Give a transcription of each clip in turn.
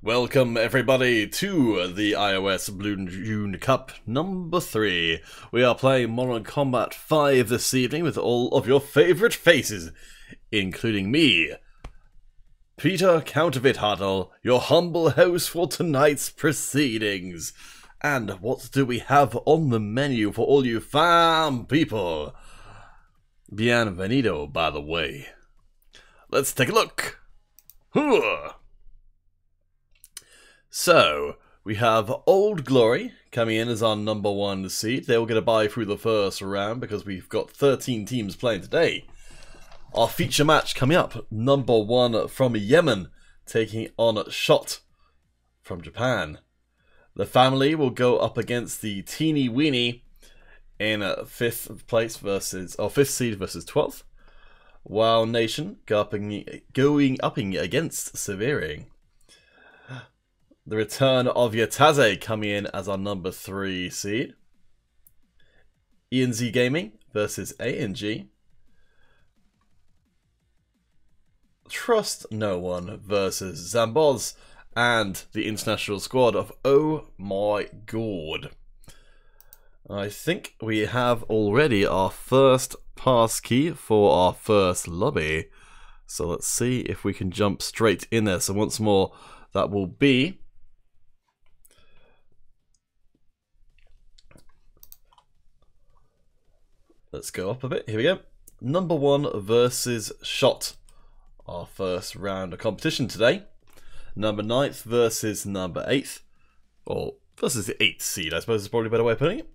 Welcome everybody to the iOS Blue June Cup number 3. We are playing Modern Combat 5 this evening with all of your favourite faces, including me, Peter Counterfeit Hartle, your humble host for tonight's proceedings. And what do we have on the menu for all you fam people? Bienvenido, by the way. Let's take a look. So, we have Old Glory coming in as our number 1 seed. They will get a bye through the first round because we've got 13 teams playing today. Our feature match coming up, number 1 from Yemen, taking on Shot from Japan. The family will go up against the Teeny Weenie in 5th place versus, or 5th seed versus 12th. While Nation going up against Severing. The return of Yataze coming in as our number 3 seed. ENZ Gaming versus ANG. Trust No One versus Zamboz. And the international squad of Oh My God. I think we have already our first pass key for our first lobby. So let's see if we can jump straight in there. So once more, that will be... Let's go up a bit. Here we go. Number 1 versus Shot. Our first round of competition today. Number 9th versus number 8th. Or versus the 8th seed, I suppose is probably a better way of putting it.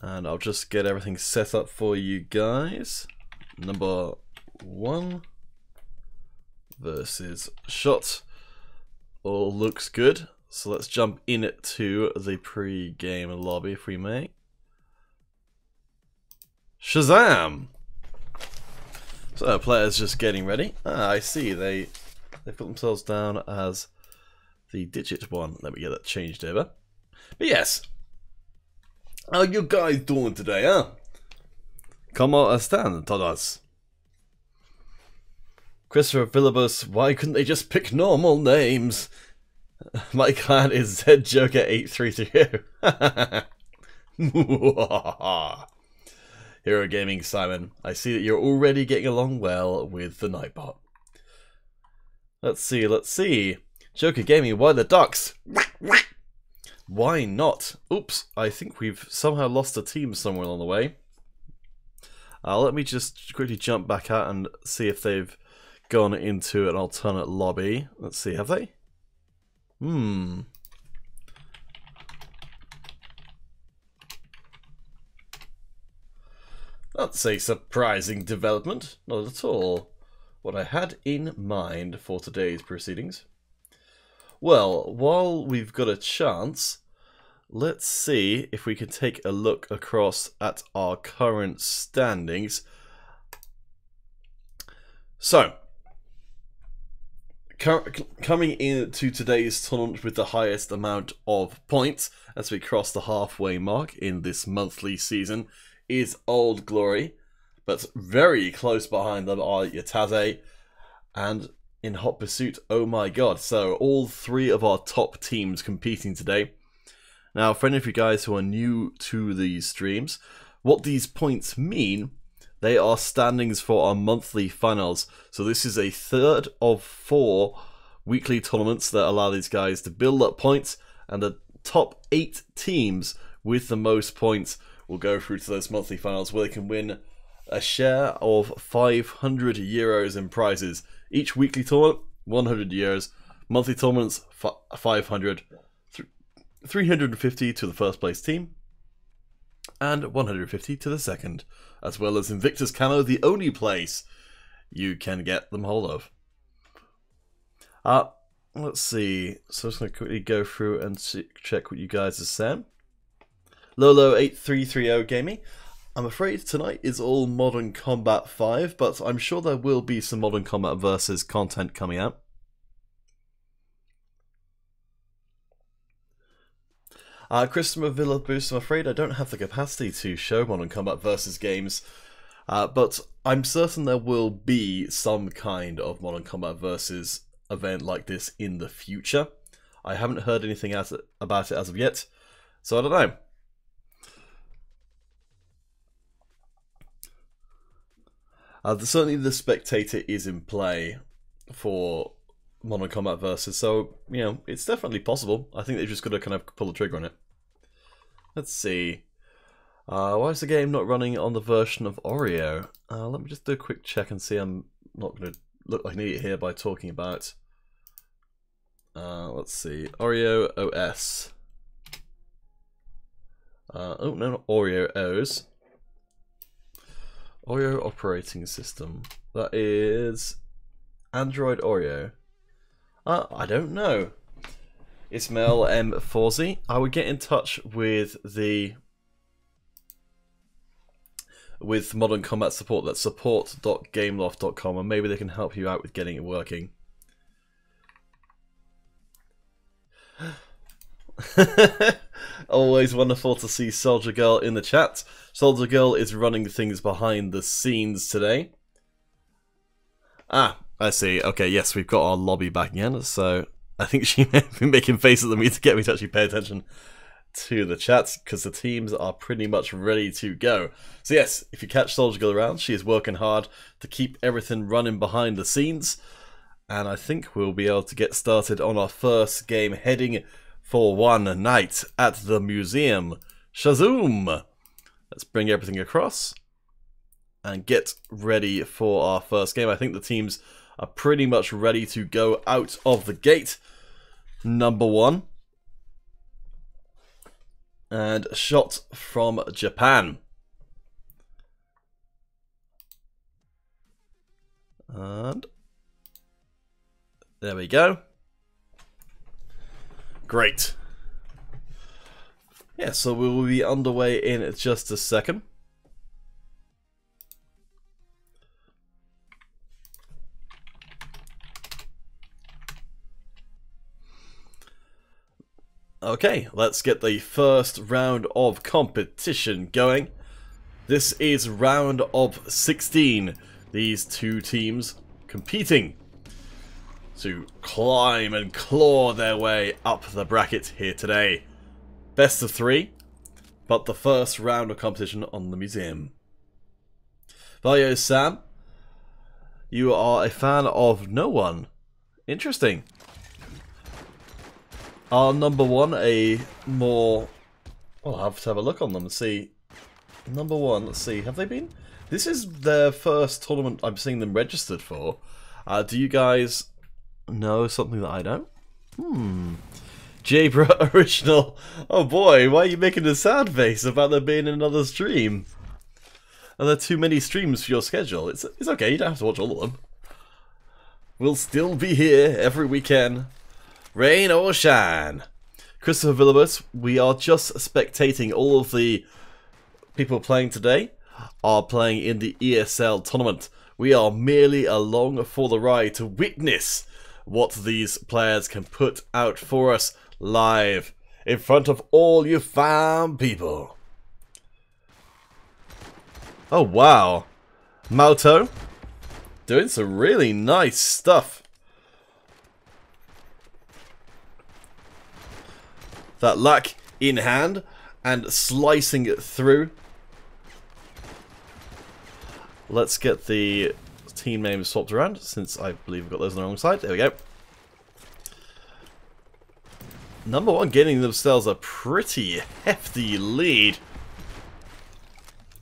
And I'll just get everything set up for you guys. Number 1 versus Shot. All looks good. So let's jump into the pre-game lobby if we may. Shazam! So players just getting ready. Ah, I see. They put themselves down as the digit 1. Let me get that changed over. But yes. How you guys doing today, huh? Como están todos? Christopher Philibus, why couldn't they just pick normal names? My clan is ZJoker832. Hero Gaming Simon, I see that you're already getting along well with the Nightbot. Let's see. Joker Gaming, why the ducks? Why not? Oops, I think we've somehow lost a team somewhere along the way. Let me just quickly jump back out and see if they've gone into an alternate lobby. Let's see, have they? That's a surprising development. Not at all what I had in mind for today's proceedings. Well, while we've got a chance, let's see if we can take a look across at our current standings. So, coming into today's tournament with the highest amount of points as we cross the halfway mark in this monthly season is Old Glory, but very close behind them are Yataze and in hot pursuit, Oh My God. So all 3 of our top teams competing today. Now, for any of you guys who are new to these streams, what these points mean, they are standings for our monthly finals. So this is a 3rd of 4 weekly tournaments that allow these guys to build up points, and the top 8 teams with the most points will go through to those monthly finals where they can win a share of 500 euros in prizes. Each weekly tournament, 100 euros. Monthly tournaments, 500. 350 to the first place team. And 150 to the second. As well as Invictus Camo, the only place you can get them hold of. Let's see. So I'm just going to quickly go through and check what you guys are saying. Lolo8330 Gaming. I'm afraid tonight is all Modern Combat 5, but I'm sure there will be some Modern Combat Versus content coming out. Christopher Villa Boost, I'm afraid I don't have the capacity to show Modern Combat Versus games, but I'm certain there will be some kind of Modern Combat Versus event like this in the future. I haven't heard anything about it as of yet, so I don't know. Certainly the spectator is in play for Modern Combat Versus, so, you know, it's definitely possible. I think they've just got to kind of pull the trigger on it. Let's see. Why is the game not running on the version of Oreo? Let me just do a quick check and see. I'm not going to look like an idiot here by talking about... let's see. Oreo OS. Oh, no, not Oreo OS. Oreo operating system. That is Android Oreo. I don't know. Ismail M. Forzi. I would get in touch with Modern Combat Support. That's support.gameloft.com, and maybe they can help you out with getting it working. Always wonderful to see Soldier Girl in the chat. Soldier Girl is running things behind the scenes today. Ah, I see. Okay, yes, we've got our lobby back again, so I think she may have been making faces at me to get me to actually pay attention to the chat, because the teams are pretty much ready to go. So yes, if you catch Soldier Girl around, she is working hard to keep everything running behind the scenes, and I think we'll be able to get started on our first game, heading for one night at the museum. Shazoom! Let's bring everything across and get ready for our first game. I think the teams are pretty much ready to go out of the gate. Number one. And shot from Japan. And there we go. Great. Yeah, so we will be underway in just a second. Okay, let's get the first round of competition going. This is round of 16. These two teams competing to climb and claw their way up the bracket here today. Best of 3, but the first round of competition on the museum. Vario Sam, you are a fan of no one. Interesting. Are number one a more... I'll have to have a look on them and see. Number one, let's see, have they been? This is their first tournament I'm seeing them registered for. Do you guys know something that I don't? Jabra Original. Oh boy, why are you making a sad face about there being another stream? Are there too many streams for your schedule? It's okay, you don't have to watch all of them. We'll still be here every weekend. Rain or shine. Christopher Villabus, we are just spectating. All of the people playing today are playing in the ESL tournament. We are merely along for the ride to witness what these players can put out for us live in front of all you fine people. Oh wow, Malto doing some really nice stuff. That lack in hand and slicing it through. Let's get the team names swapped around, since I believe we've got those on the wrong side. There we go. Number one getting themselves a pretty hefty lead,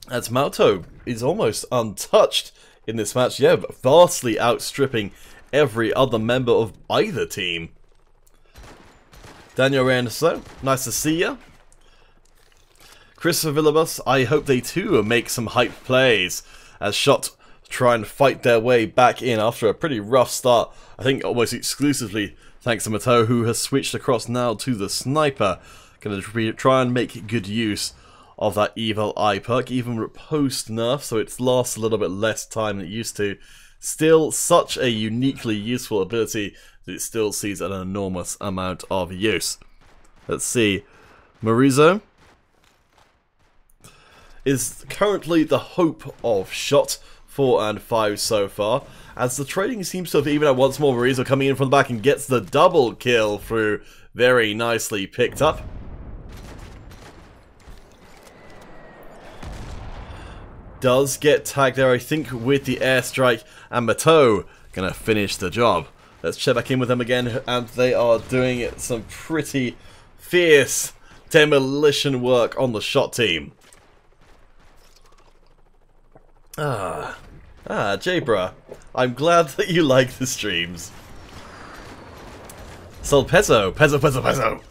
as Malto is almost untouched in this match. Yeah, but vastly outstripping every other member of either team. Daniel Reynoso, nice to see ya. Christopher Villabus, I hope they too make some hype plays as Shot try and fight their way back in after a pretty rough start. I think almost exclusively thanks to Mato, who has switched across now to the sniper. Going to try and make good use of that evil eye perk, even post nerf, so it lasts a little bit less time than it used to. Still such a uniquely useful ability that it still sees an enormous amount of use. Let's see. Marizo is currently the hope of Shot 4 and 5 so far, as the trading seems to have evened out once more. Rizzo coming in from the back and gets the double kill through. Very nicely picked up. Does get tagged there, I think, with the airstrike, and Mato gonna finish the job. Let's check back in with them again, and they are doing some pretty fierce demolition work on the shot team. Jabra, I'm glad that you like the streams. Sol Pezzo.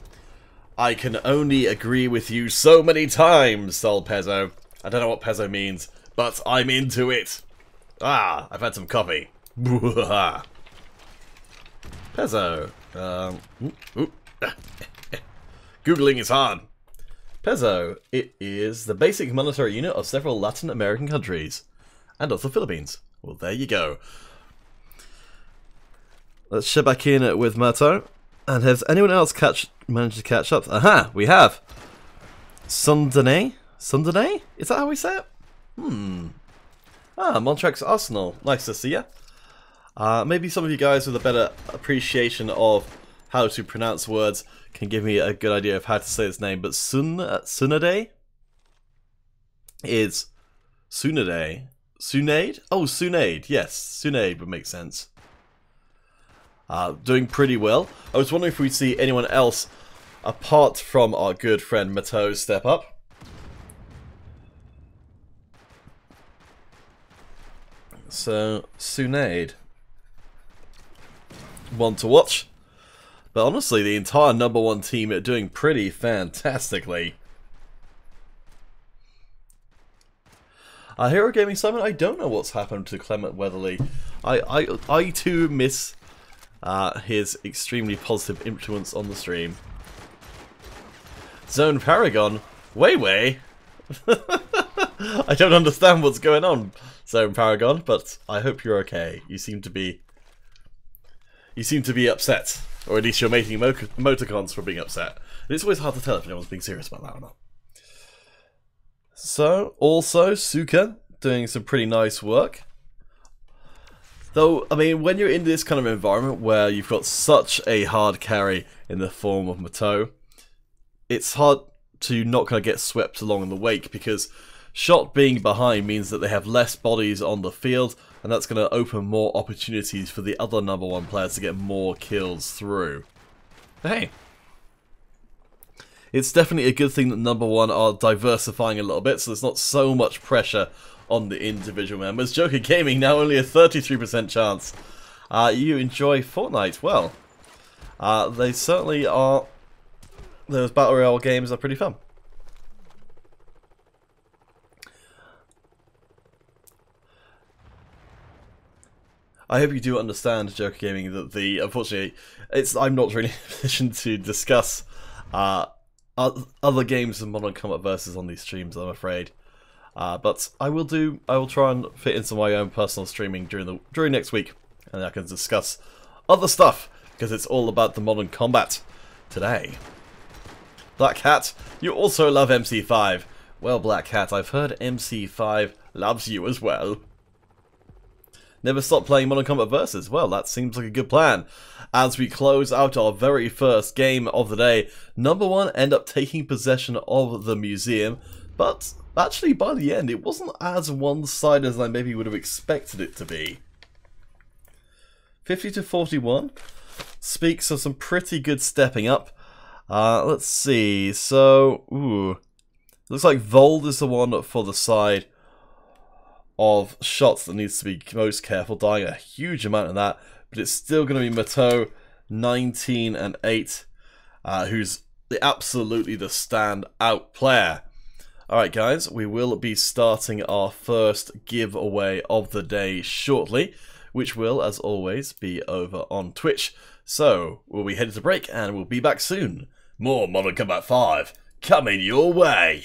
I can only agree with you so many times, Sol Pezzo. I don't know what Pezzo means, but I'm into it. I've had some coffee. Pezzo. Googling is hard. Peso, it is the basic monetary unit of several Latin American countries. And of the Philippines. Well, there you go. Let's check back in with Mato. And has anyone else managed to catch up? Aha, we have. Sundane? Sundane? Is that how we say it? Montrex Arsenal. Nice to see ya. Maybe some of you guys with a better appreciation of how to pronounce words can give me a good idea of how to say his name. But Sunade is Sunade. Sunade? Oh, Sunade. Yes, Sunade would make sense. Doing pretty well. I was wondering if we'd see anyone else apart from our good friend Mato step up. So, Sunade. One to watch. But honestly, the entire #1 team are doing pretty fantastically. Hero Gaming Simon, I don't know what's happened to Clement Weatherly. I too miss his extremely positive influence on the stream. Zone Paragon, way. I don't understand what's going on, Zone Paragon, but I hope you're okay. You seem to be upset, or at least you're making emoticons for being upset. It's always hard to tell if anyone's being serious about that or not. So, also, Suka doing some pretty nice work. Though, I mean, when you're in this kind of environment where you've got such a hard carry in the form of Mato, it's hard to not kind of get swept along in the wake, because Shot being behind means that they have less bodies on the field, and that's going to open more opportunities for the other #1 players to get more kills through. But hey, it's definitely a good thing that #1 are diversifying a little bit, so there's not so much pressure on the individual members. Joker Gaming, now only a 33% chance. You enjoy Fortnite? Well, they certainly are. Those Battle Royale games are pretty fun. I hope you do understand, Joker Gaming, that unfortunately, I'm not really in a position to discuss other games than Modern Combat Versus on these streams, I'm afraid. But I will try and fit in some of my own personal streaming during next week, and I can discuss other stuff, because it's all about the Modern Combat today. Black Hat, you also love MC5. Well, Black Hat, I've heard MC5 loves you as well. Never stop playing Modern Combat Versus. Well, that seems like a good plan. As we close out our very first game of the day, #1 end up taking possession of the museum, but actually by the end it wasn't as one-sided as I maybe would have expected it to be. 50-41 speaks of some pretty good stepping up. Let's see, so, looks like Vold is the one for the side of shots that needs to be most careful, dying a huge amount of that, but it's still going to be Mato, 19 and 8, who's absolutely the standout player. Alright guys, we will be starting our first giveaway of the day shortly, which will, as always, be over on Twitch. So, we'll be headed to break, and we'll be back soon. More Modern Combat 5 coming your way!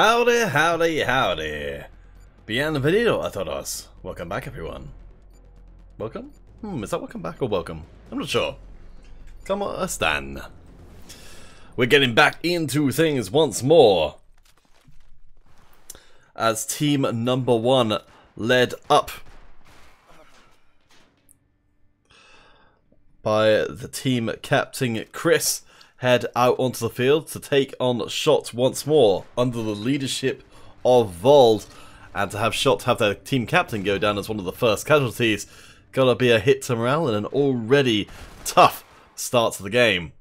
Howdy, howdy, howdy. Bienvenido a todos. Welcome back, everyone. Welcome? Is that welcome back or welcome? I'm not sure. Come on, Stan. We're getting back into things once more. As team number 1 led up by the team captain Chris, head out onto the field to take on Shot once more under the leadership of Vold. And to have Shot have their team captain go down as one of the first casualties, gotta be a hit to morale and an already tough start to the game.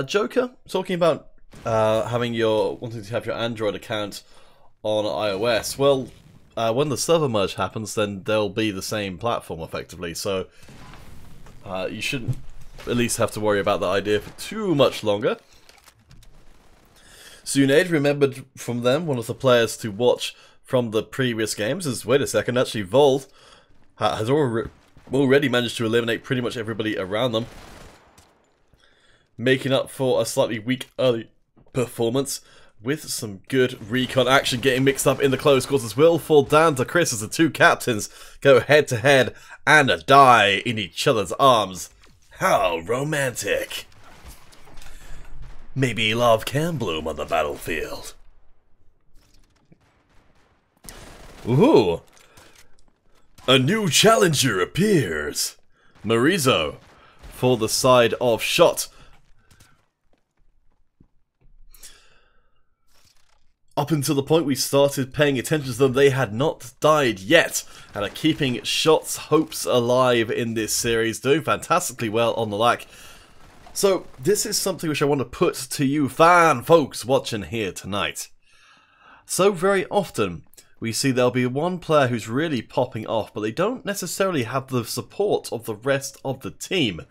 Joker, talking about wanting to have your Android account on iOS. Well, when the server merge happens, then they'll be the same platform effectively, so you shouldn't at least have to worry about that idea for too much longer. Sunade remembered from them, one of the players to watch from the previous games, is, wait a second, actually Vold has already managed to eliminate pretty much everybody around them, making up for a slightly weak early performance with some good recon action getting mixed up in the close quarters. Will fall down to Chris as the two captains go head to head and die in each other's arms. How romantic. Maybe love can bloom on the battlefield. Ooh. A new challenger appears. Marizo for the side of Shot. Up until the point we started paying attention to them, they had not died yet, and are keeping Shot's hopes alive in this series, doing fantastically well on the lack. So, this is something which I want to put to you fan folks watching here tonight. So very often, we see there'll be one player who's really popping off, but they don't necessarily have the support of the rest of the team.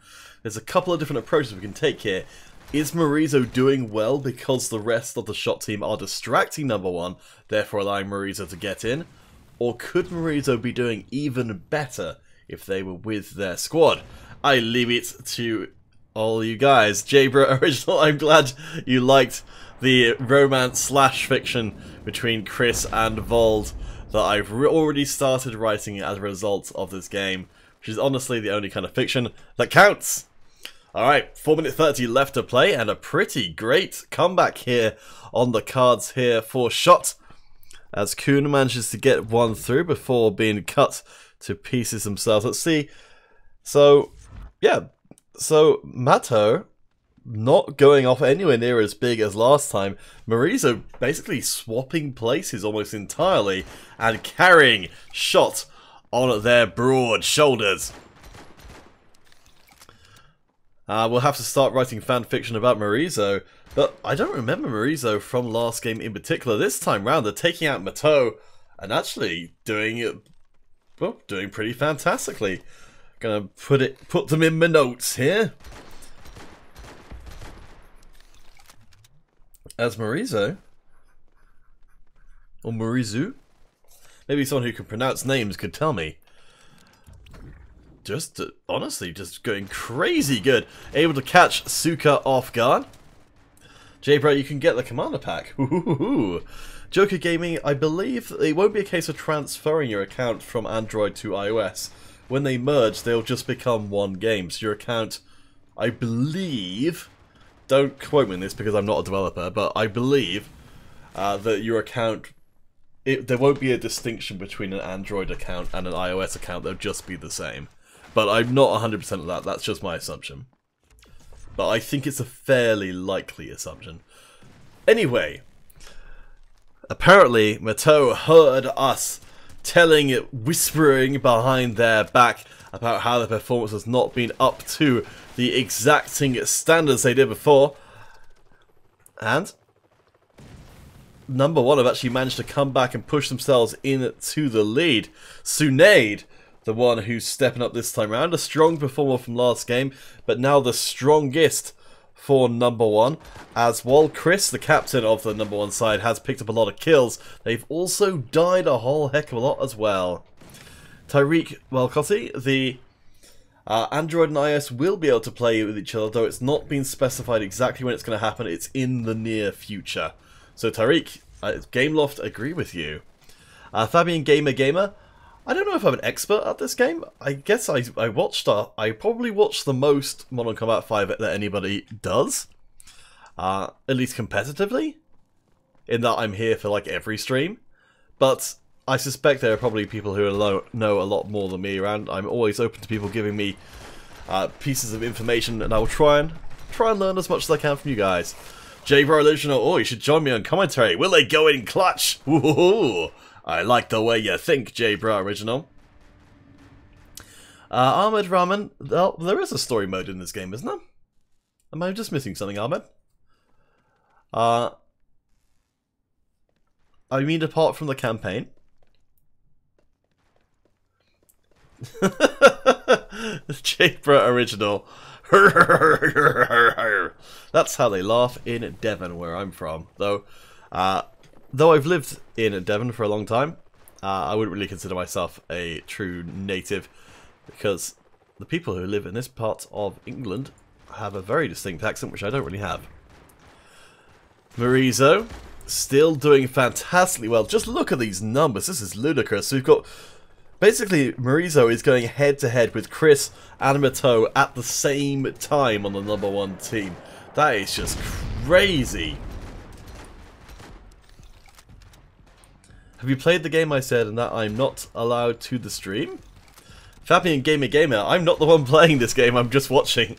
There's a couple of different approaches we can take here. Is Marizo doing well because the rest of the Shot team are distracting number 1, therefore allowing Marizo to get in? Or could Marizo be doing even better if they were with their squad? I leave it to all you guys. Jabra Original, I'm glad you liked the romance/fiction between Chris and Vold that I've already started writing as a result of this game, which is honestly the only kind of fiction that counts. Alright, 4 minutes 30 left to play, and a pretty great comeback here on the cards here for Shot, as Kuhn manages to get one through before being cut to pieces themselves. Let's see. So, yeah. So, Mato not going off anywhere near as big as last time. Marizo basically swapping places almost entirely and carrying Shot on their broad shoulders. We'll have to start writing fan fiction about Marizo, but I don't remember Marizo from last game in particular. This time round, they're taking out Mato and actually doing it, well, doing pretty fantastically. Gonna put them in my notes here. As Marizo, or Marizu, maybe someone who can pronounce names could tell me. Just, honestly, just going crazy good. Able to catch Suka off guard. J-Bro, you can get the commander pack. Ooh. Joker Gaming, I believe it won't be a case of transferring your account from Android to iOS. When they merge, they'll just become one game. So your account, I believe, don't quote me on this because I'm not a developer, but I believe that your account, there won't be a distinction between an Android account and an iOS account. They'll just be the same. But I'm not 100% of that, that's just my assumption. But I think it's a fairly likely assumption. Anyway, apparently Mato heard us whispering behind their back about how the performance has not been up to the exacting standards they did before. And number 1 have actually managed to come back and push themselves into the lead. Sunade, the one who's stepping up this time around, a strong performer from last game, but now the strongest for number 1, as while Chris, the captain of the number 1 side, has picked up a lot of kills, they've also died a whole heck of a lot as well. Tyreek Welcotti, the Android and iOS will be able to play with each other, though it's not been specified exactly when it's going to happen. It's in the near future. So Tariq, Gameloft agree with you. Fabian Gamer, I don't know if I'm an expert at this game. I guess I probably watched the most Modern Combat 5 that anybody does. At least competitively. In that I'm here for like every stream. But I suspect there are probably people who know a lot more than me around. I'm always open to people giving me pieces of information, and I will try and learn as much as I can from you guys. J-Bro Original, oh, you should join me on commentary. Will they go in clutch? Ooh, I like the way you think, J-Bro Original. Ahmed Rahman, well, there is a story mode in this game, isn't there? Am I just missing something, Ahmed? I mean, apart from the campaign. J-Bro Original. That's how they laugh in Devon, where I'm from. Though I've lived in Devon for a long time, I wouldn't really consider myself a true native, because the people who live in this part of England have a very distinct accent, which I don't really have. Marizo, still doing fantastically well. Just look at these numbers. This is ludicrous. We've got... Basically, Marizo is going head-to-head with Chris and Mato at the same time on the #1 team. That is just crazy. Have you played the game I said and that I'm not allowed to the stream? Fabian Gamer, I'm not the one playing this game, I'm just watching.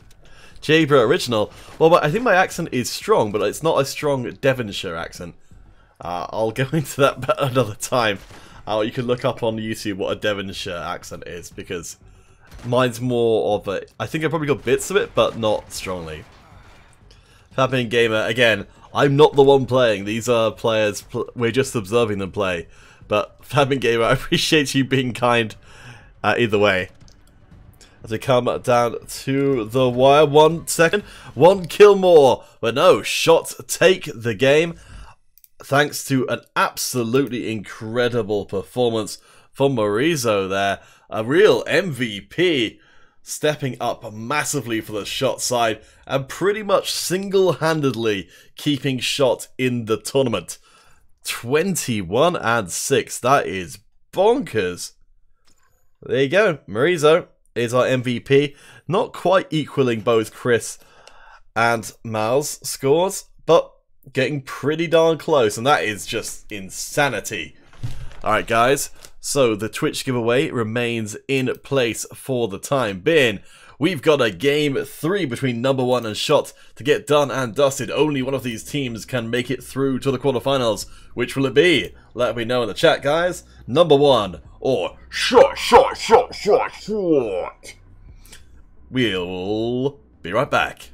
J-Bro Original. Well, I think my accent is strong, but it's not a strong Devonshire accent. I'll go into that another time. You can look up on YouTube what a Devonshire accent is, because mine's more of a... I think I probably got bits of it, but not strongly. Fabian Gamer, again, I'm not the one playing. These are players, we're just observing them play. But Fabian Gamer, I appreciate you being kind either way. As we come down to the wire, 1 second, 1 kill more. But no, Shot take the game. Thanks to an absolutely incredible performance from Marizo there. A real MVP, stepping up massively for the Shot side and pretty much single-handedly keeping Shot in the tournament. 21-6, that is bonkers. There you go, Marizo is our MVP. Not quite equaling both Chris and Mal's scores, but getting pretty darn close, and that is just insanity. Alright guys, so the Twitch giveaway remains in place for the time being. We've got a game 3 between #1 and Shot to get done and dusted. Only one of these teams can make it through to the quarterfinals. Which will it be? Let me know in the chat, guys. #1 or Shot. We'll be right back.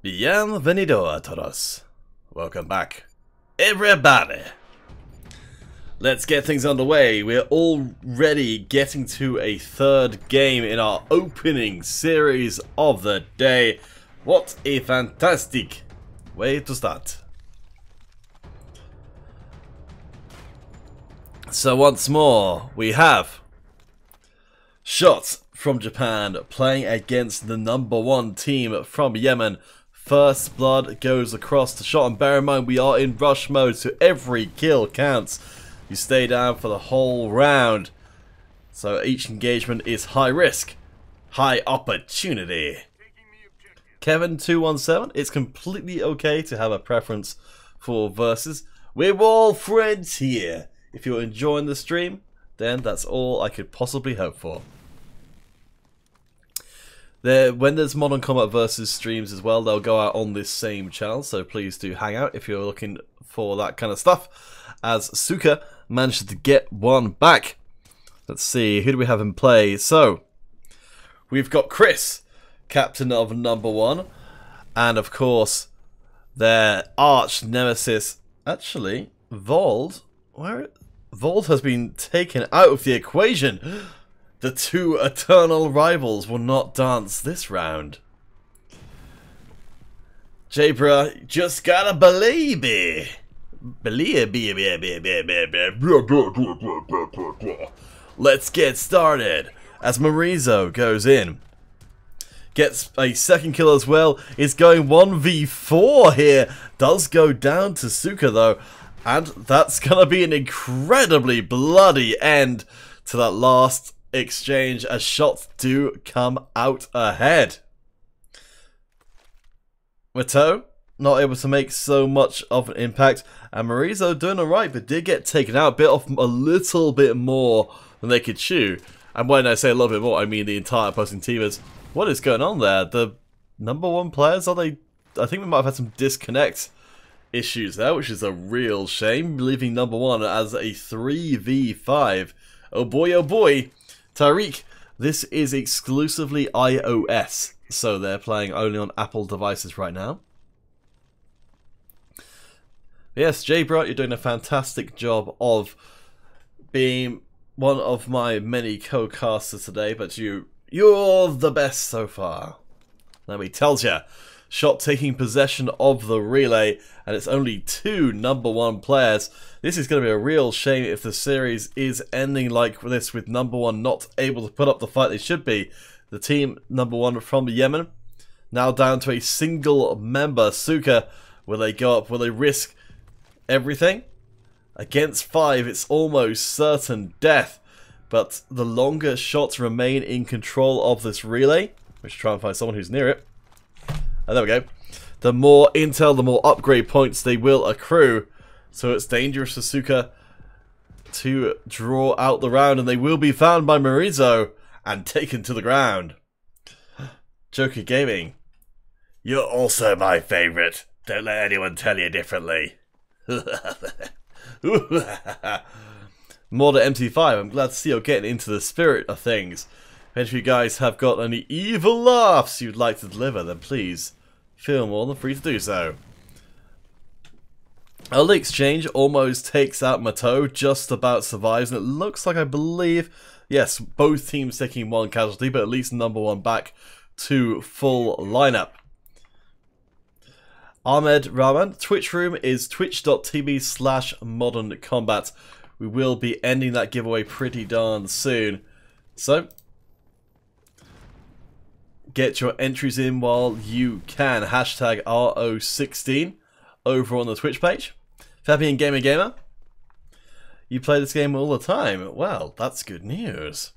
Bienvenido a todos. Welcome back, everybody. Let's get things underway. We're already getting to a third game in our opening series of the day. What a fantastic way to start. So once more, we have Shots from Japan playing against the #1 team from Yemen. First blood goes across the shot, and bear in mind we are in rush mode, so every kill counts. You stay down for the whole round, so each engagement is high risk, high opportunity. Kevin217, it's completely okay to have a preference for versus. We're all friends here. If you're enjoying the stream, then that's all I could possibly hope for. When there's Modern Combat versus streams as well, they'll go out on this same channel, so please do hang out if you're looking for that kind of stuff, as Suka managed to get one back. Let's see, who do we have in play? So, we've got Chris, captain of #1, and of course, their arch nemesis, actually, Vold. Vold has been taken out of the equation. The two eternal rivals will not dance this round. Jabra, just gotta believe it. Let's get started. As Marizo goes in. Gets a second kill as well. Is going 1v4 here. Does go down to Suka though. And that's gonna be an incredibly bloody end to that last exchange, as shots do come out ahead. Mato not able to make so much of an impact, and Marizo doing alright, but did get taken out, bit off a little bit more than they could chew. And when I say a little bit more, I mean the entire opposing teamers. What is going on there? The #1 players, are they? I think we might have had some disconnect issues there, which is a real shame, leaving #1 as a 3v5. Oh boy, Tariq, this is exclusively iOS, so they're playing only on Apple devices right now. Yes, Jabra, you're doing a fantastic job of being one of my many co-casters today, but you're the best so far. Let me tell ya. Shot taking possession of the relay, and it's only two #1 players. This is going to be a real shame if the series is ending like this, with #1 not able to put up the fight they should be. The team #1 from Yemen, now down to a single member, Suka. Will they go up? Will they risk everything? Against 5, it's almost certain death. But the longer shots remain in control of this relay, we should try and find someone who's near it. Oh, there we go. The more intel, the more upgrade points they will accrue. So it's dangerous for Suka to draw out the round, and they will be found by Marizo and taken to the ground. Joker Gaming, you're also my favourite. Don't let anyone tell you differently. More to MT5, I'm glad to see you're getting into the spirit of things. If any of you guys have got any evil laughs you'd like to deliver, then please feel more than free to do so. Early exchange almost takes out Mato, just about survives, and it looks like, I believe, yes, both teams taking one casualty, but at least #1 back to full lineup. Ahmed Rahman, Twitch room is twitch.tv/moderncombat. We will be ending that giveaway pretty darn soon. So, get your entries in while you can. Hashtag RO16 over on the Twitch page. Fabian Gamer, you play this game all the time. Well, that's good news.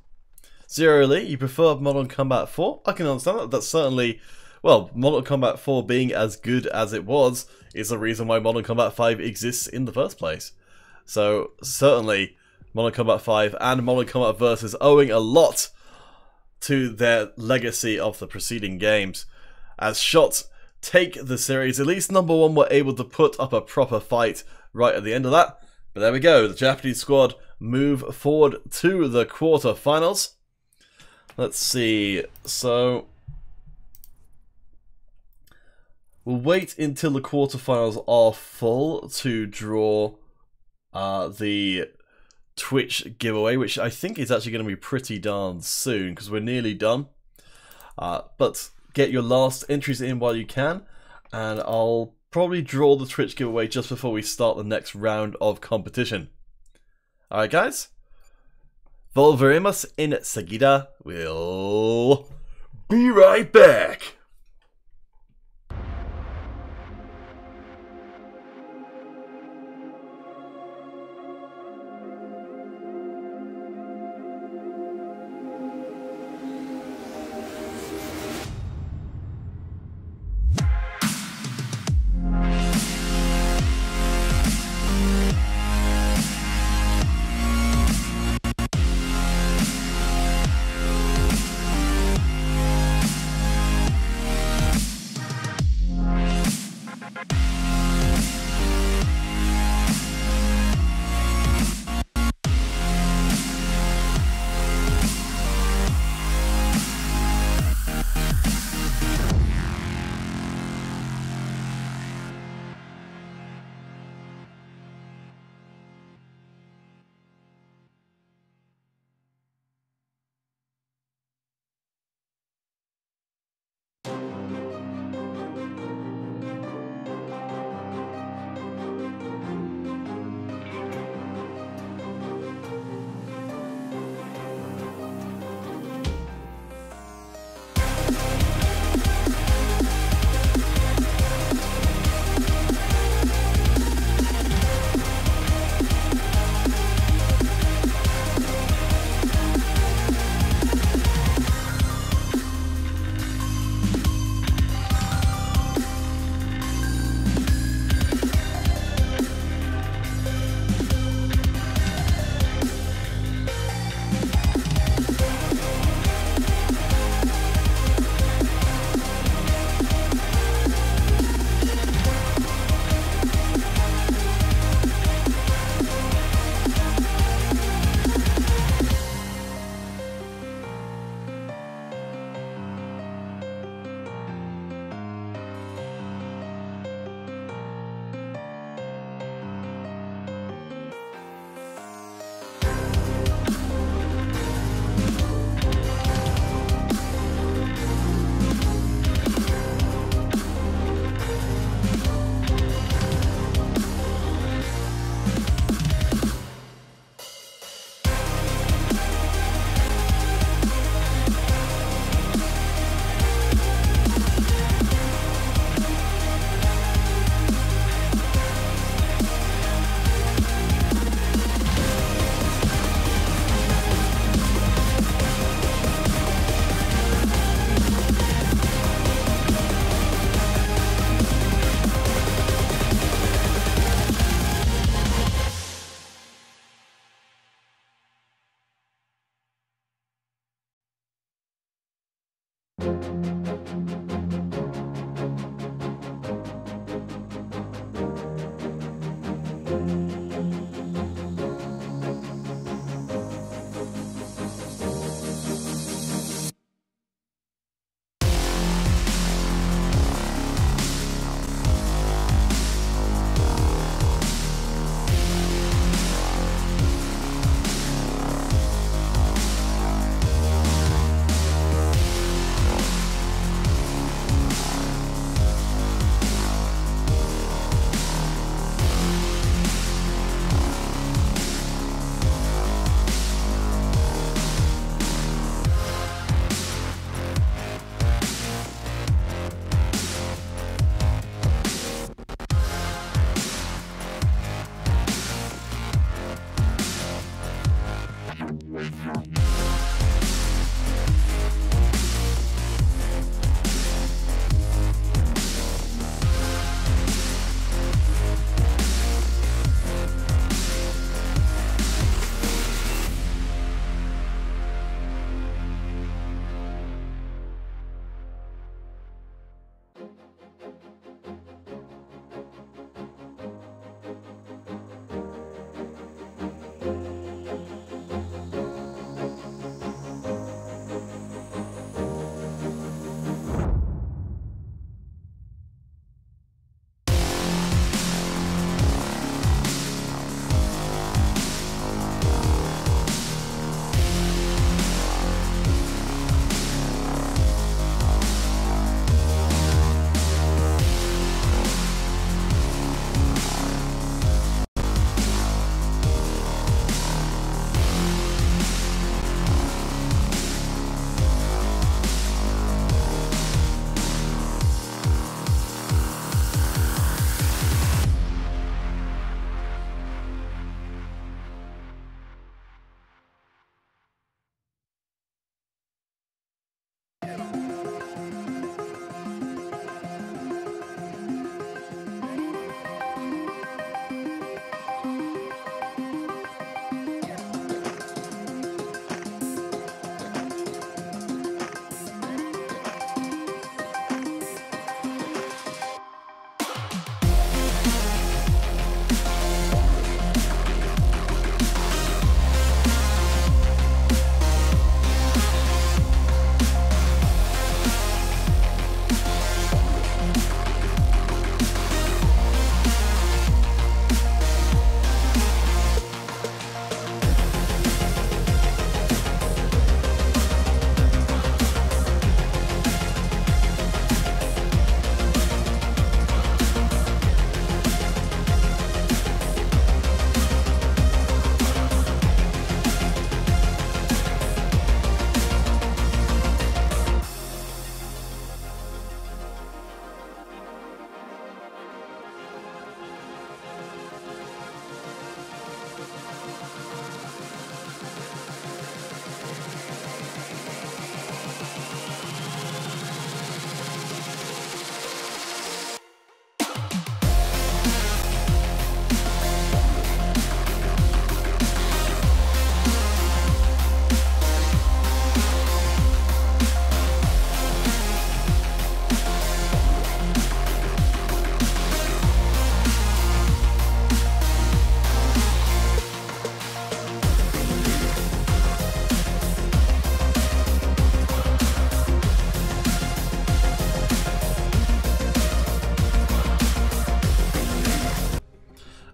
Zero Lee, you prefer Modern Combat 4? I can understand that. That's certainly, well, Modern Combat 4 being as good as it was is the reason why Modern Combat 5 exists in the first place. So, certainly, Modern Combat 5 and Modern Combat Versus owing a lot to their legacy of the preceding games. As shots take the series, at least #1 were able to put up a proper fight right at the end of that. But there we go, the Japanese squad move forward to the quarterfinals. Let's see, so We'll wait until the quarterfinals are full to draw the Twitch giveaway, which I think is actually going to be pretty darn soon because we're nearly done. But get your last entries in while you can, and I'll probably draw the Twitch giveaway just before we start the next round of competition. Alright guys, volveremos enseguida. We'll be right back.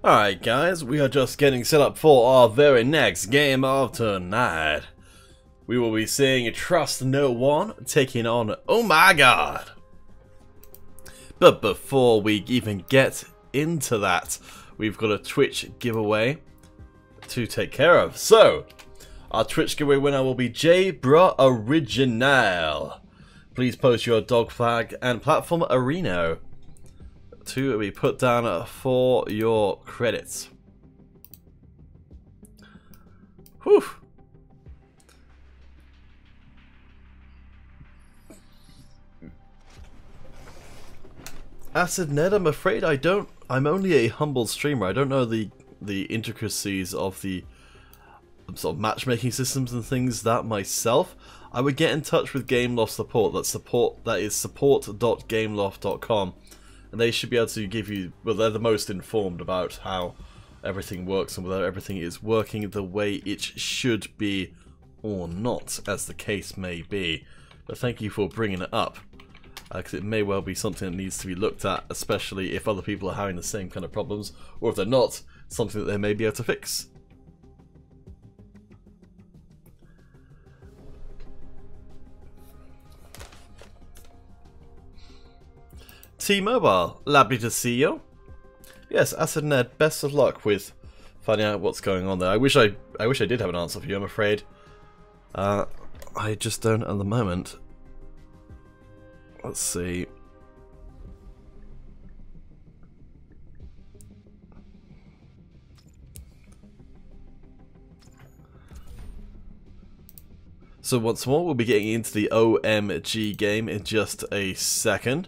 Alright guys, we are just getting set up for our very next game of tonight. We will be seeing Trust No One taking on Oh My God. But before we even get into that, we've got a Twitch giveaway to take care of. So, our Twitch giveaway winner will be J-Bra Original. Please post your dog flag and platform Areno to be put down for your credits. Whew. Acid Ned, I'm afraid I'm only a humble streamer. I don't know the intricacies of the sort of matchmaking systems and things that myself. I would get in touch with Gameloft support. That is support.gameloft.com. And they should be able to give you, well, they're the most informed about how everything works and whether everything is working the way it should be or not, as the case may be. But thank you for bringing it up, because it may well be something that needs to be looked at, especially if other people are having the same kind of problems, or if they're not, something that they may be able to fix. T-Mobile, lovely to see you. Yes, Acid Ned, best of luck with finding out what's going on there. I wish I did have an answer for you, I'm afraid. I just don't at the moment. Let's see. So once more, we'll be getting into the OMG game in just a second.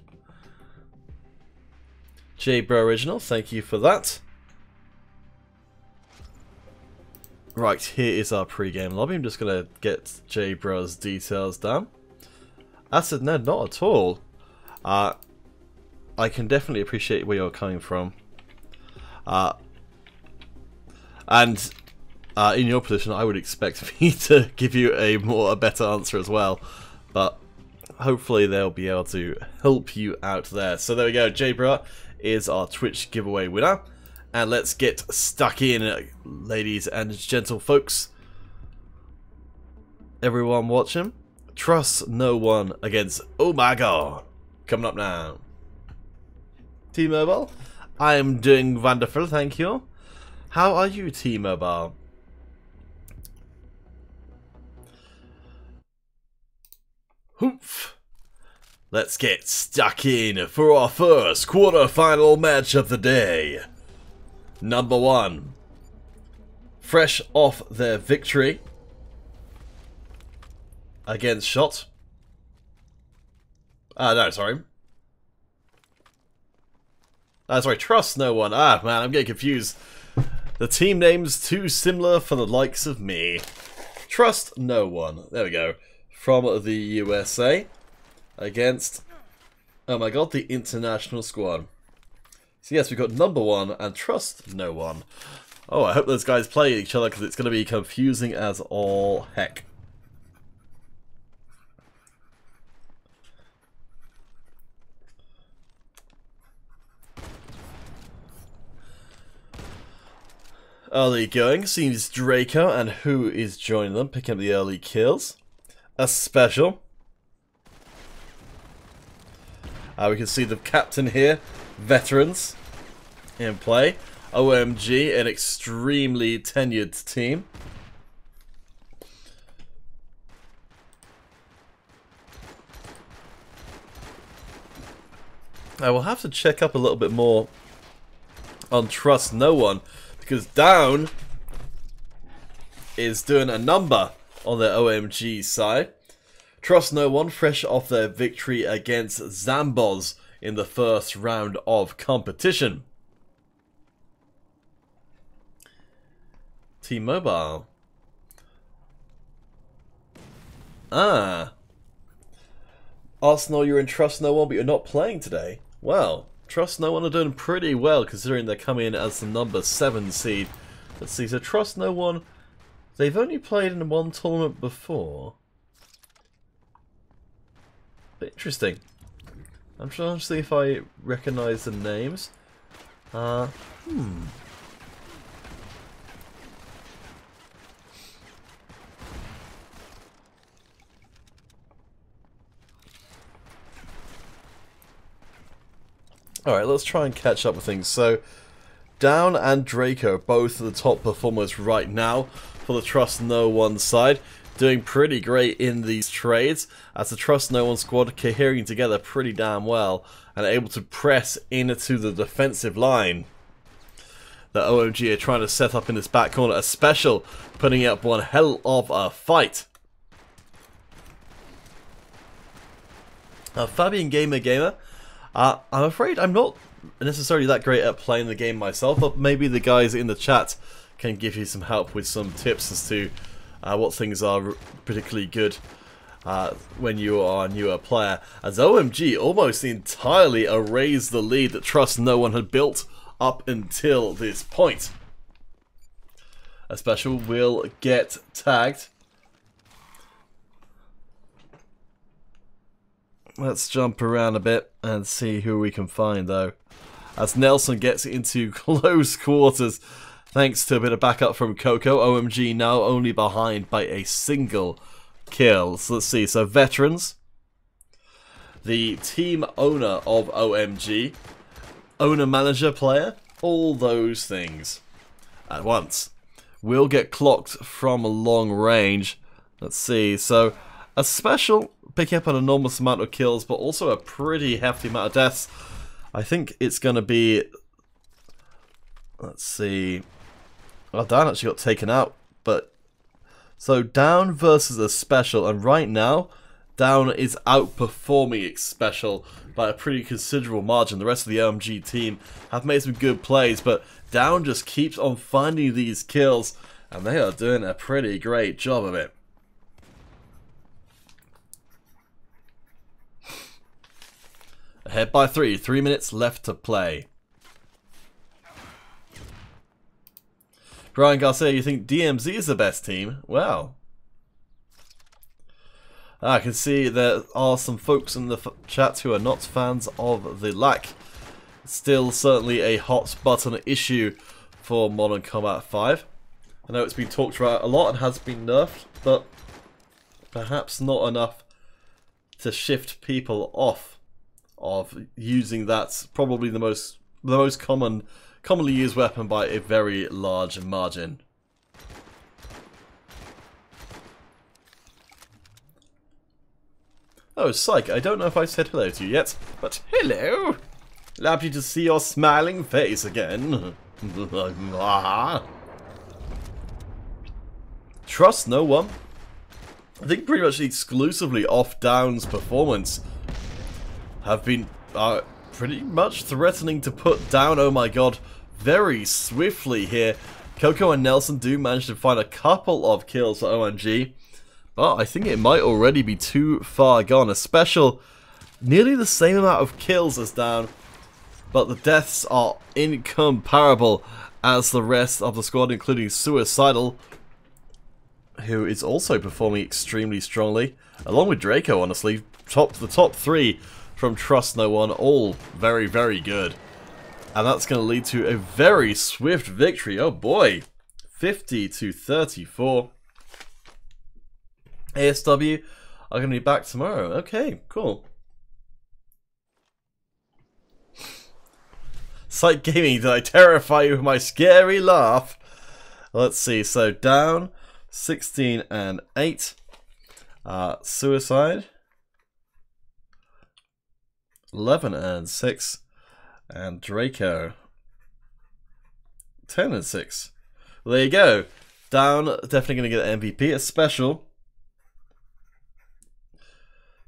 J-Bro Original, thank you for that. Right, here is our pre-game lobby. I'm just going to get J-Bro's details down. Acid Ned, not at all. I can definitely appreciate where you're coming from. And in your position, I would expect me to give you a better answer as well. But hopefully they'll be able to help you out there. So there we go, J-Bro is our Twitch giveaway winner. And let's get stuck in, ladies and gentle folks. Everyone watching, Trust No One against Oh My God. Coming up now. T-Mobile, I am doing wonderful, thank you. How are you, T-Mobile? Hoof. Let's get stuck in for our first quarter-final match of the day. Number one. Fresh off their victory against Shot. No, sorry. Sorry, Trust No One. Man, I'm getting confused. The team name's too similar for the likes of me. Trust No One. There we go. From the USA. Against, oh my God, the international squad. So yes, we've got number one and Trust No One. Oh, I hope those guys play each other because it's going to be confusing as all heck. Early going seems Draco, and who is joining them, picking up the early kills. A special. We can see the captain here, veterans in play. OMG, an extremely tenured team. I will have to check up a little bit more on Trust No One, because Down is doing a number on their OMG side. Trust No One, fresh off their victory against Zambos in the first round of competition. T-Mobile. Arsenal, you're in Trust No One, but you're not playing today. Well, Trust No One are doing pretty well, considering they're coming in as the number 7 seed. Let's see, so Trust No One, they've only played in one tournament before. Interesting. I'm trying to see if I recognise the names. Alright, let's try and catch up with things. So, Down and Draco, both the top performers right now for the Trust No One side. Doing pretty great in these trades, as the Trust No One squad cohering together pretty damn well and able to press into the defensive line that OMG are trying to set up in this back corner. A special putting up one hell of a fight. Fabian Gamer, I'm afraid I'm not necessarily that great at playing the game myself, but maybe the guys in the chat can give you some help with some tips as to what things are particularly good when you are a newer player, as OMG almost entirely erased the lead that Trust No One had built up until this point. A special will get tagged. Let's jump around a bit and see who we can find, though, as Nelson gets into close quarters thanks to a bit of backup from Coco. OMG now only behind by a single kill. So let's see, so veterans, the team owner of OMG, owner manager player, all those things at once will get clocked from a long range. Let's see, so a special picking up an enormous amount of kills, but also a pretty hefty amount of deaths. I think it's going to be, let's see, well, Down actually got taken out, but so Down versus a special, and right now Down is outperforming Special by a pretty considerable margin. The rest of the OMG team have made some good plays, but Down just keeps on finding these kills, and they are doing a pretty great job of it. Ahead by 3 minutes left to play. Brian Garcia, you think DMZ is the best team? Well, I can see there are some folks in the chat who are not fans of the lack. Still certainly a hot button issue for Modern Combat 5. I know it's been talked about a lot and has been nerfed, but perhaps not enough to shift people off of using that probably the most commonly used weapon by a very large margin. Oh, Psych, I don't know if I said hello to you yet, but hello! Happy to see your smiling face again. Trust No One. I think pretty much exclusively off Down's performance have been pretty much threatening to put down, oh my god, very swiftly here. Coco and Nelson do manage to find a couple of kills for OMG, but I think it might already be too far gone. A special, nearly the same amount of kills as Down, but the deaths are incomparable as the rest of the squad, including Suicidal, who is also performing extremely strongly, along with Draco, honestly. The top 3 from Trust No One, all very, very good. And that's going to lead to a very swift victory. Oh boy, 50-34. ASW are going to be back tomorrow. Okay, cool. Psych Gaming, did I terrify you with my scary laugh? Let's see, so Down 16 and 8. Suicide 11 and 6. And Draco 10 and 6. Well, there you go. Down definitely going to get an MVP. A special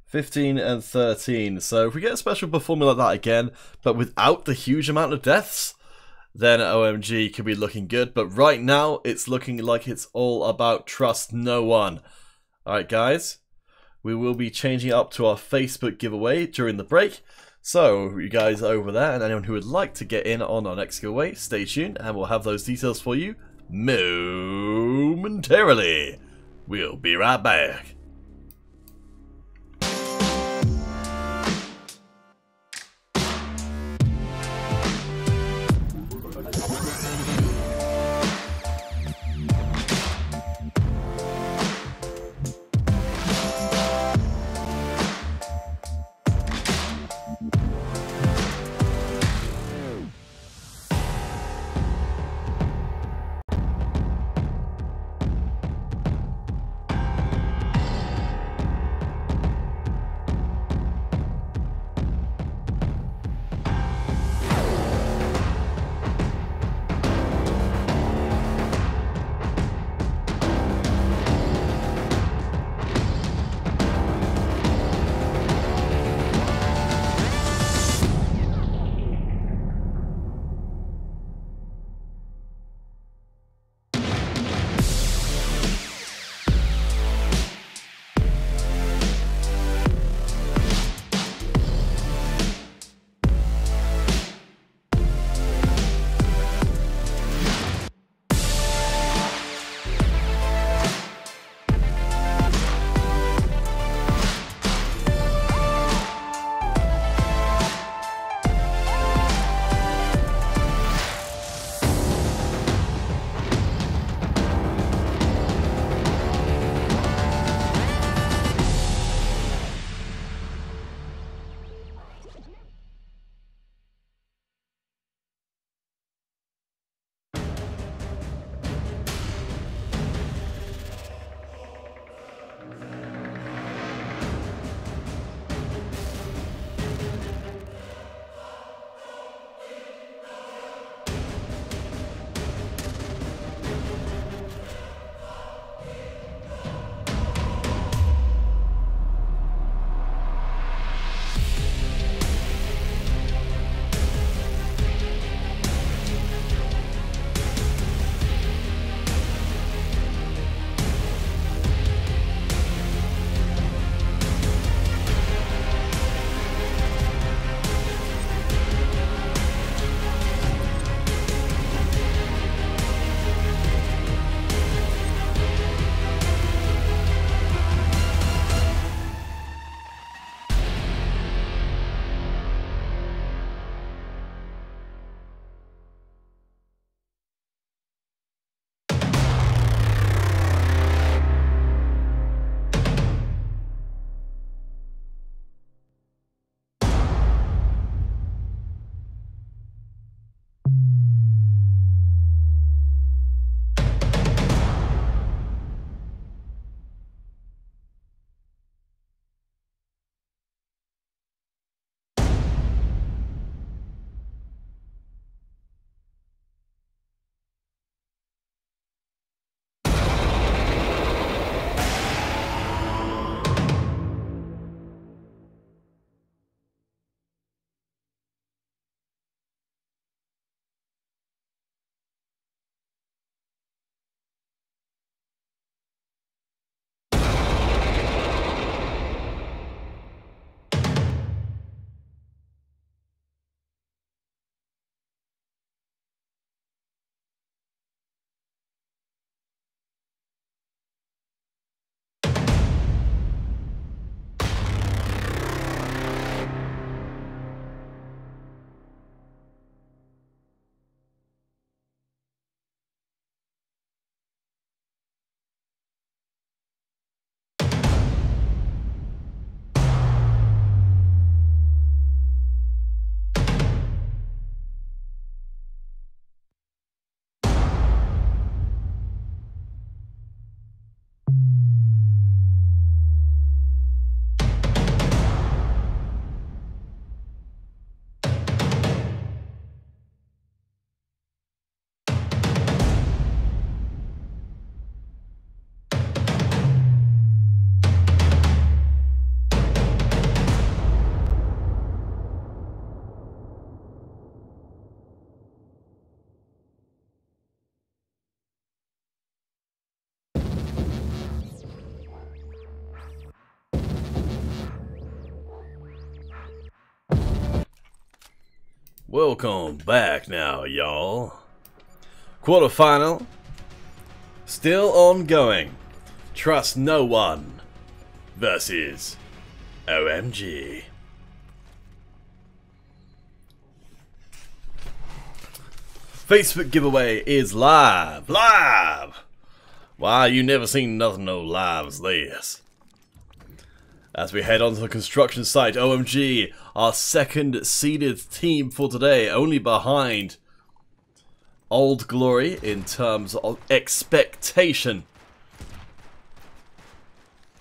15 and 13. So if we get a special performing like that again, but without the huge amount of deaths, then OMG could be looking good. But right now, it's looking like it's all about Trust No One. Alright guys, we will be changing it up to our Facebook giveaway during the break. So, you guys over there, and anyone who would like to get in on our next giveaway, stay tuned, and we'll have those details for you momentarily. We'll be right back. Welcome back now, y'all. Quarterfinal. Still ongoing. Trust no one. Versus OMG. Facebook giveaway is live. Wow, you never seen nothing no live as this. As we head onto the construction site, OMG, our second seeded team for today, only behind Old Glory in terms of expectation.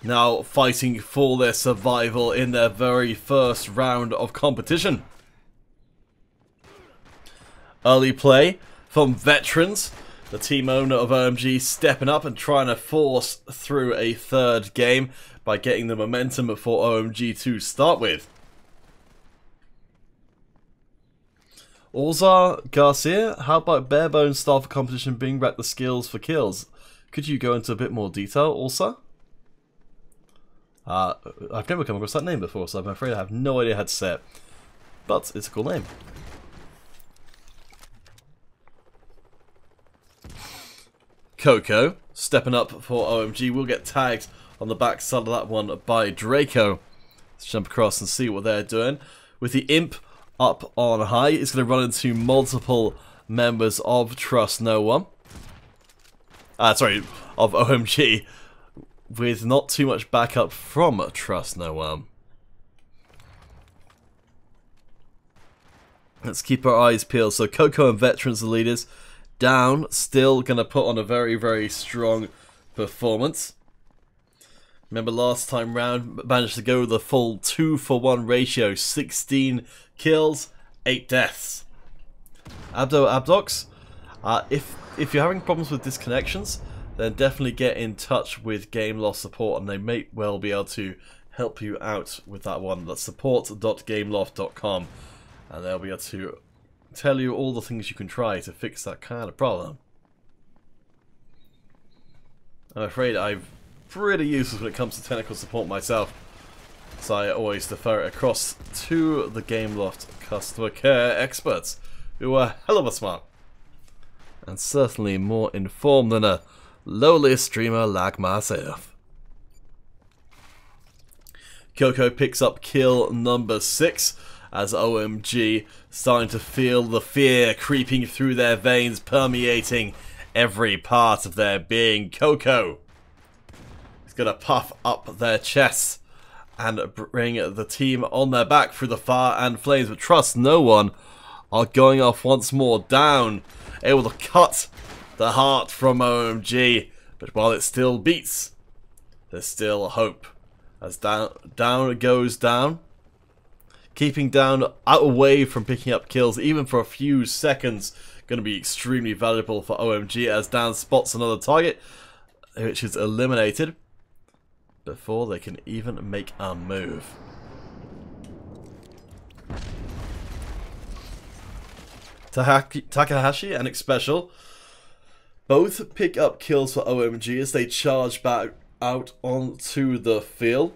Now fighting for their survival in their very first round of competition. Early play from Veterans, the team owner of OMG, stepping up and trying to force through a third game by getting the momentum for OMG to start with. Orzar Garcia, how about bare bones start for competition, bring back the skills for kills? Could you go into a bit more detail, Orzar? I've never come across that name before, so I'm afraid I have no idea how to say it. But it's a cool name. Coco, stepping up for OMG, will get tagged on the back side of that one by Draco. Let's jump across and see what they're doing. With the Imp up on high, it's going to run into multiple members of Trust No One. Of OMG, with not too much backup from Trust No One. Let's keep our eyes peeled. So Coco and Veterans, the leaders. Down, still going to put on a very, very strong performance. Remember last time round, managed to go the full 2-for-1 ratio. 16 kills, 8 deaths. Abdox, if you're having problems with disconnections, then definitely get in touch with Game Loft support, and they may well be able to help you out with that one. That's support.gameloft.com, and they'll be able to tell you all the things you can try to fix that kind of problem. I'm afraid I'm pretty useless when it comes to technical support myself, so I always defer it across to the Gameloft customer care experts, who are hell of a smart, and certainly more informed than a lowly streamer like myself. Coco picks up kill number 6, as OMG starting to feel the fear creeping through their veins, permeating every part of their being. Coco is going to puff up their chests and bring the team on their back through the fire and flames, but Trust No One are going off once more. Down, able to cut the heart from OMG, but while it still beats, there's still hope. As down it goes down. Keeping Down out away from picking up kills, even for a few seconds, going to be extremely valuable for OMG, as Down spots another target, which is eliminated before they can even make a move. Takahashi and Xpecial both pick up kills for OMG as they charge back out onto the field.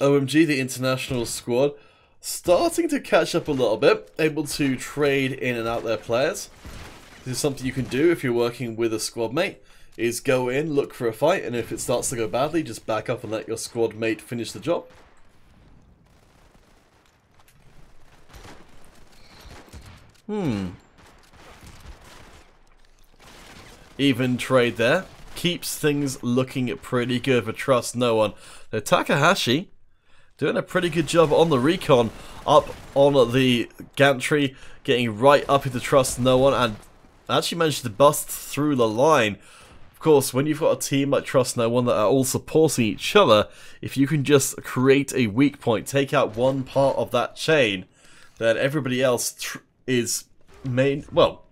OMG, the international squad, starting to catch up a little bit, able to trade in and out their players. This is something you can do if you're working with a squad mate, is go in, look for a fight, and if it starts to go badly, just back up and let your squad mate finish the job. Even trade there. Keeps things looking pretty good for Trust No One. So Takahashi doing a pretty good job on the recon, up on the gantry, getting right up into Trust No One, and actually managed to bust through the line. Of course, when you've got a team like Trust No One that are all supporting each other, if you can just create a weak point, take out one part of that chain, then everybody else is well,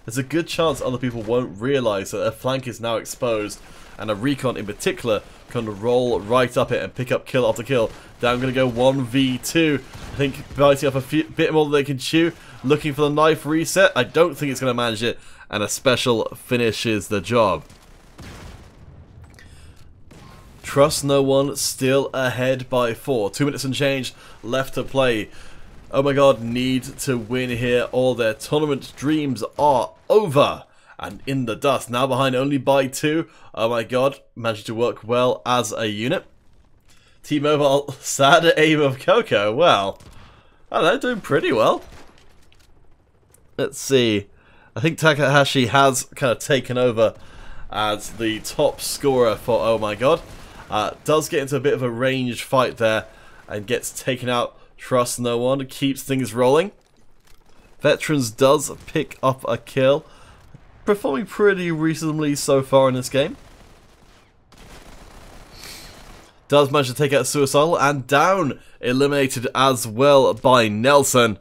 there's a good chance other people won't realise that a flank is now exposed, and a recon in particular can roll right up it and pick up kill after kill. Down going to go 1v2. I think biting off a bit more than they can chew. Looking for the knife reset. I don't think it's going to manage it, and Xpecial finishes the job. Trust No One still ahead by 4. 2 minutes and change left to play. oh my god, need to win here. All their tournament dreams are over and in the dust. Now behind only by 2. Oh my god, managed to work well as a unit. T-Mobile, sad aim of Coco. Well, I don't know, doing pretty well. Let's see. I think Takahashi has kind of taken over as the top scorer for oh my god. Does get into a bit of a ranged fight there and gets taken out. Trust no one, keeps things rolling. Veterans does pick up a kill. Performing pretty reasonably so far in this game. Does manage to take out Suicidal and down. Eliminated as well by Nelson.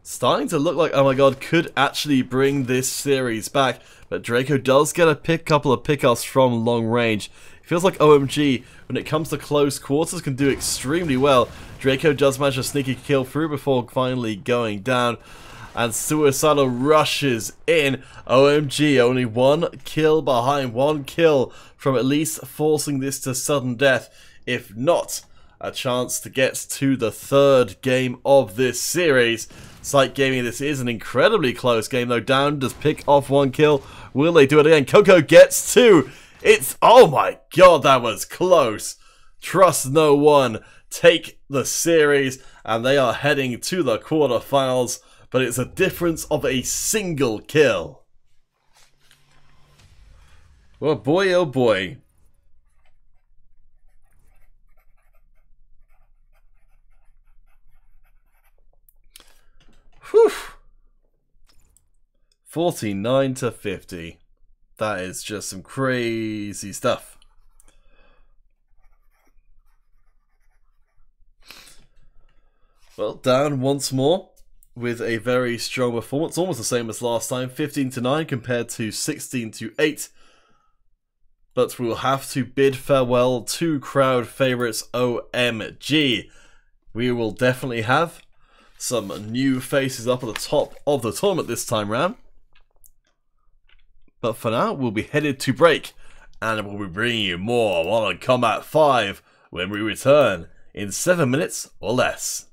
Starting to look like, oh my god, could actually bring this series back. But Draco does get a couple of pickoffs from long range. It feels like OMG, when it comes to close quarters, can do extremely well. Draco does manage to sneak a kill through before finally going down. And Suicidal rushes in. OMG, only 1 kill behind. 1 kill from at least forcing this to sudden death. If not, a chance to get to the 3rd game of this series. Sight Gaming, this is an incredibly close game though. Down does pick off 1 kill. Will they do it again? Coco gets 2. It's, oh my god, that was close. Trust no one. Take the series and they are heading to the quarterfinals. But it's a difference of a single kill. Oh boy, oh boy. Whew. 49 to 50. That is just some crazy stuff. Well, down once more with a very strong performance, almost the same as last time, 15 to 9 compared to 16 to 8. But we'll have to bid farewell to crowd favourites OMG. We will definitely have some new faces up at the top of the tournament this time round. But for now, we'll be headed to break, and we'll be bringing you more Modern Combat 5 when we return in 7 minutes or less.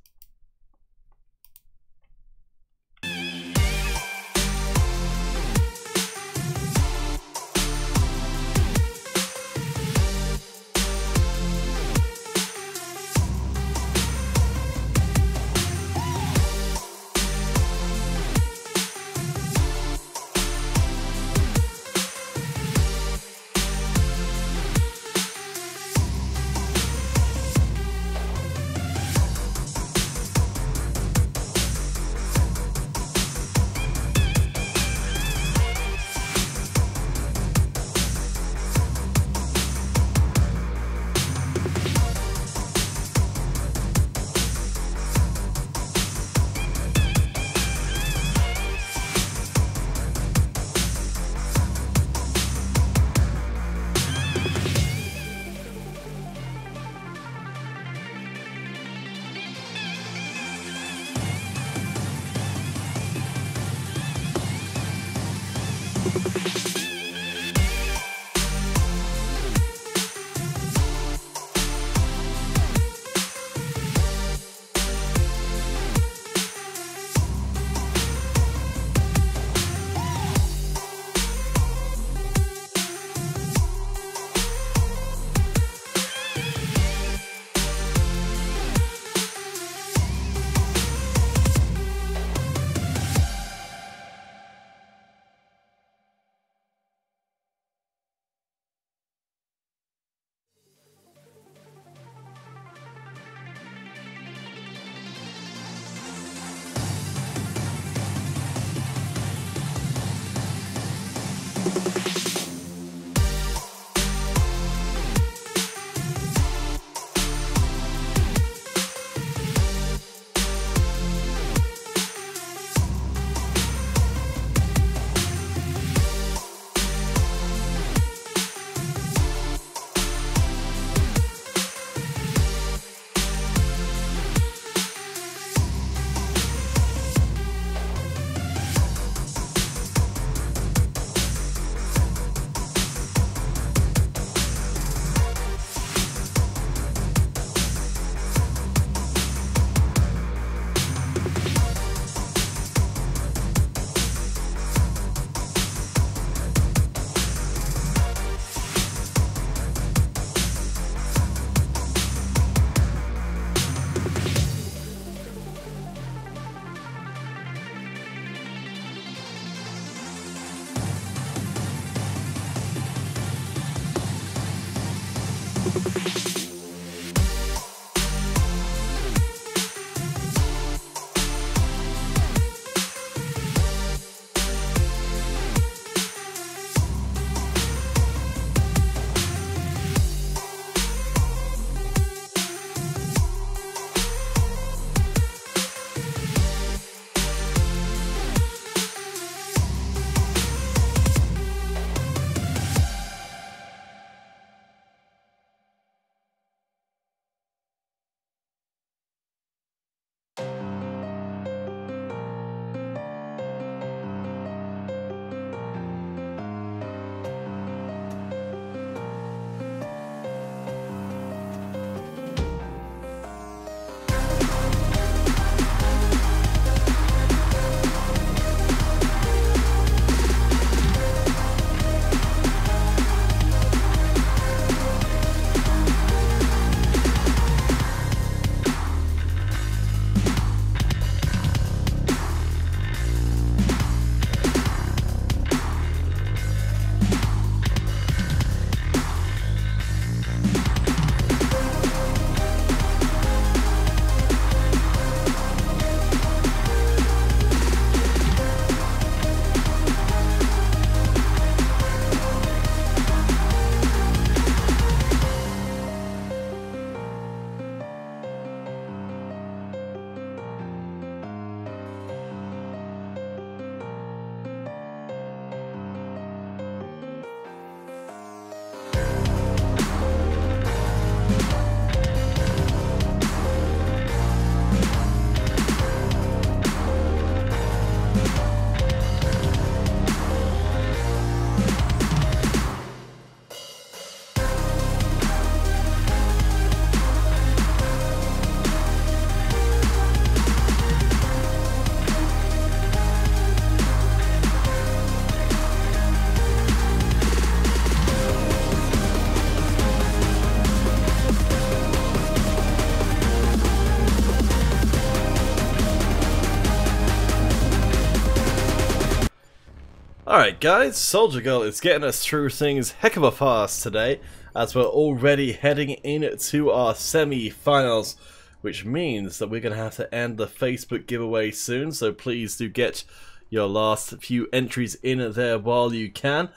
Alright guys, Soldier Girl is getting us through things heck of a fast today, as we're already heading into our semi-finals, which means that we're going to have to end the Facebook giveaway soon, so please do get your last few entries in there while you can.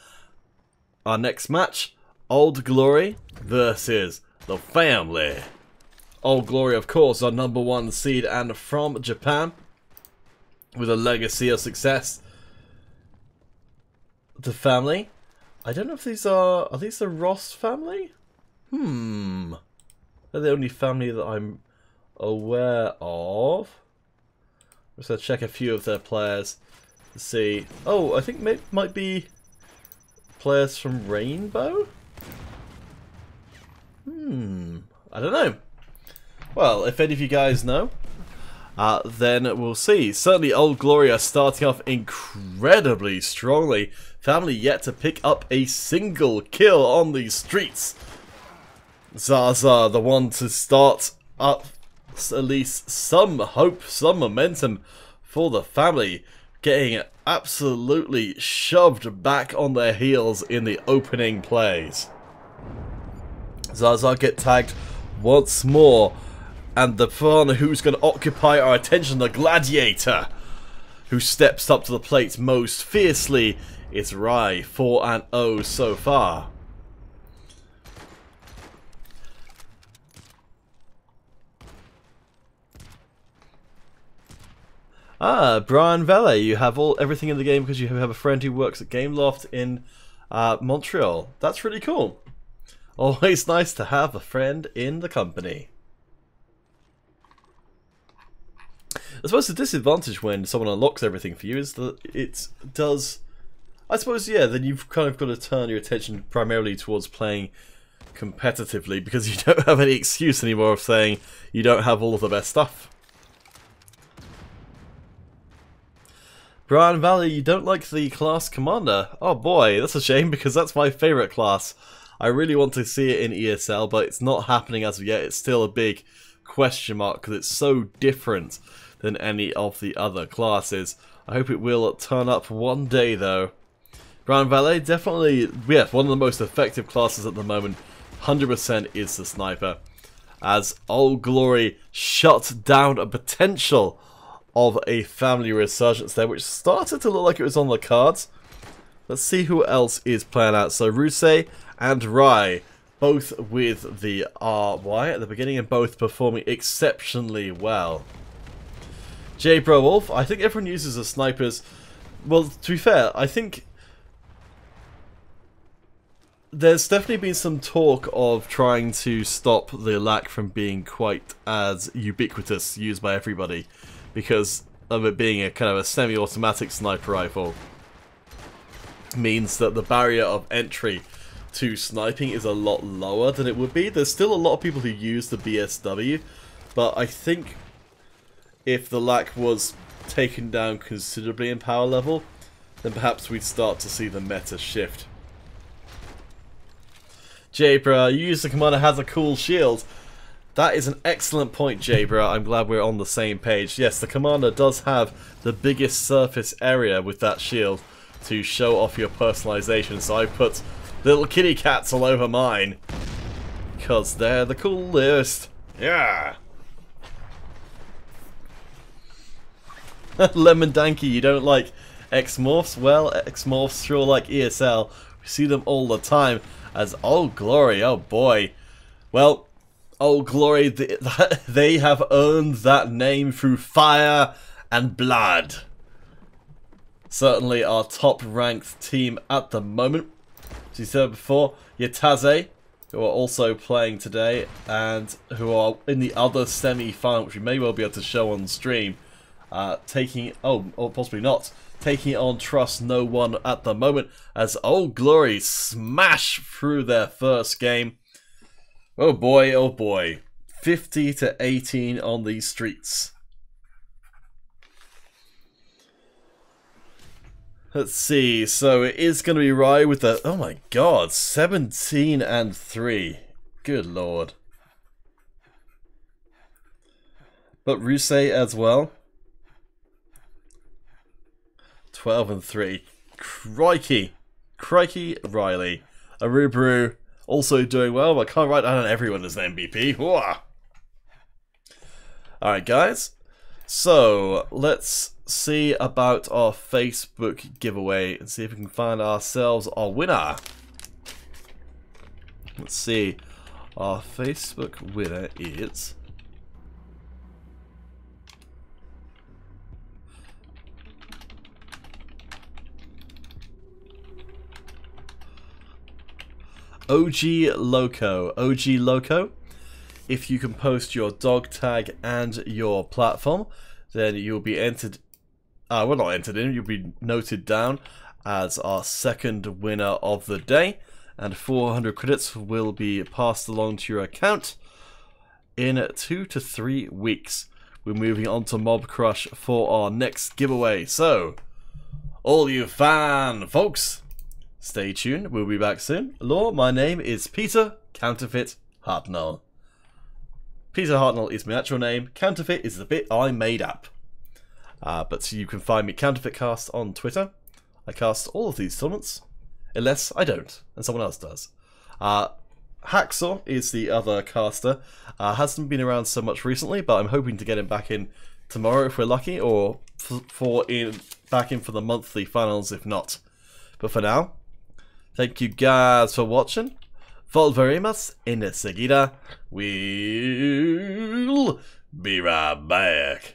Our next match, Old Glory versus the Family. Old Glory, of course, our #1 seed and from Japan, with a legacy of success. The Family, I don't know if these are these the Ross family? They're the only family that I'm aware of. I'm just going to check a few of their players to see. Oh, I think might be players from Rainbow? I don't know. Well, if any of you guys know, then we'll see. Certainly Old Glory are starting off incredibly strongly. Family yet to pick up a single kill on these streets. Zaza, the one to start up at least some hope, some momentum for the Family, getting absolutely shoved back on their heels in the opening plays. Zaza get tagged once more, and the one who's going to occupy our attention, the Gladiator, who steps up to the plate most fiercely, is Rai, 4-0 so far. Brian Valet, you have everything in the game because you have a friend who works at Gameloft in Montreal. That's really cool. Always nice to have a friend in the company. I suppose the disadvantage when someone unlocks everything for you is that it does... I suppose, yeah, then you've kind of got to turn your attention primarily towards playing competitively because you don't have any excuse anymore of saying you don't have all of the best stuff. Brian Valley, you don't like the class commander? Oh boy, that's a shame because that's my favourite class. I really want to see it in ESL, but it's not happening as of yet. It's still a big question mark because it's so different than any of the other classes. I hope it will turn up one day though. Brian Valet, definitely, yeah, one of the most effective classes at the moment. 100% is the sniper. As Old Glory shut down a potential of a Family resurgence there, which started to look like it was on the cards. Let's see who else is playing out. So Rusei and Rai, both with the RY at the beginning and both performing exceptionally well. J Bro Wolf, I think everyone uses the snipers. Well, to be fair, I think there's definitely been some talk of trying to stop the LAC from being quite as ubiquitous, used by everybody, because of it being a kind of a semi-automatic sniper rifle. Means that the barrier of entry to sniping is a lot lower than it would be. There's still a lot of people who use the BSW, but I think if the LAC was taken down considerably in power level, then perhaps we'd start to see the meta shift. Jabra, you use the commander has a cool shield. That is an excellent point, Jabra. I'm glad we're on the same page. Yes, the commander does have the biggest surface area with that shield to show off your personalization, so I put little kitty cats all over mine because they're the coolest. Yeah. Lemon Danky, you don't like X-Morphs? Well, X-Morphs sure like ESL. We see them all the time as Old Glory. Oh boy. Well, Old Glory, they have earned that name through fire and blood. Certainly our top-ranked team at the moment. As you said before, Yataze, who are also playing today, and who are in the other semi-final, which we may well be able to show on stream, taking, or possibly not, taking on Trust No One at the moment, as Old Glory smash through their first game. Oh boy, 50-18 on these streets. Let's see, so it is going to be Rai with the, oh my god, 17-3. Good lord. But Rusei as well. 12-3. Crikey. Crikey Riley. Aruburu also doing well, but I can't write down everyone as an MVP. Alright, guys. So, let's see about our Facebook giveaway and see if we can find ourselves our winner. Let's see. Our Facebook winner is... OG Loco. OG Loco. If you can post your dog tag and your platform, then you'll be entered... well, not entered in, you'll be noted down as our second winner of the day. And 400 credits will be passed along to your account in 2 to 3 weeks. We're moving on to Mob Crush for our next giveaway. So, all you fan folks, stay tuned. We'll be back soon. Hello, my name is Peter Counterfeit Hartnell. Peter Hartnell is my actual name. Counterfeit is the bit I made up. But you can find me Counterfeit Cast on Twitter. I cast all of these tournaments, unless I don't, and someone else does. Hacksaw is the other caster. Hasn't been around so much recently, but I'm hoping to get him back in tomorrow if we're lucky, or back in for the monthly finals if not. But for now, thank you guys for watching. Volverimas enseguida. We'll be right back.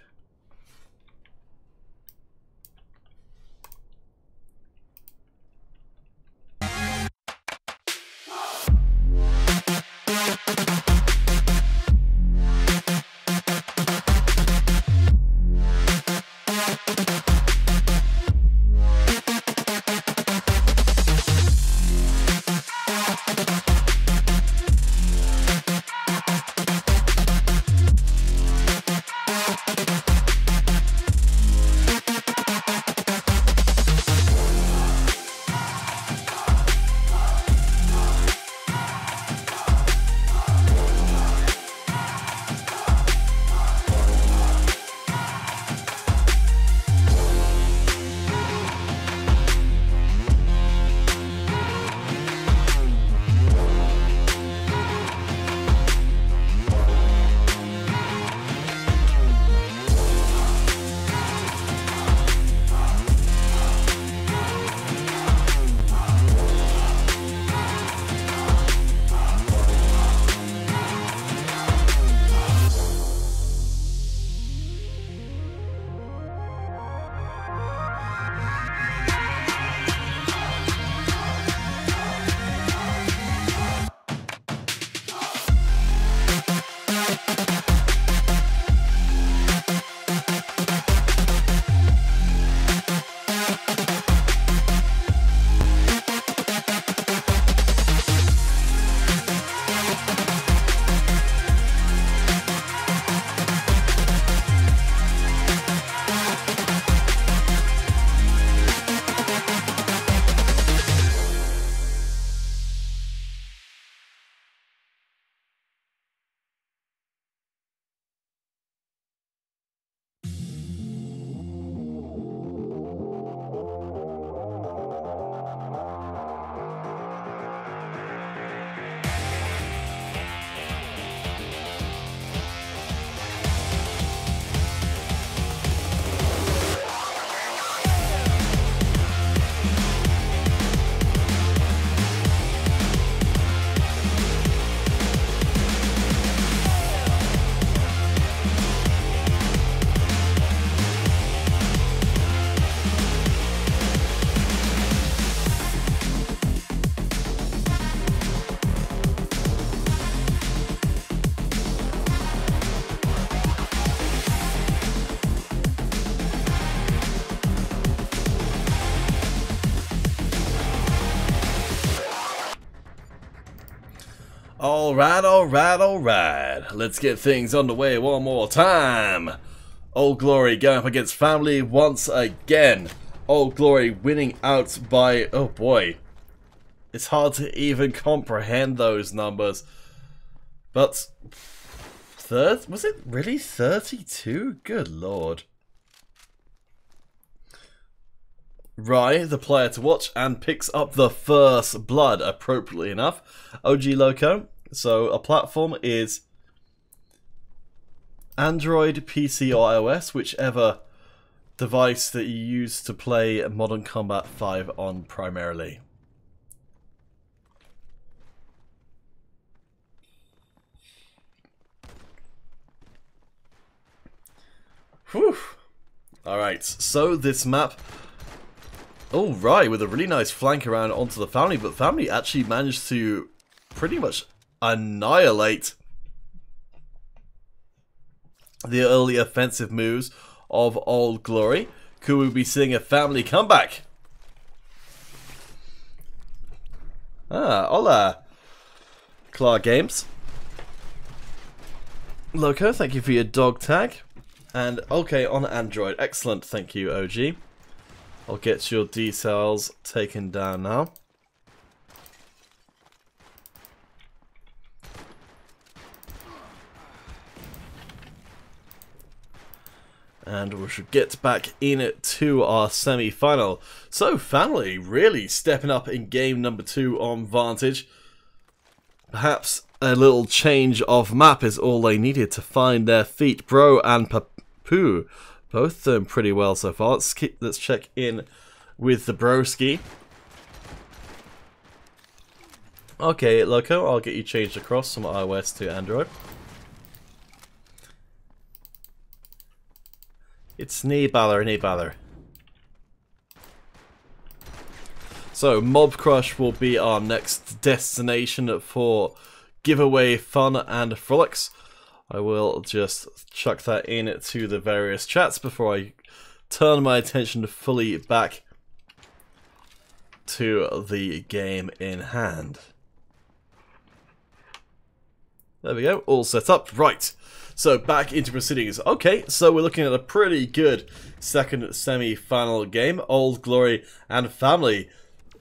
Alright. Let's get things underway one more time. Old Glory going up against Family once again. Old Glory winning out by... oh boy. It's hard to even comprehend those numbers. But... was it really 32? Good lord. Rye, the player to watch, and picks up the first blood, appropriately enough. OG Loco. So a platform is Android, PC or iOS, whichever device that you use to play Modern Combat 5 on primarily. Whew. Alright, so this map... Oh, right, with a really nice flank around onto the family, but family actually managed to pretty much annihilate the early offensive moves of Old Glory. Could we be seeing a family comeback? Ah, hola, Clark Games. Loco, thank you for your dog tag. And okay, on Android. Excellent, thank you, OG. I'll get your details taken down now. And we should get back into our semi-final. So, family really stepping up in game number 2 on Vantage. Perhaps a little change of map is all they needed to find their feet. Bro and Papu, both doing pretty well so far. Let's check in with the broski. Okay, Loco, I'll get you changed across from iOS to Android. It's knee baller. So, Mob Crush will be our next destination for giveaway fun and frolics. I will just chuck that in to the various chats before I turn my attention fully back to the game in hand. There we go, all set up. Right, so back into proceedings. Okay, so we're looking at a pretty good second semi-final game. Old Glory and family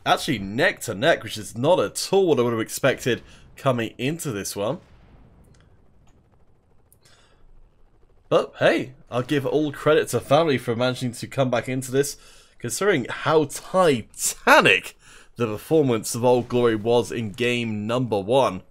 actually neck to neck, which is not at all what I would have expected coming into this one. But hey, I'll give all credit to family for managing to come back into this, considering how titanic the performance of Old Glory was in game number 1.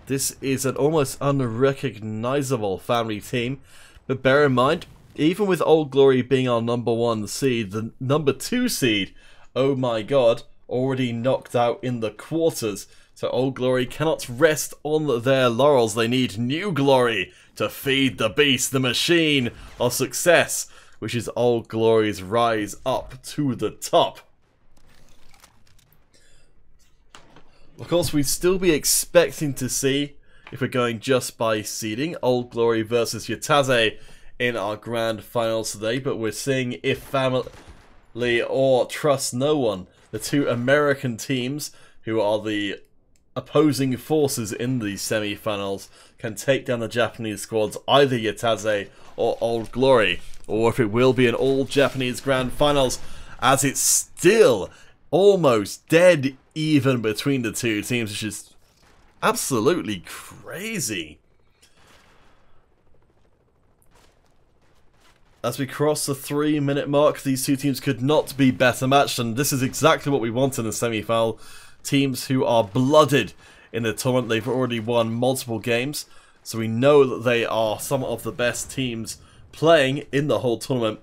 This is an almost unrecognizable family team, but bear in mind, even with Old Glory being our number 1 seed, the number 2 seed, oh my god, already knocked out in the quarters. So Old Glory cannot rest on their laurels. They need New Glory to feed the beast, the machine of success, which is Old Glory's rise up to the top. Of course, we'd still be expecting to see, if we're going just by seeding, Old Glory versus Yataze in our grand finals today, but we're seeing if family or Trust No One, the 2 American teams who are the opposing forces in the semi-finals, can take down the Japanese squads, either Yataze or Old Glory, or if it will be an all-Japanese grand finals, as it's still almost dead even between the 2 teams, which is absolutely crazy. As we cross the 3-minute mark, these 2 teams could not be better matched, and this is exactly what we want in the semi-final. Teams who are blooded in the tournament. They've already won multiple games, so we know that they are some of the best teams playing in the whole tournament,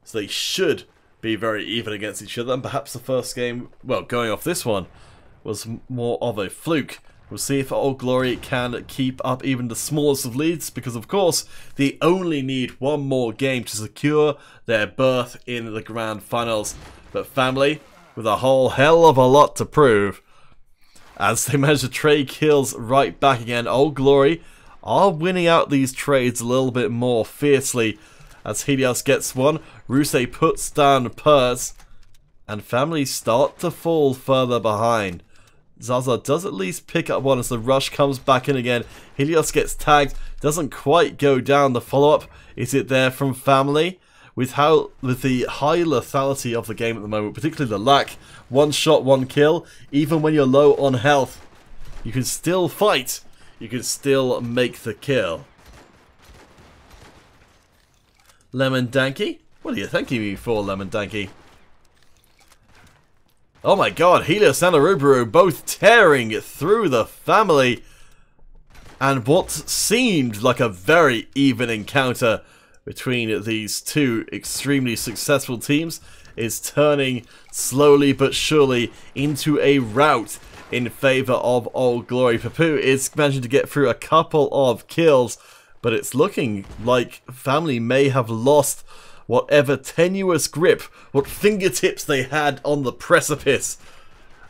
so they should be very even against each other. And perhaps the first game, well, going off this one, was more of a fluke. We'll see if Old Glory can keep up even the smallest of leads, because of course they only need one more game to secure their berth in the grand finals. But family, with a whole hell of a lot to prove, as they manage to trade kills right back again. Old Glory are winning out these trades a little bit more fiercely, as Helios gets one, Rusei puts down Purse, and family start to fall further behind. Zaza does at least pick up one as the rush comes back in again. Helios gets tagged, doesn't quite go down. The follow-up, is it there from family? With the high lethality of the game at the moment, particularly the lack, 1 shot, 1 kill, even when you're low on health, you can still fight, you can still make the kill. Lemon Danky What are you thanking me for, Lemon Danky? Oh my god, Helios and Aruburu both tearing through the family. And what seemed like a very even encounter between these two extremely successful teams is turning slowly but surely into a rout in favour of Old Glory. Papu is managing to get through a couple of kills, but it's looking like family may have lost whatever tenuous grip, what fingertips they had on the precipice,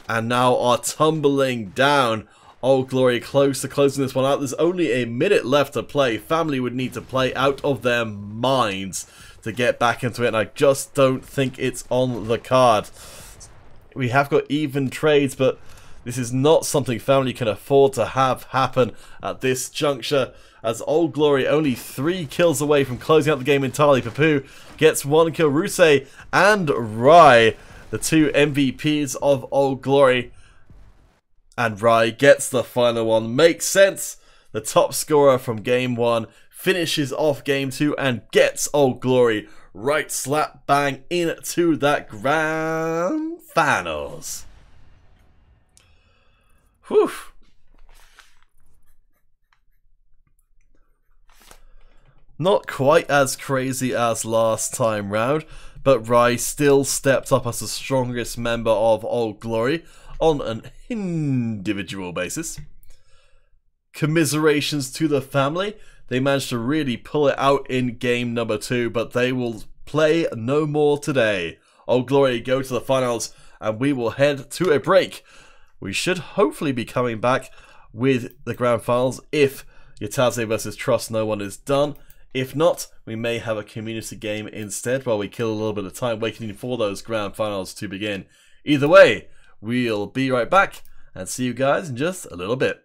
and now are tumbling down. Old Glory close to closing this one out. There's only a minute left to play. Family would need to play out of their minds to get back into it, and I just don't think it's on the card. We have got even trades, but this is not something Family can afford to have happen at this juncture, as Old Glory only 3 kills away from closing out the game entirely. Papu gets 1 kill. Rusei and Rai, the 2 MVPs of Old Glory. And Rai gets the final one. Makes sense. The top scorer from game 1 finishes off game 2 and gets Old Glory right slap bang into that grand finals. Whew. Not quite as crazy as last time round, but Rai still stepped up as the strongest member of Old Glory on an individual basis. Commiserations to the family. They managed to really pull it out in game number 2, but they will play no more today. Old Glory go to the finals, and we will head to a break. We should hopefully be coming back with the grand finals if Yataze versus Trust No One is done. If not, we may have a community game instead while we kill a little bit of time waiting for those grand finals to begin. Either way, we'll be right back and see you guys in just a little bit.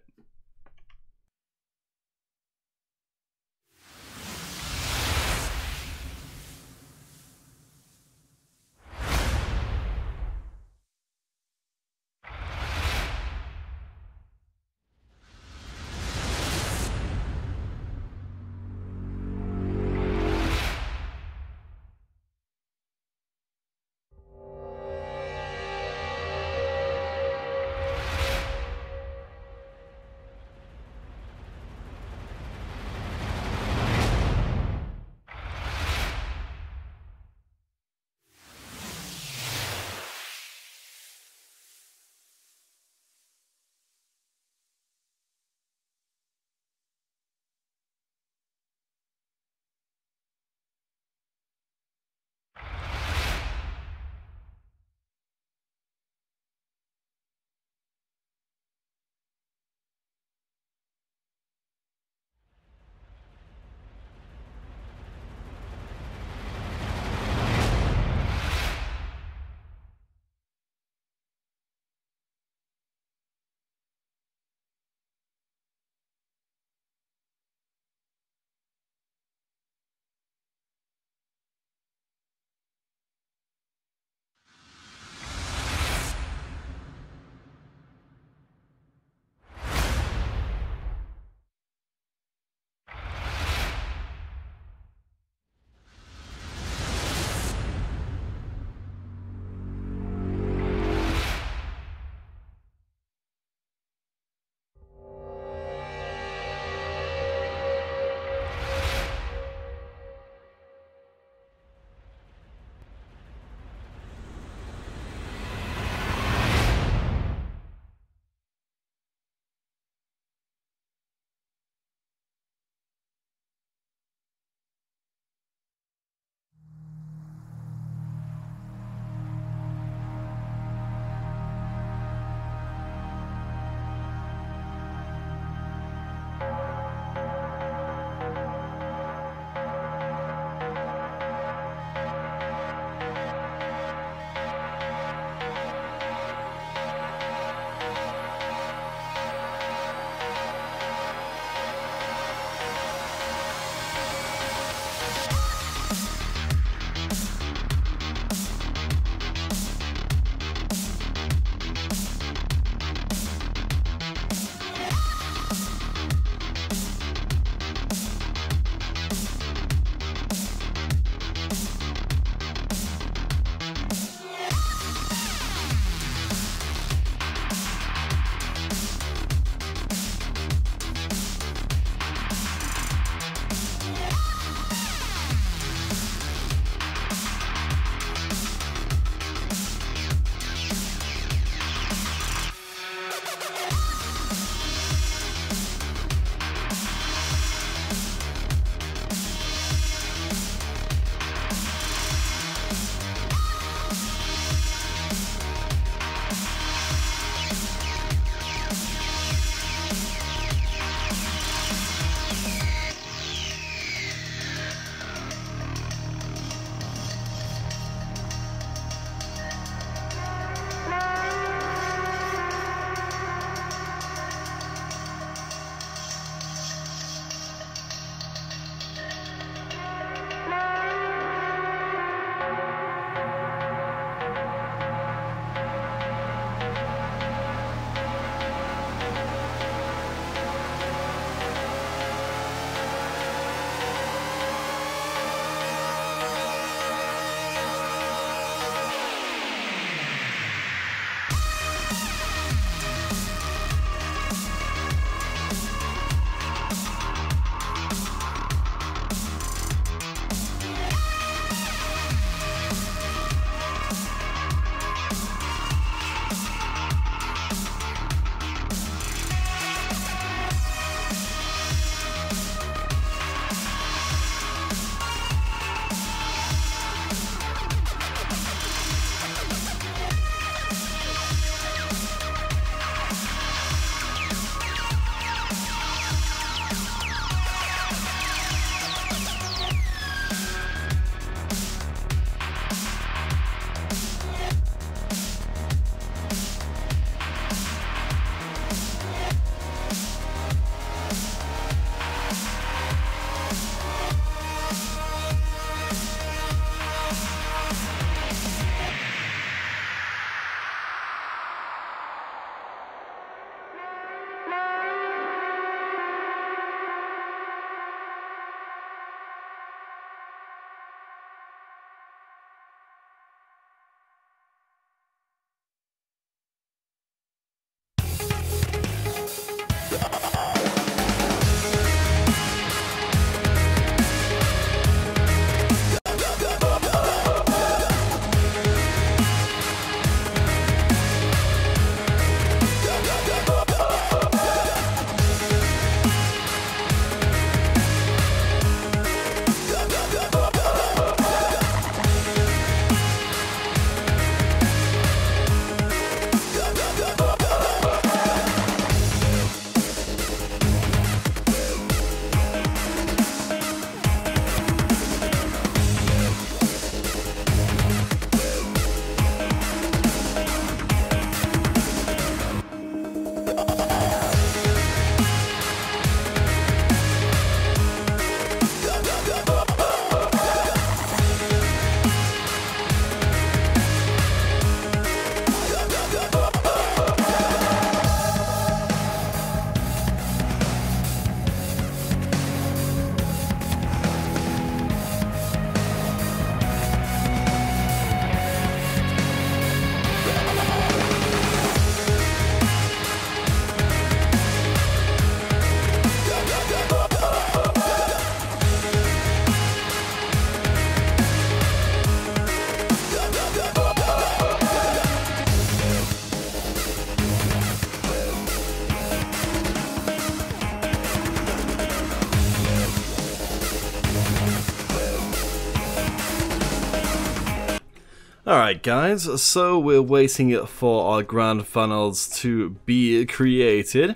Alright guys, so we're waiting for our grand finals to be created.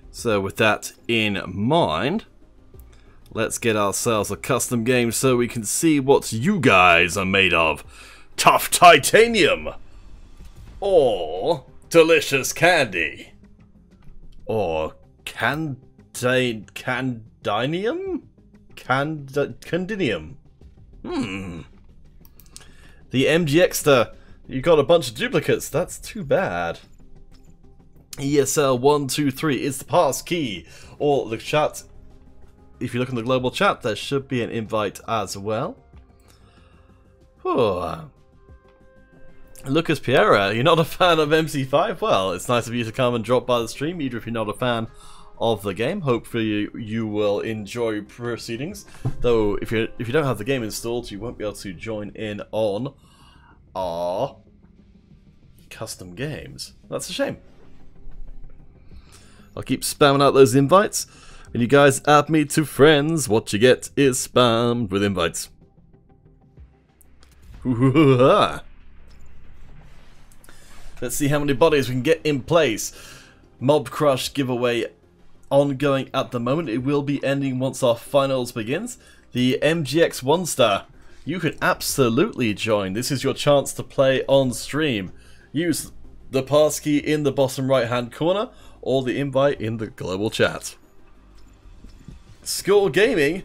So with that in mind, let's get ourselves a custom game so we can see what you guys are made of. Tough titanium! Or delicious candy? Or candinium? Candinium? The MGXter, you got a bunch of duplicates, that's too bad. ESL123 is the pass key, or the chat. If you look in the global chat, there should be an invite as well. Oh. Lucas Piera, you're not a fan of MC5? Well, it's nice of you to come and drop by the stream, even if you're not a fan of the game. Hopefully you will enjoy proceedings. Though if you don't have the game installed, you won't be able to join in on our custom games. That's a shame. I'll keep spamming out those invites. When you guys add me to friends, what you get is spammed with invites. Let's see how many bodies we can get in place. Mob Crush giveaway ongoing at the moment. It will be ending once our finals begins. The MGX 1-star, you can absolutely join. This is your chance to play on stream. Use the passkey in the bottom right hand corner or the invite in the global chat. Score Gaming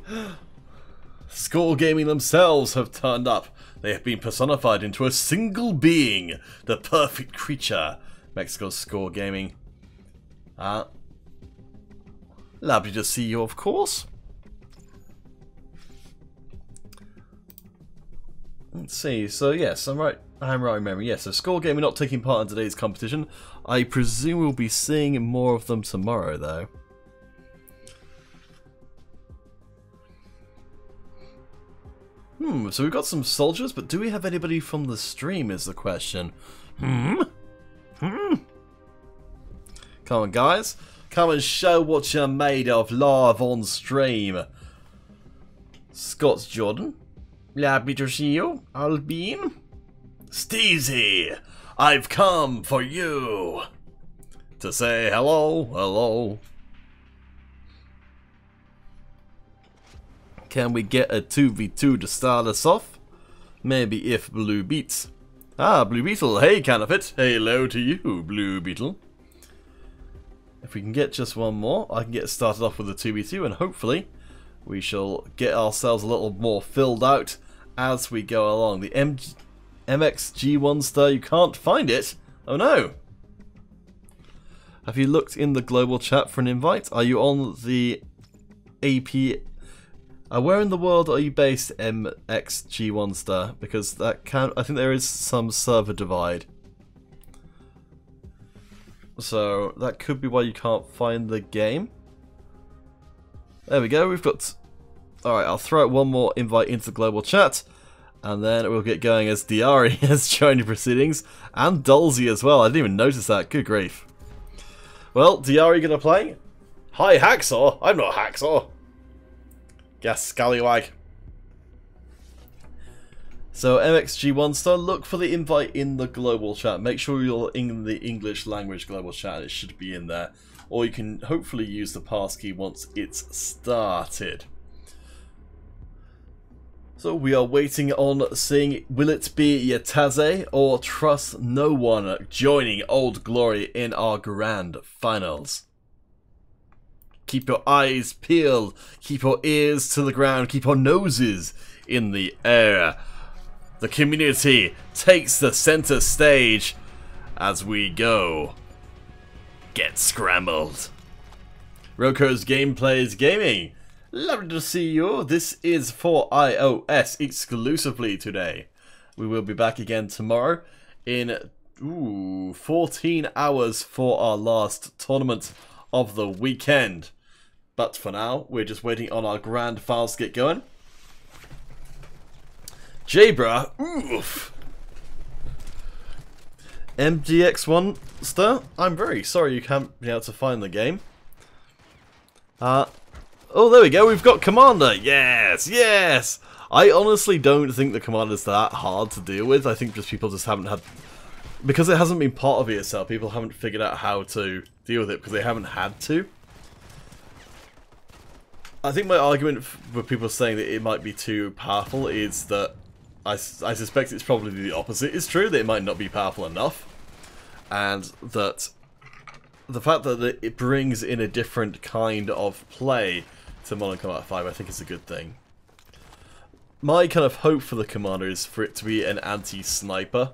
themselves have turned up. They have been personified into a single being, the perfect creature. Mexico's Score Gaming. Lovely to see you, of course. Let's see. So yes, I'm right remembering. Yes, so Score Gaming not taking part in today's competition. I presume we'll be seeing more of them tomorrow, though. So we've got some soldiers, but do we have anybody from the stream is the question. Come on, guys. Come and show what you're made of live on stream. Scott Jordan. Happy to see you, Albine. Steezy, I've come for you. To say hello, hello. Can we get a 2v2 to start us off? Maybe if Blue beats. Blue Beetle. Hey, Canopit. Hello to you, Blue Beetle. If we can get just one more, I can get started off with a 2v2, and hopefully we shall get ourselves a little more filled out as we go along. The MXG1 star, you can't find it? Oh no! Have you looked in the global chat for an invite? Are you on the AP? Where in the world are you based, MXG1 star? Because that I think there is some server divide. So that could be why you can't find the game. There we go, we've got... Alright, I'll throw out one more invite into the global chat, and then we'll get going as Diari has joined the proceedings, and Dolzy as well. I didn't even notice that, good grief. Well, Diari gonna play? Hi, Hacksaw! I'm not Hacksaw! Yes, Scallywag. So MXG1 star, look for the invite in the global chat. Make sure you're in the English language global chat. It should be in there. Or you can hopefully use the passkey once it's started. So we are waiting on seeing, will it be Yataze or Trust No One joining Old Glory in our grand finals? Keep your eyes peeled, keep your ears to the ground, keep your noses in the air. The community takes the center stage as we go. Get scrambled. Roko's Gameplay is Gaming. Lovely to see you. This is for iOS exclusively today. We will be back again tomorrow in 14 hours for our last tournament of the weekend. But for now, we're just waiting on our grand finals to get going. Jabra, oof. MGX1 star, I'm very sorry you can't be able to find the game. Oh, there we go, we've got Commander. Yes, yes! I honestly don't think the command is that hard to deal with. I think just people just haven't had... Because it hasn't been part of ESL, people haven't figured out how to deal with it because they haven't had to. I think my argument for people saying that it might be too powerful is that I suspect it's probably the opposite is true, that it might not be powerful enough. And that the fact that it brings in a different kind of play to Modern Combat 5 I think is a good thing. My kind of hope for the commander is for it to be an anti-sniper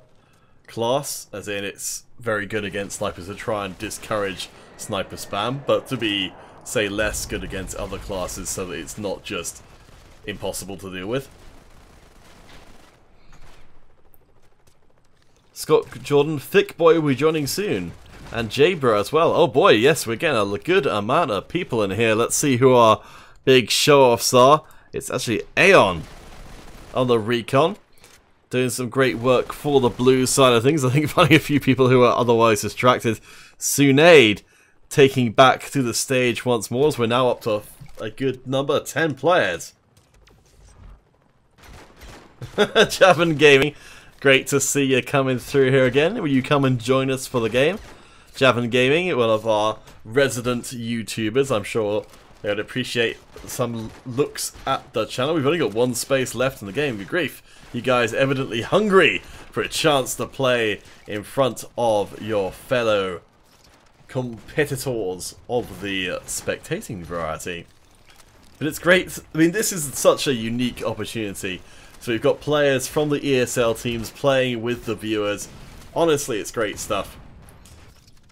class, as in it's very good against snipers to try and discourage sniper spam, but to be, say, less good against other classes so that it's not just impossible to deal with. Scott Jordan, Thick Boy will be joining soon. And Jabra as well. Oh boy, yes, we're getting a good amount of people in here. Let's see who our big show-offs are. It's actually Aeon on the recon. Doing some great work for the blue side of things. I think finding a few people who are otherwise distracted. Sunade taking back to the stage once more, as we're now up to a good number, 10 players. Javan Gaming, great to see you coming through here again. Will you come and join us for the game? Javan Gaming, one of our resident YouTubers. I'm sure they would appreciate some looks at the channel. We've only got one space left in the game. Good grief. You guys evidently hungry for a chance to play in front of your fellow competitors of the spectating variety. But it's great. I mean, this is such a unique opportunity. So we've got players from the ESL teams playing with the viewers. Honestly, it's great stuff.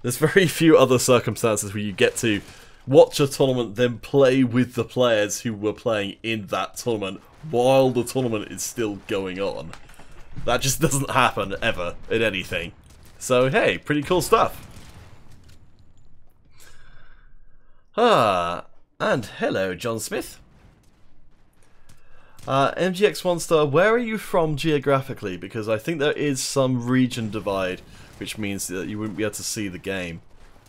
There's very few other circumstances where you get to watch a tournament, then play with the players who were playing in that tournament while the tournament is still going on. That just doesn't happen ever in anything. So hey, pretty cool stuff. And hello, John Smith. MGX1 Star, where are you from geographically? Because I think there is some region divide, which means that you wouldn't be able to see the game.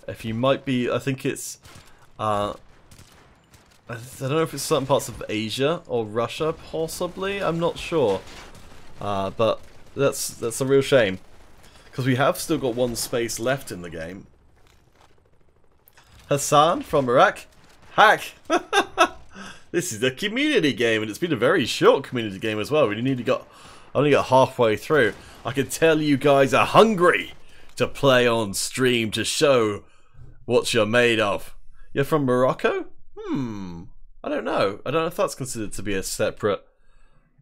If you might be, I think it's, I don't know if it's certain parts of Asia or Russia, possibly. I'm not sure, but that's a real shame because we have still got one space left in the game. Hassan from Iraq, hack. This is a community game, and it's been a very short community game as well. We only got halfway through. I can tell you guys are hungry to play on stream to show what you're made of. You're from Morocco? I don't know. I don't know if that's considered to be a separate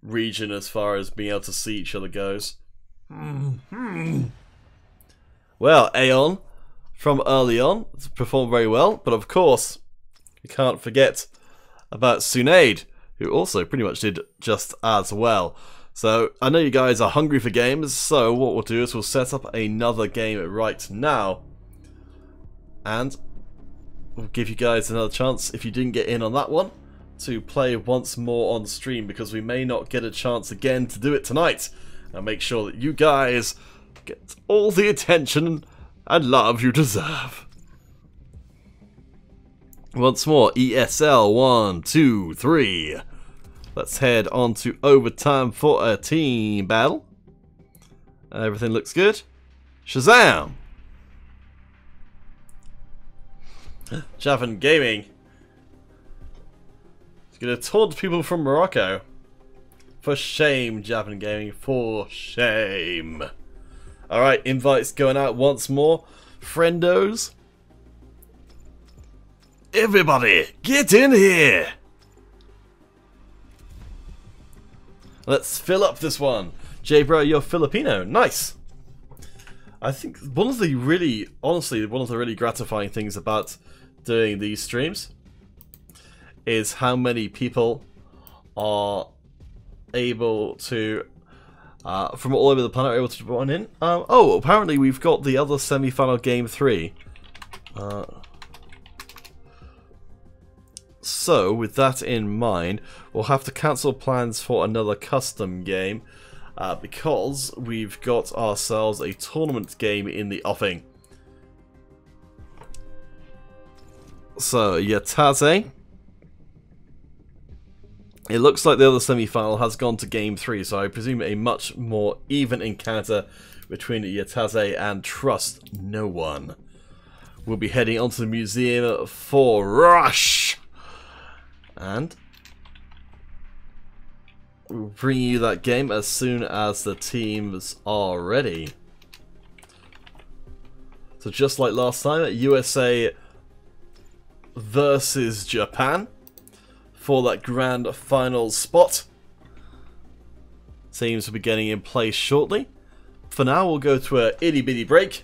region as far as being able to see each other goes. Well, Aeon from early on performed very well, but of course, you can't forget about Sunade, who also pretty much did just as well. So, I know you guys are hungry for games, so what we'll do is we'll set up another game right now. And we'll give you guys another chance, if you didn't get in on that one, to play once more on stream, because we may not get a chance again to do it tonight. And make sure that you guys get all the attention and love you deserve. Once more, ESL 1, 2, 3. Let's head on to overtime for a team battle. Everything looks good. Shazam! Javan Gaming. He's gonna taunt people from Morocco. For shame, Javan Gaming. For shame. Alright, invites going out once more. Friendos. Everybody, get in here! Let's fill up this one. J-Bro, you're Filipino. Nice! I think one of the really gratifying things about doing these streams is how many people are able to, from all over the planet, are able to join in. Oh, apparently we've got the other semi-final game 3. So, with that in mind, we'll have to cancel plans for another custom game because we've got ourselves a tournament game in the offing. So, Yataze It looks like the other semi-final has gone to Game 3, so I presume a much more even encounter between Yataze and Trust No One. We'll be heading onto the museum for Rush! And we'll bring you that game as soon as the teams are ready. So just like last time, USA versus Japan for that grand final spot. Teams will be getting in place shortly. For now, we'll go to a itty bitty break,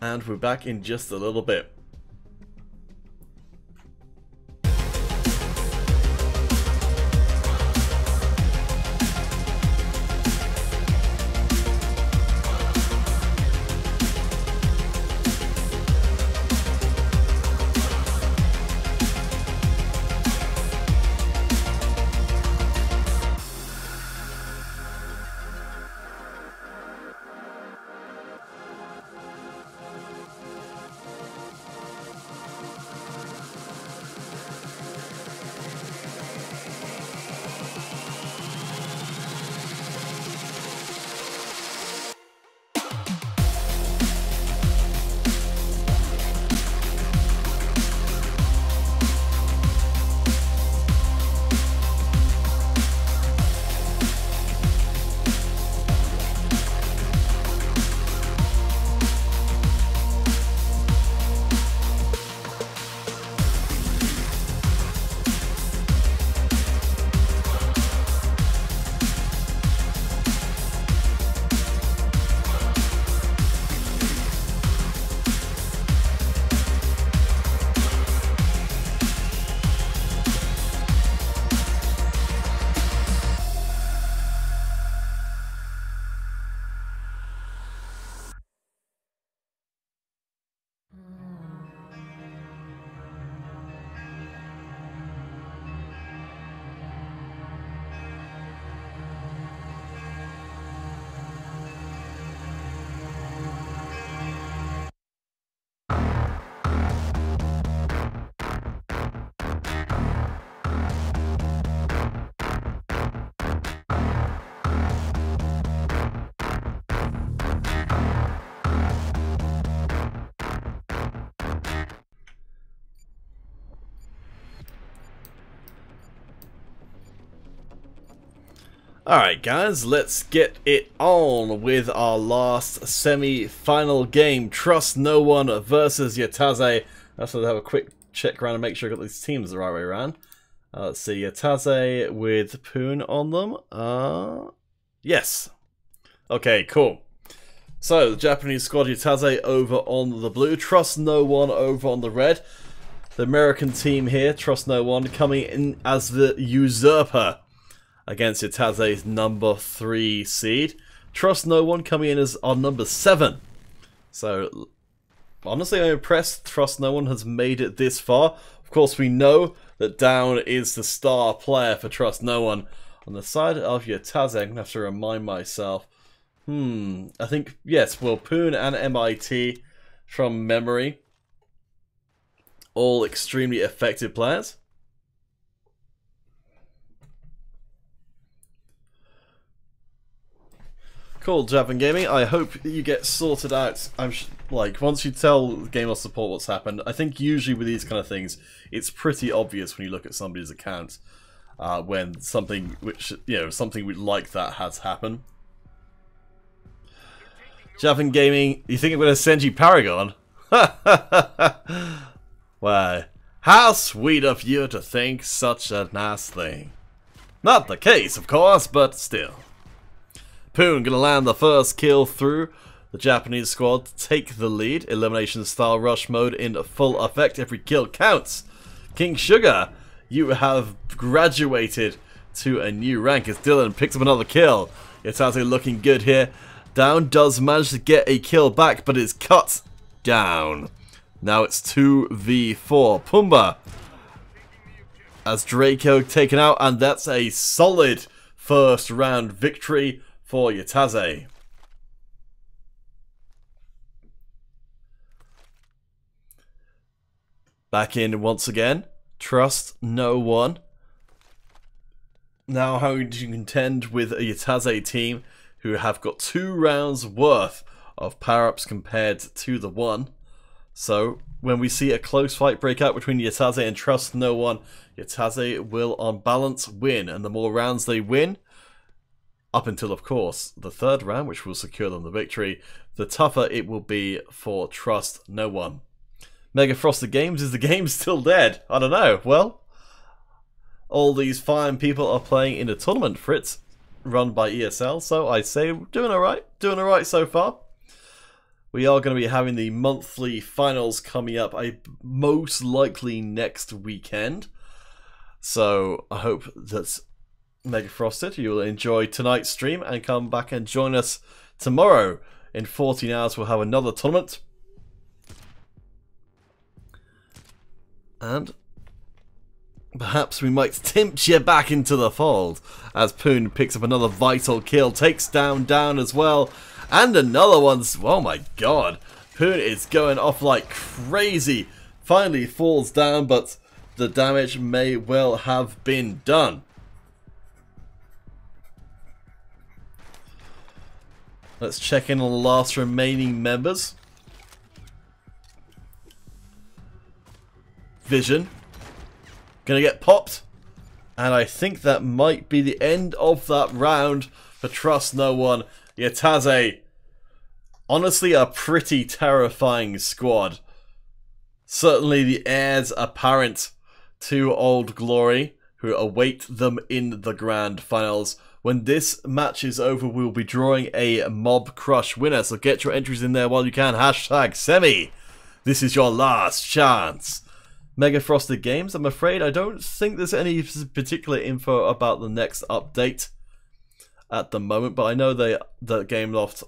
and we're back in just a little bit. Alright guys, let's get it on with our last semi-final game. Trust No One versus Yataze. Let's have a quick check around and make sure I got these teams the right way around. Let's see, Yataze with Poon on them. Yes. Okay, cool. So, the Japanese squad, Yataze over on the blue, Trust No One over on the red. The American team here, Trust No One, coming in as the usurper against Yataze's number 3 seed. Trust No One coming in as our number 7. So, honestly, I'm impressed Trust No One has made it this far. Of course, we know that Down is the star player for Trust No One. On the side of Yataze, I'm going to have to remind myself. I think, yes, well, Poon and MIT from memory. All extremely effective players. Cool, Japan Gaming. I hope you get sorted out. Like, once you tell Game of Support what's happened, I think usually with these kind of things, it's pretty obvious when you look at somebody's account when something something like that has happened. Japan Gaming, you think I'm going to send you Paragon? Why, how sweet of you to think such a nice thing. Not the case, of course, but still. Poon gonna land the first kill through. The Japanese squad take the lead. Elimination style rush mode in full effect. Every kill counts. King Sugar, you have graduated to a new rank as Dylan picks up another kill. Yataze looking good here. Down does manage to get a kill back, but is cut down. Now it's 2v4. Pumbaa as Draco taken out, and that's a solid first round victory for Yataze. Back in once again. Trust No One. Now having to contend with a Yataze team who have got 2 rounds worth of power-ups compared to the 1. So when we see a close fight break out between Yataze and Trust No One, Yataze will on balance win, and the more rounds they win, up until of course the 3rd round, which will secure them the victory, the tougher it will be for Trust No One. Mega Frosted Games, is the game still dead? I don't know. Well, all these fine people are playing in a tournament, Fritz, run by ESL, so I say doing alright so far. We are going to be having the monthly finals coming up, most likely next weekend. So I hope that Mega Frosted, you will enjoy tonight's stream and come back and join us tomorrow. In 14 hours we'll have another tournament. And perhaps we might tempt you back into the fold as Poon picks up another vital kill, takes down as well, and another one's, oh my god, Poon is going off like crazy, finally falls down, but the damage may well have been done. Let's check in on the last remaining members. Vision gonna get popped, and I think that might be the end of that round for Trust No One. Yataze, honestly a pretty terrifying squad. Certainly the heirs apparent to Old Glory, who await them in the grand finals. When this match is over, we'll be drawing a Mob Crush winner, so get your entries in there while you can. Hashtag Semi. This is your last chance. Mega Frosted Games, I'm afraid I don't think there's any particular info about the next update at the moment, but I know the Gameloft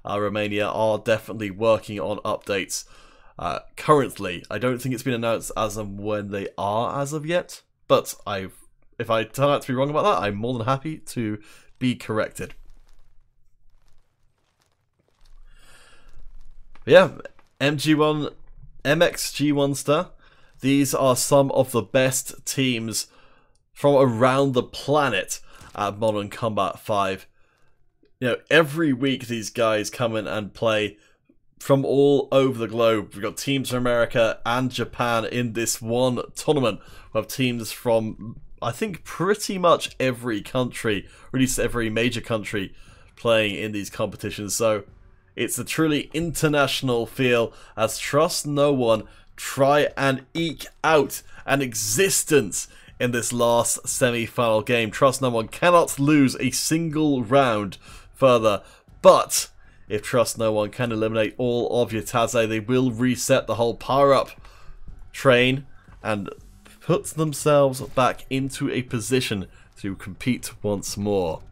Romania are definitely working on updates currently. I don't think it's been announced as of when they are as of yet, but if I turn out to be wrong about that, I'm more than happy to be corrected. But yeah, MXG1 Star. These are some of the best teams from around the planet at Modern Combat 5. You know, every week these guys come in and play from all over the globe. We've got teams from America and Japan in this one tournament. We have teams from, I think, pretty much every country, or at least every major country, playing in these competitions. So it's a truly international feel as Trust No One try and eke out an existence in this last semi-final game. Trust No One cannot lose a single round further, but if Trust No One can eliminate all of Yataze, they will reset the whole power-up train and put themselves back into a position to compete once more.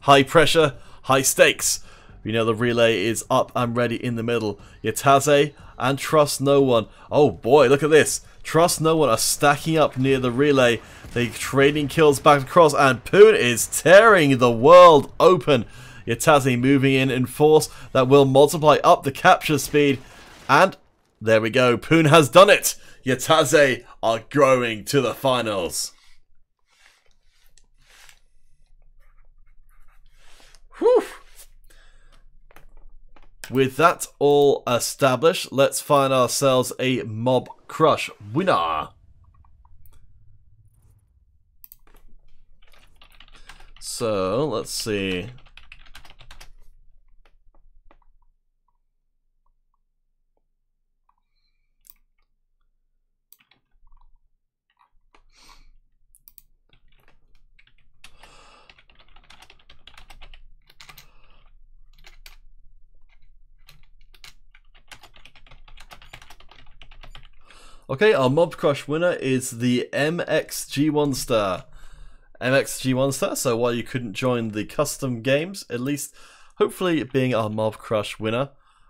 High pressure, high stakes. We know the relay is up and ready in the middle. Yataze and Trust No One. Oh boy, look at this. Trust No One are stacking up near the relay. They're trading kills back across, and Poon is tearing the world open. Yataze moving in force that will multiply up the capture speed. And there we go. Poon has done it. Yataze are growing to the finals. Whew. With that all established, let's find ourselves a Mob Crush winner. So, let's see. Okay, our Mob Crush winner is the MXG1 Star. MXG1 Star, so while you couldn't join the custom games, at least, hopefully being our Mob Crush winner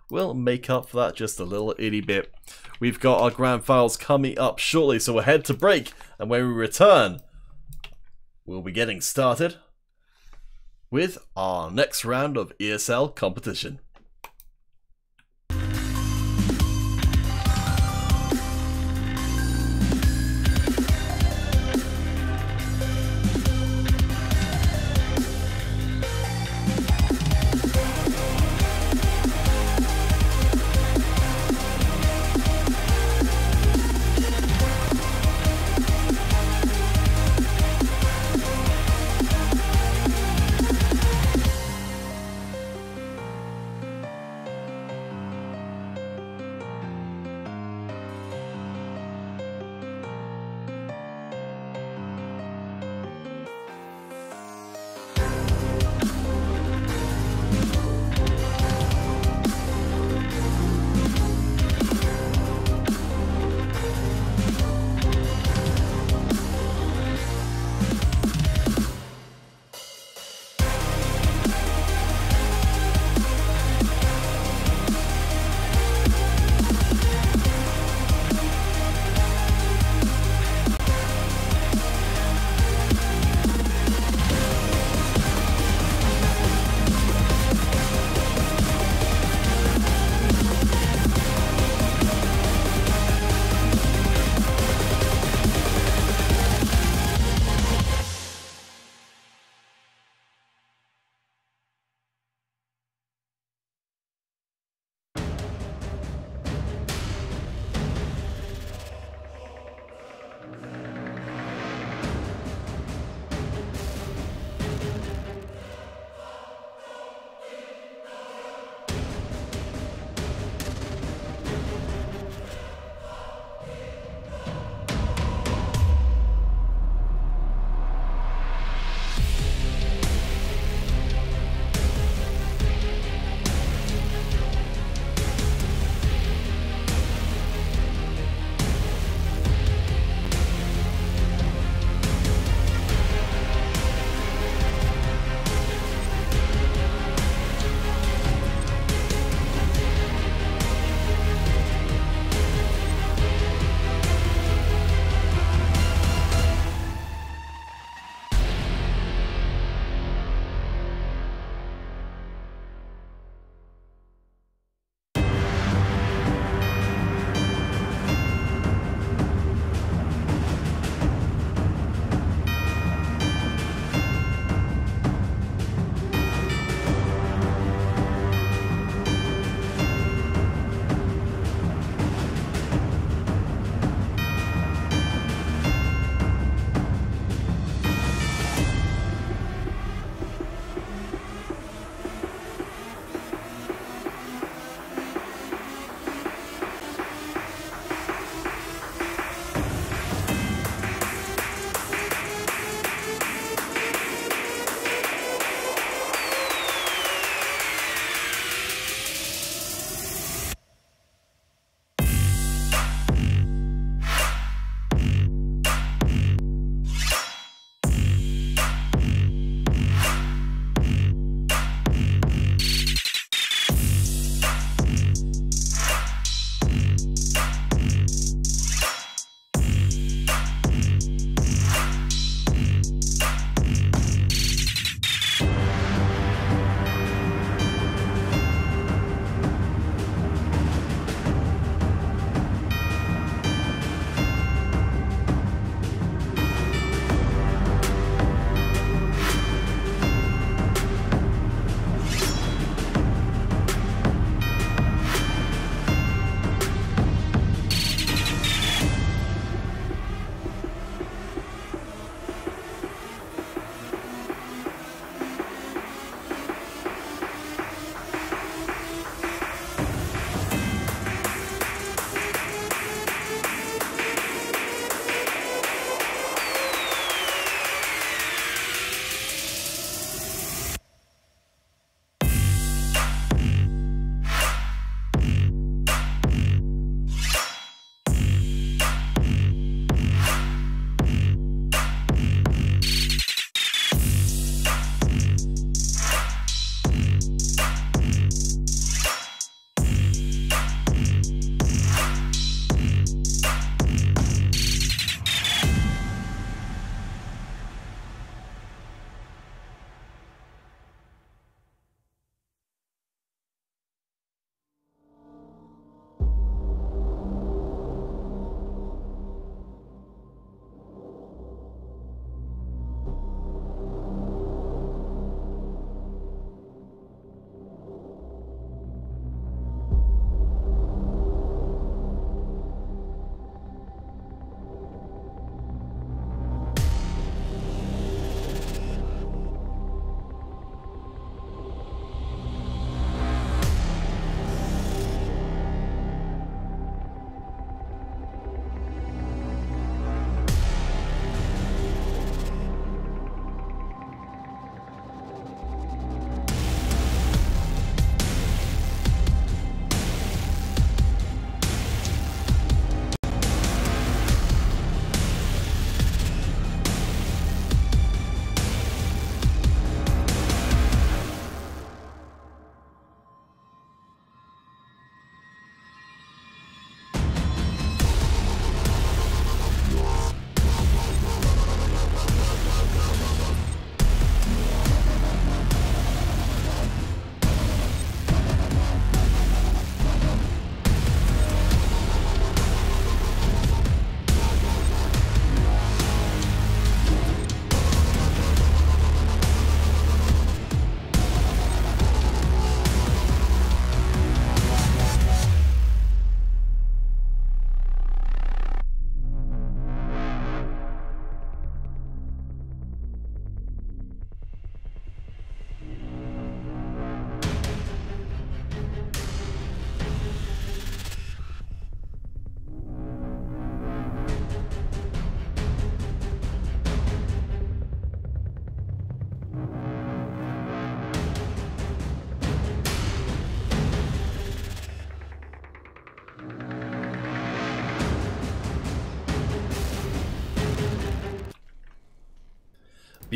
will make up for that just a little itty bit. We've got our grand finals coming up shortly, so we'll head to break, and when we return, we'll be getting started with our next round of ESL competition.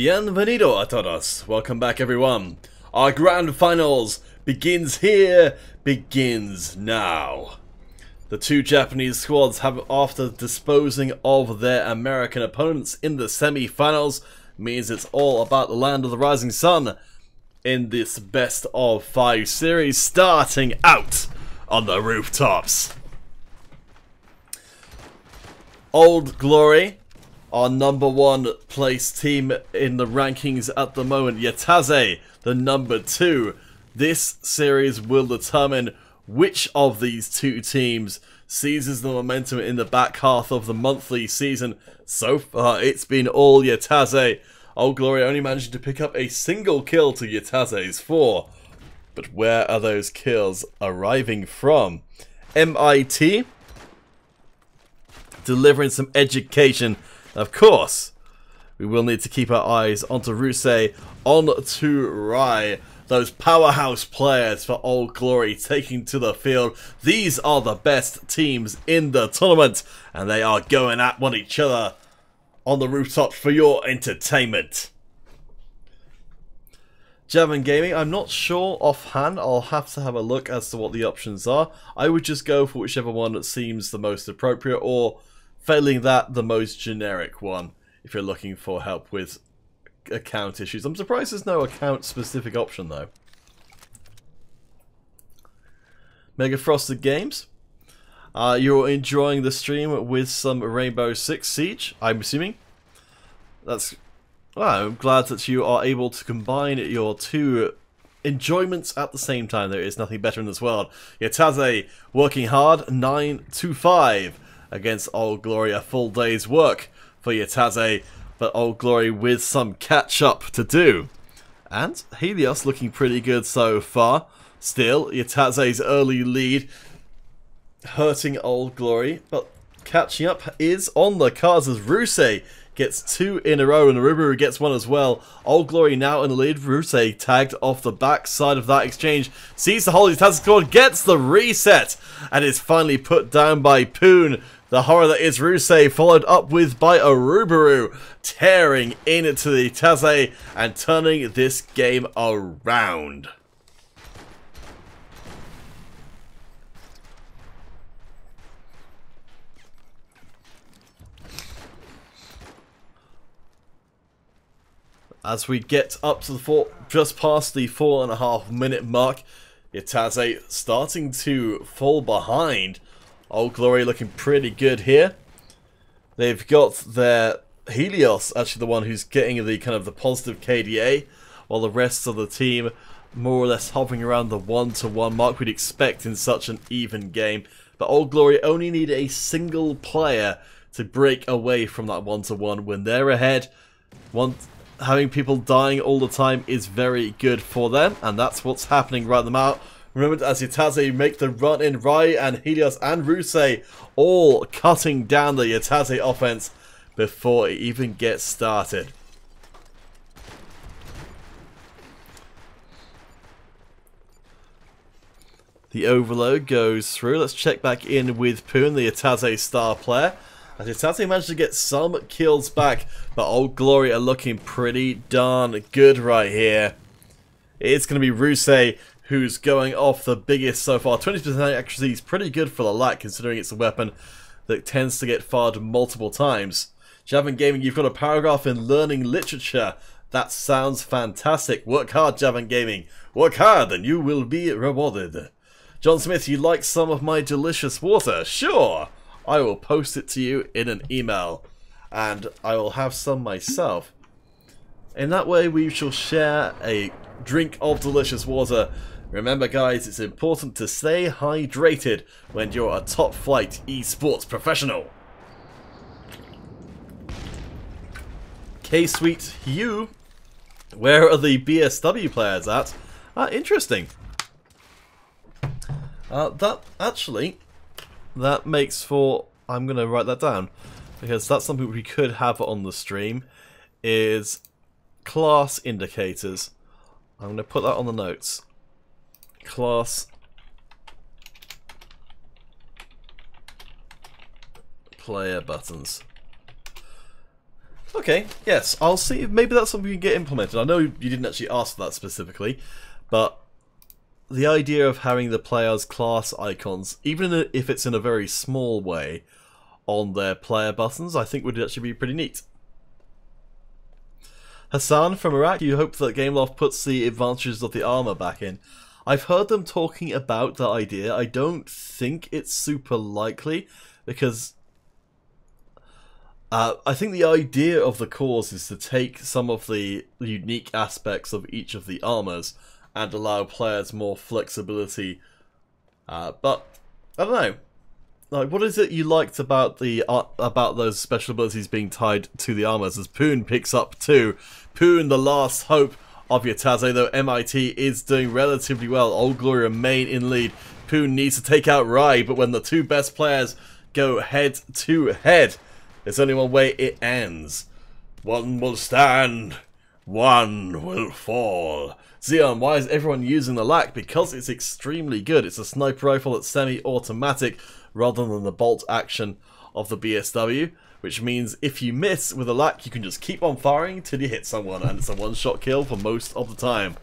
Bienvenido a todos. Welcome back, everyone. Our grand finals begins here, begins now. The two Japanese squads have, after disposing of their American opponents in the semi-finals, means it's all about the land of the rising sun in this best of 5 series, starting out on the rooftops. Old Glory, our #1 place team in the rankings at the moment. Yataze, the #2. This series will determine which of these two teams seizes the momentum in the back half of the monthly season. So far, it's been all Yataze. Old Glory only managing to pick up a single kill to Yataze's 4. But where are those kills arriving from? MIT delivering some education. Of course, we will need to keep our eyes onto Rusei, onto Rai, those powerhouse players for Old Glory taking to the field. These are the best teams in the tournament, and they are going at one each other on the rooftop for your entertainment. Javan Gaming, I'm not sure offhand. I'll have to have a look as to what the options are. I would just go for whichever one that seems the most appropriate, or failing that, the most generic one, if you're looking for help with account issues. I'm surprised there's no account specific option though. Mega Frosted Games, you're enjoying the stream with some Rainbow Six Siege, I'm assuming. That's... well, I'm glad that you are able to combine your two enjoyments at the same time. There is nothing better in this world. Yataze working hard, 9-5 against Old Glory. A full day's work for Yataze, but Old Glory with some catch-up to do. And Helios looking pretty good so far. Still, Yataze's early lead hurting Old Glory, but catching up is on the cards as Rusei gets 2 in a row and Rubaru gets 1 as well. Old Glory now in the lead. Rusei tagged off the back side of that exchange. Sees the whole Yataze squad, gets the reset, and is finally put down by Poon. The horror that is Rusei, followed up with by a Rubaru, tearing into the Yataze and turning this game around. As we get up to the just past the 4.5 minute mark, Yataze starting to fall behind. Old Glory looking pretty good here. They've got their Helios, actually the one who's getting the kind of the positive KDA, while the rest of the team more or less hovering around the 1-1 mark we'd expect in such an even game. But Old Glory only need a single player to break away from that 1-1 when they're ahead. Having people dying all the time is very good for them, and that's what's happening right now. Remember, as Yataze make the run in, Rai and Helios and Rusei all cutting down the Yataze offense before it even gets started. The overload goes through. Let's check back in with Poon, the Yataze star player. As Yataze managed to get some kills back, but Old Glory are looking pretty darn good right here. It's going to be Rusei who's going off the biggest so far. 20% accuracy is pretty good for the LAC, considering it's a weapon that tends to get fired multiple times. Javan Gaming, you've got a paragraph in learning literature. That sounds fantastic. Work hard, Javan Gaming. Work hard and you will be rewarded. John Smith, you like some of my delicious water? Sure! I will post it to you in an email. And I will have some myself. In that way, we shall share a drink of delicious water. Remember guys, it's important to stay hydrated when you're a top flight esports professional. K-Sweet Hugh, where are the BSW players at? Interesting. That makes for... I'm going to write that down, because that's something we could have on the stream, is class indicators. I'm going to put that on the notes. Class player buttons. Okay, yes, I'll see if maybe that's something we can get implemented. I know you didn't actually ask for that specifically, but the idea of having the player's class icons, even if it's in a very small way, on their player buttons, I think would actually be pretty neat. Hassan from Iraq, you hope that Gameloft puts the advantages of the armor back in. I've heard them talking about the idea. I don't think it's super likely, because I think the idea of the cause is to take some of the unique aspects of each of the armors and allow players more flexibility. But I don't know. Like, what is it you liked about the about those special abilities being tied to the armors? As Poon picks up too. Poon, the last hope of Yataze, though MIT is doing relatively well. Old Glory remain in lead. Poon needs to take out Rai, but when the two best players go head to head, there's only one way it ends. One will stand, one will fall. Xeon, why is everyone using the LAC? Because it's extremely good. It's a sniper rifle that's semi-automatic rather than the bolt action of the BSW, which means if you miss with a LAC, you can just keep on firing till you hit someone, and it's a one-shot kill for most of the time.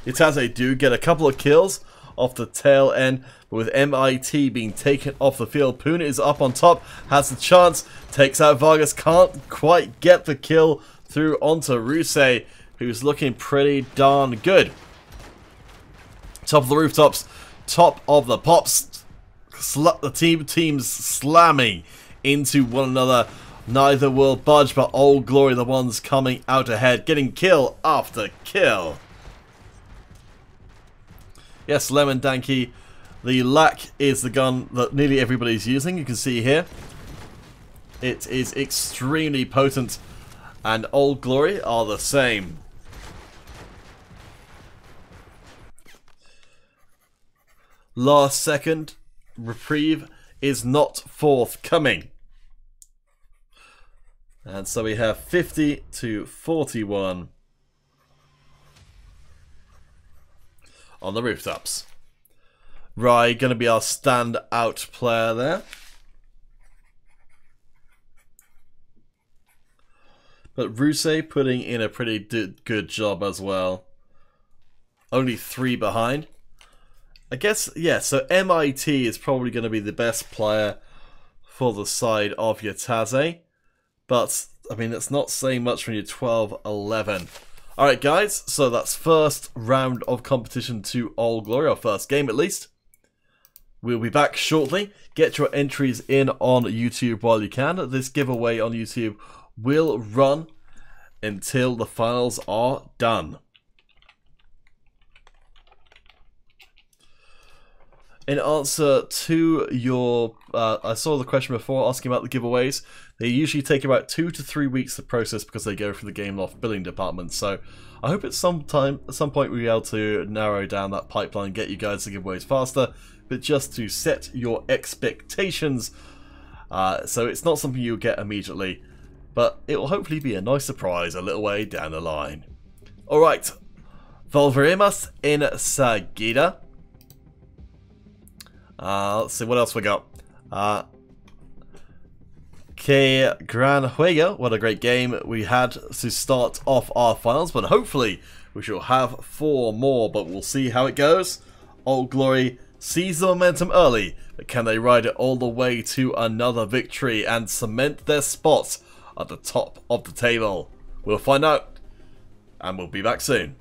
Yataze do get a couple of kills off the tail end, but with MIT being taken off the field, Poon is up on top, has the chance, takes out Vargas, can't quite get the kill through onto Rusey, who's looking pretty darn good. Top of the rooftops, top of the pops, the teams slamming into one another. Neither will budge, but Old Glory, the ones coming out ahead, getting kill after kill. Yes, Lemon Danky, the LAC is the gun that nearly everybody's using. You can see here, it is extremely potent, and Old Glory are the same. Last second reprieve is not forthcoming. And so we have 50 to 41 on the rooftops. Rai going to be our standout player there. But Rusey putting in a pretty good job as well. Only 3 behind. I guess, yeah, so MIT is probably going to be the best player for the side of Yataze. But, I mean, that's not saying much when you're 12-11. Alright, guys, so that's first round of competition to Old Glory, our first game at least. We'll be back shortly. Get your entries in on YouTube while you can. This giveaway on YouTube will run until the finals are done. In answer to your, I saw the question before asking about the giveaways. They usually take about 2 to 3 weeks to process because they go through the Gameloft billing department. So I hope at some point we'll be able to narrow down that pipeline and get you guys the giveaways faster. But just to set your expectations, so it's not something you'll get immediately, but it will hopefully be a nice surprise a little way down the line. Alright, volveremos enseguida. Let's see what else we got. Que gran juego. What a great game we had to start off our finals, but hopefully we shall have 4 more, but we'll see how it goes. Old Glory sees the momentum early, but can they ride it all the way to another victory and cement their spot at the top of the table? We'll find out, and we'll be back soon.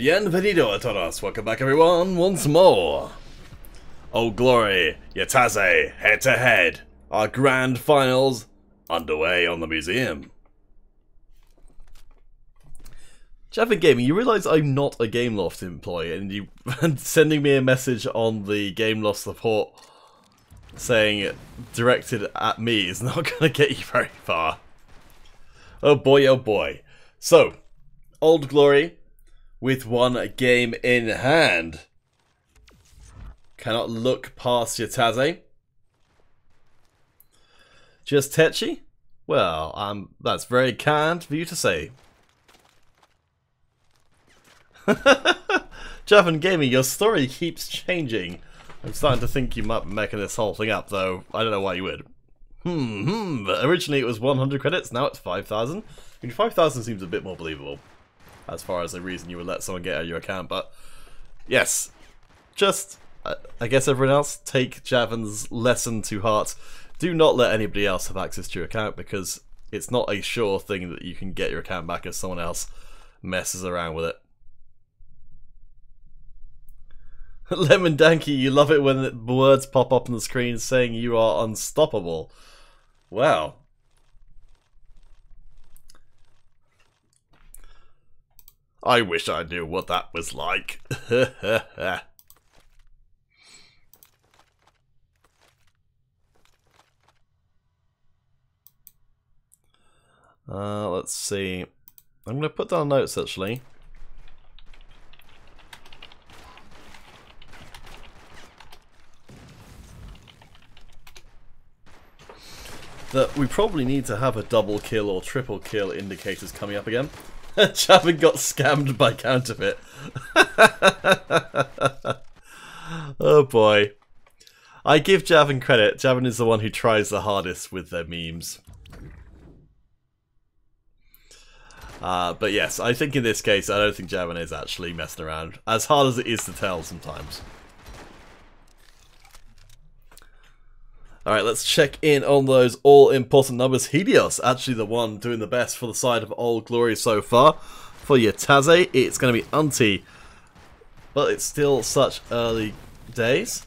Bienvenido a todos. Welcome back, everyone, once more. Old Glory, Yataze, head-to-head. Our grand finals underway on the museum. Javin Gaming, you realise I'm not a Gameloft employee, and you sending me a message on the Gameloft support saying directed at me is not going to get you very far. Oh boy, oh boy. So, Old Glory with one game in hand. Cannot look past Yataze. Just Tetchy? Well, that's very kind for you to say. Javin Gaming, your story keeps changing. I'm starting to think you might be making this whole thing up, though I don't know why you would. Originally it was 100 credits, now it's 5,000. I mean, 5,000 seems a bit more believable, as far as the reason you would let someone get out of your account, but yes, just, I guess everyone else, take Javin's lesson to heart. Do not let anybody else have access to your account, because it's not a sure thing that you can get your account back if someone else messes around with it. Lemon Danky, you love it when the words pop up on the screen saying you are unstoppable. Wow. I wish I knew what that was like. Let's see. I'm going to put down notes, actually. That we probably need to have a double kill or triple kill indicators coming up again. Javin got scammed by counterfeit. Oh boy. I give Javin credit. Javin is the one who tries the hardest with their memes. But yes, I think in this case, I don't think Javin is actually messing around. As hard as it is to tell sometimes. Alright, let's check in on those all-important numbers. Helios, actually the one doing the best for the side of Old Glory so far. For Yataze, it's going to be Unti. But it's still such early days.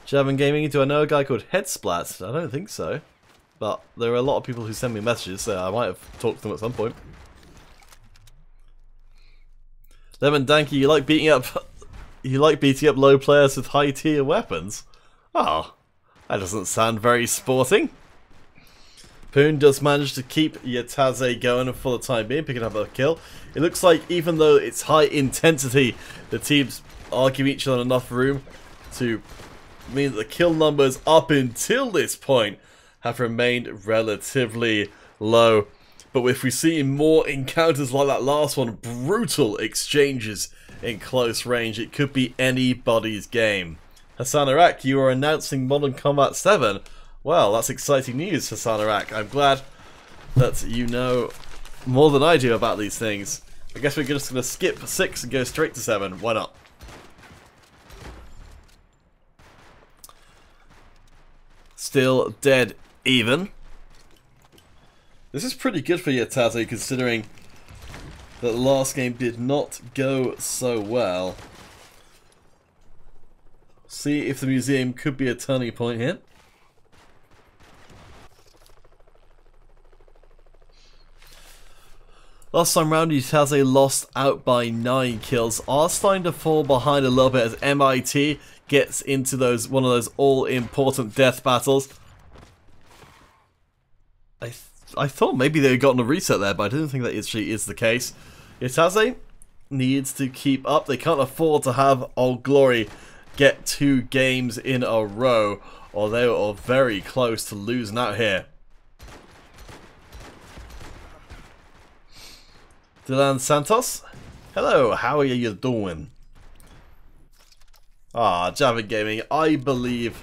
Javin Gaming, do I know a guy called Headsplat? I don't think so. But there are a lot of people who send me messages, so I might have talked to them at some point. Lemon Danky, you like beating up low players with high tier weapons? Oh, that doesn't sound very sporting. Poon does manage to keep Yataze going for the time being, picking up a kill. It looks like even though it's high intensity, the teams are giving each other enough room to mean that the kill numbers up until this point have remained relatively low. But if we see more encounters like that last one, brutal exchanges in close range, it could be anybody's game. Hassan Arak, you are announcing Modern Combat 7. Well, that's exciting news, Hassan Arak. I'm glad that you know more than I do about these things. I guess we're just going to skip 6 and go straight to 7. Why not? Still dead even. This is pretty good for Yataze, considering that the last game did not go so well. See if the museum could be a turning point here. Last time round, Yataze lost out by 9 kills. Are starting to fall behind a little bit as MIT gets into one of those all-important death battles. I thought maybe they had gotten a reset there, but I didn't think that actually is the case. Yataze needs to keep up. They can't afford to have Old Glory get 2 games in a row, or they are very close to losing out here. Dylan Santos, hello, how are you doing? Javin Gaming, I believe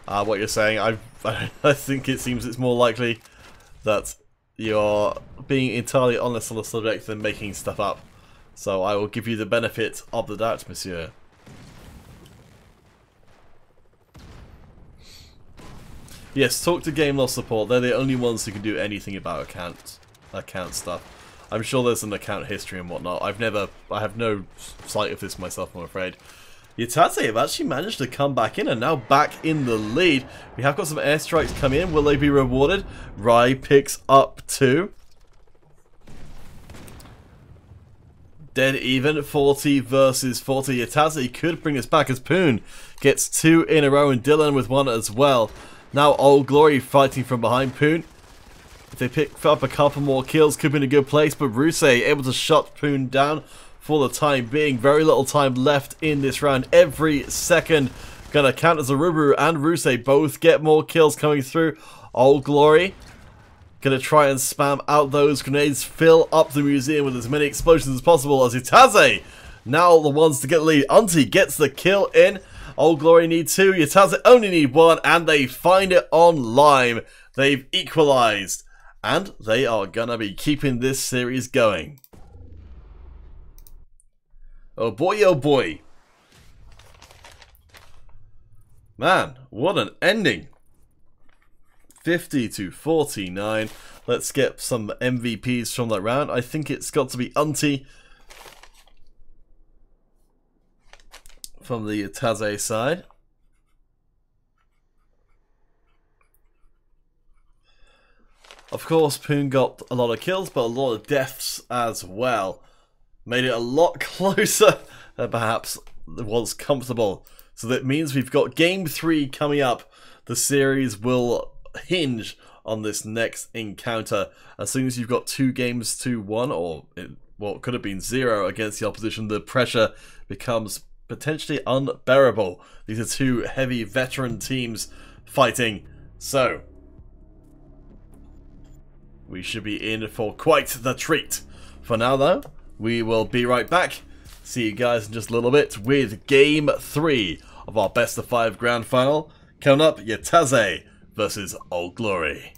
what you're saying. I think it seems it's more likely that you're being entirely honest on the subject than making stuff up. So I will give you the benefit of the doubt, monsieur. Yes, talk to Game Loss support. They're the only ones who can do anything about account stuff. I'm sure there's an account history and whatnot. I have no sight of this myself, I'm afraid. Yataze have actually managed to come back in and now back in the lead. We have got some airstrikes come in. Will they be rewarded? Rai picks up 2. Dead even, 40 versus 40. Yataze could bring us back as Poon gets 2 in a row and Dylan with 1 as well. Now Old Glory fighting from behind Poon. If they pick up a couple more kills, could be in a good place, but Ruse able to shut Poon down for the time being. Very little time left in this round. Every second gonna count as Aruburu and Ruse both get more kills coming through. Old Glory gonna try and spam out those grenades, fill up the museum with as many explosions as possible as Yataze now the ones to get the lead. Unti gets the kill in. Old Glory need 2, Yataze only need 1, and they find it on Lime. They've equalized, and they are gonna be keeping this series going. Oh boy, oh boy. Man, what an ending. 50 to 49. Let's get some MVPs from that round. I think it's got to be Unti from the Yataze side. Of course, Poon got a lot of kills, but a lot of deaths as well. Made it a lot closer than perhaps was comfortable. So that means we've got Game 3 coming up. The series will hinge on this next encounter. As soon as you've got 2 games to 1, or what could have been 0 against the opposition, the pressure becomes potentially unbearable. These are 2 heavy veteran teams fighting. So we should be in for quite the treat. For now though, we will be right back. See you guys in just a little bit with Game 3 of our Best of 5 Grand Final. Coming up, Yataze versus Old Glory.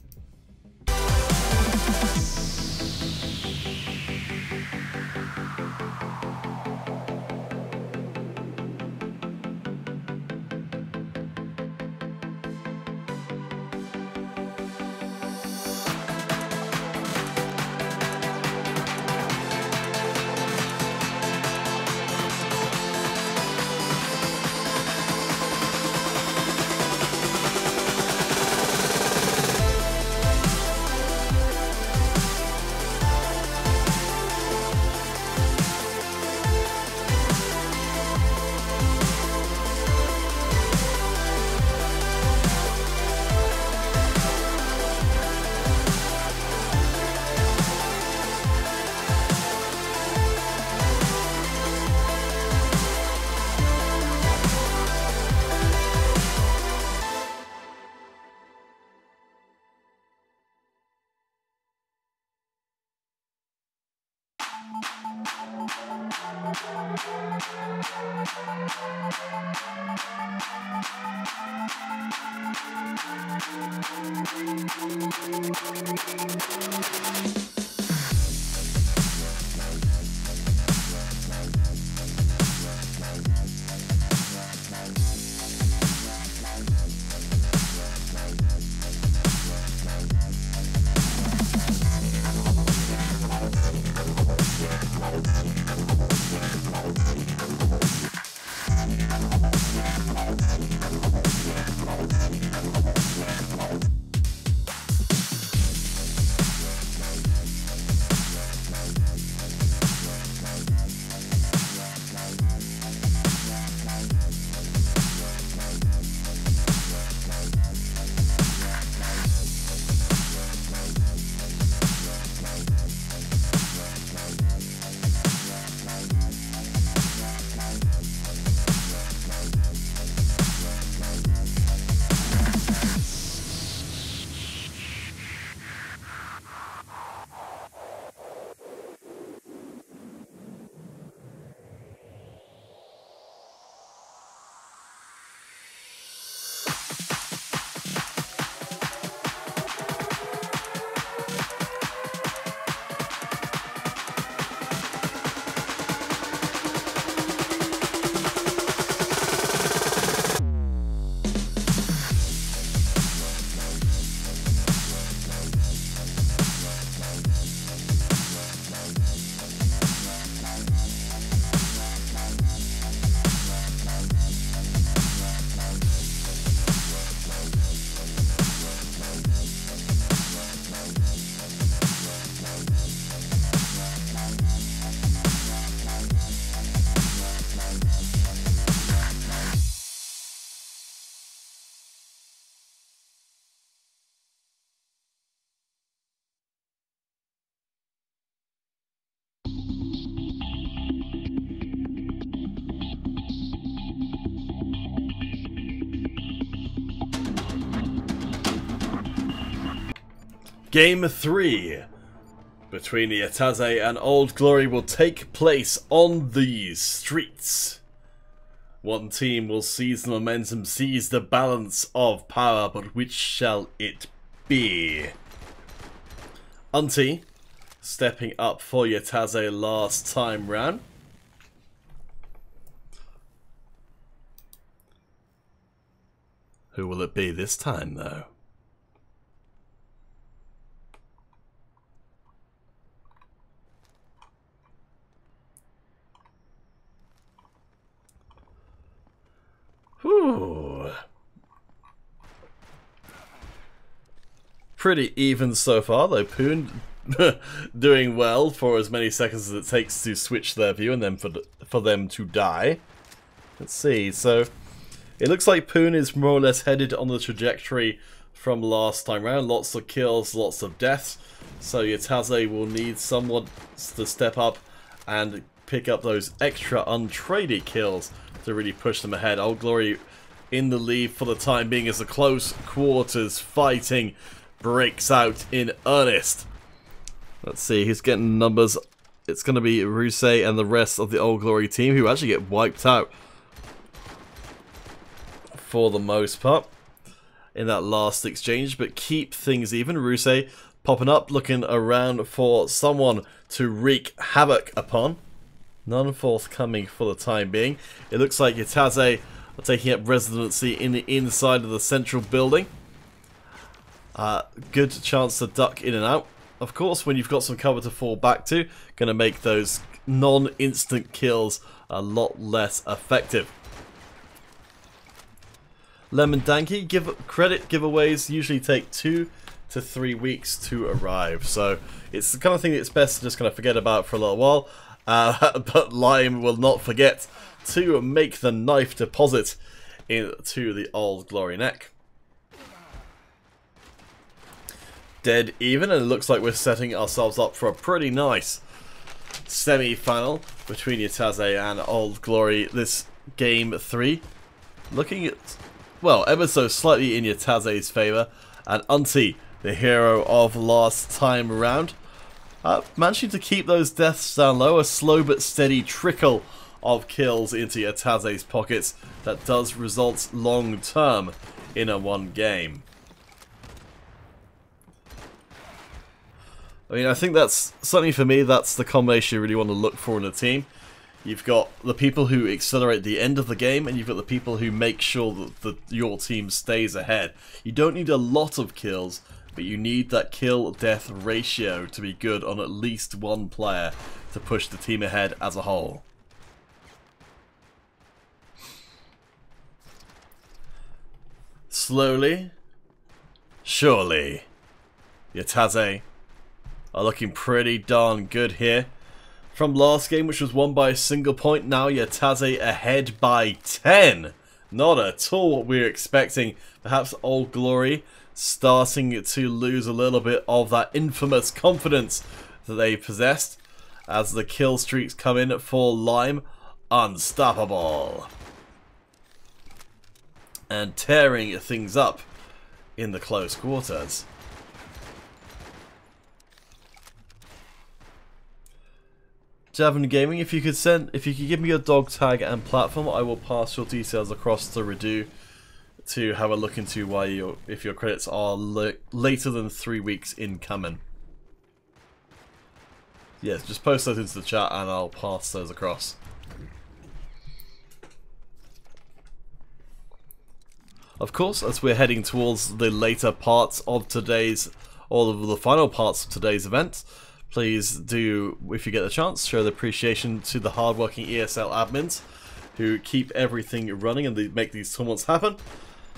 Game 3 between Yataze and Old Glory will take place on these streets. One team will seize the momentum, seize the balance of power, but which shall it be? Auntie stepping up for Yataze last time round. Who will it be this time, though? Whew. Pretty even so far, though. Poon doing well for as many seconds as it takes to switch their view and then for them to die. Let's see, so it looks like Poon is more or less headed on the trajectory from last time round. Lots of kills, lots of deaths. So Yataze will need someone to step up and pick up those extra untraded kills to really push them ahead. Old Glory in the lead for the time being as the close quarters fighting breaks out in earnest. Let's see, who's getting numbers. It's going to be Rusey and the rest of the Old Glory team who actually get wiped out for the most part in that last exchange, but keep things even. Rusey popping up, looking around for someone to wreak havoc upon. None forthcoming for the time being. It looks like Yataze are taking up residency in the inside of the central building. Good chance to duck in and out. Of course, when you've got some cover to fall back to, going to make those non-instant kills a lot less effective. Lemon Danky, credit giveaways usually take 2 to 3 weeks to arrive, so it's the kind of thing that's best to just kind of forget about for a little while. But Lime will not forget to make the knife deposit into the Old Glory neck. Dead even, and it looks like we're setting ourselves up for a pretty nice semi-final between Yataze and Old Glory. This game 3 looking at, well, ever so slightly in Yataze's favour, and Auntie, the hero of last time around, managing to keep those deaths down low. A slow but steady trickle of kills into Yataze's pockets that does result long term in a one game. I mean, I think that's, certainly for me, that's the combination you really want to look for in a team. You've got the people who accelerate the end of the game, and you've got the people who make sure that your team stays ahead. You don't need a lot of kills, but you need that kill-death ratio to be good on at least one player to push the team ahead as a whole. Slowly, surely, Yataze are looking pretty darn good here. From last game, which was won by a single point, now Yataze ahead by 10. Not at all what we were expecting. Perhaps Old Glory starting to lose a little bit of that infamous confidence that they possessed as the kill streaks come in for Lime. Unstoppable. And tearing things up in the close quarters. Javin Gaming, if you could give me your dog tag and platform, I will pass your details across to Redo to have a look into why if your credits are later than 3 weeks incoming. Yes, just post those into the chat and I'll pass those across. Of course, as we're heading towards the later parts of today's, or the final parts of today's event, please do, if you get the chance, show the appreciation to the hardworking ESL admins who keep everything running and they make these tournaments happen.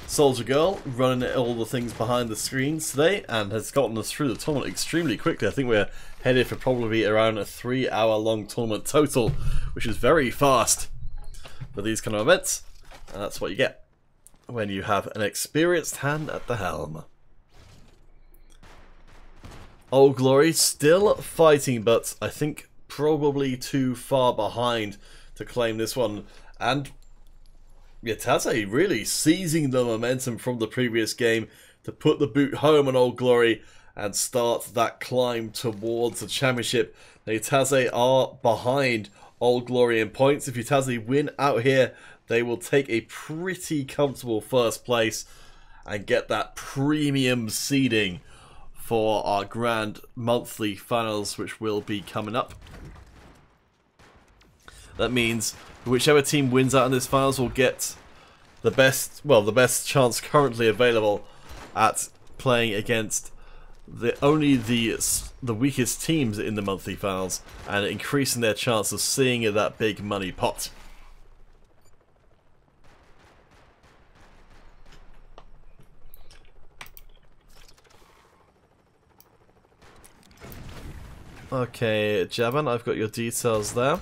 Soldier Girl running all the things behind the screens today and has gotten us through the tournament extremely quickly. I think we're headed for probably around a 3-hour-long tournament total, which is very fast for these kind of events. And that's what you get when you have an experienced hand at the helm. Old Glory still fighting, but I think probably too far behind to claim this one. And Yataze really seizing the momentum from the previous game to put the boot home on Old Glory and start that climb towards the championship. Now, Yataze are behind Old Glory in points. If Yataze win out here, they will take a pretty comfortable first place and get that premium seeding for our grand monthly finals, which will be coming up. That means whichever team wins out in this finals will get the best chance currently available at playing against only the weakest teams in the monthly finals and increasing their chance of seeing that big money pot. Okay, Javan, I've got your details there.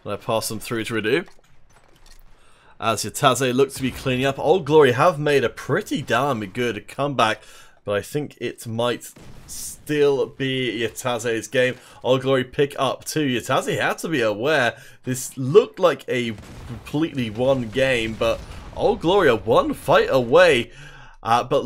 And I pass them through to Redu. As Yataze look to be cleaning up, Old Glory have made a pretty damn good comeback, but I think it might still be Yataze's game. Old Glory pick up too. Yataze had to be aware this looked like a completely won game, but Old Glory are one fight away. But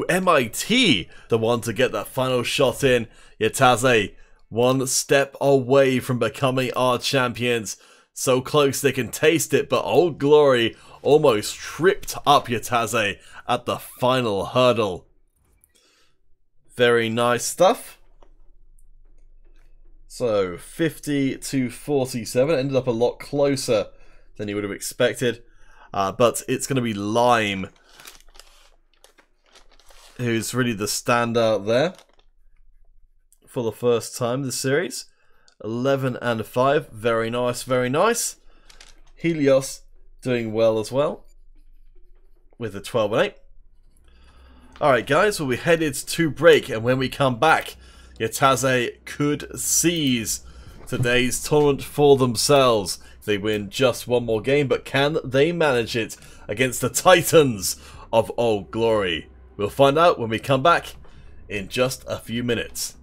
MIT, the one to get that final shot in. Yataze, one step away from becoming our champions. So close they can taste it, but Old Glory almost tripped up Yataze at the final hurdle. Very nice stuff. So 50 to 47, ended up a lot closer than you would have expected. But it's going to be Lime who's really the standout there for the first time this series. 11 and 5, very nice, very nice. Helios doing well as well with a 12 and 8. Alright guys, we'll be headed to break, and when we come back, Yataze could seize today's tournament for themselves. They win just one more game, but can they manage it against the Titans of Old Glory? We'll find out when we come back in just a few minutes.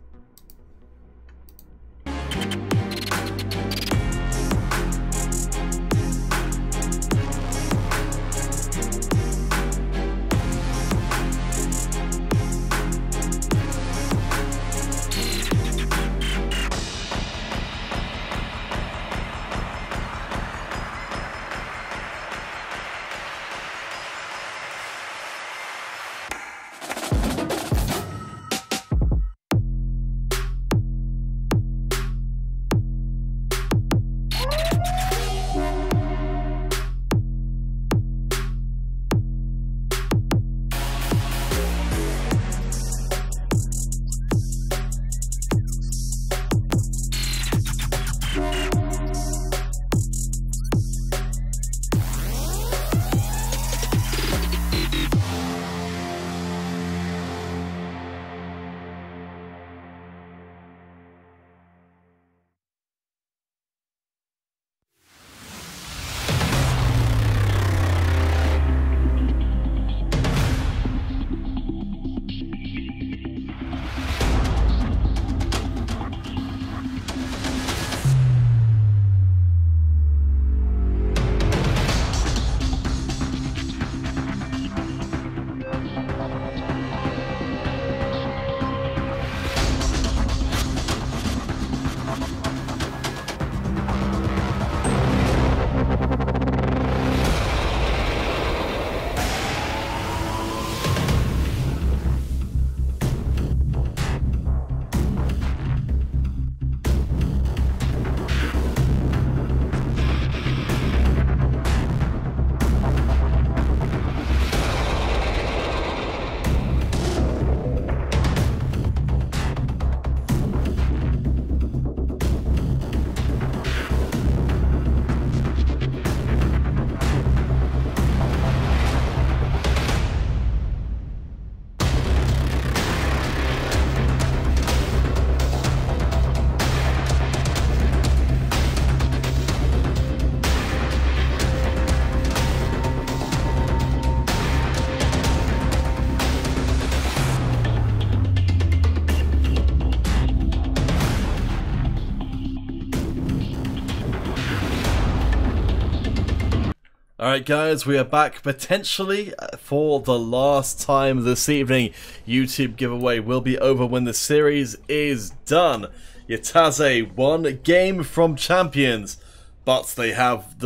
Alright guys, we are back potentially for the last time this evening. YouTube giveaway will be over when the series is done. Yataze won a game from Champions, but they have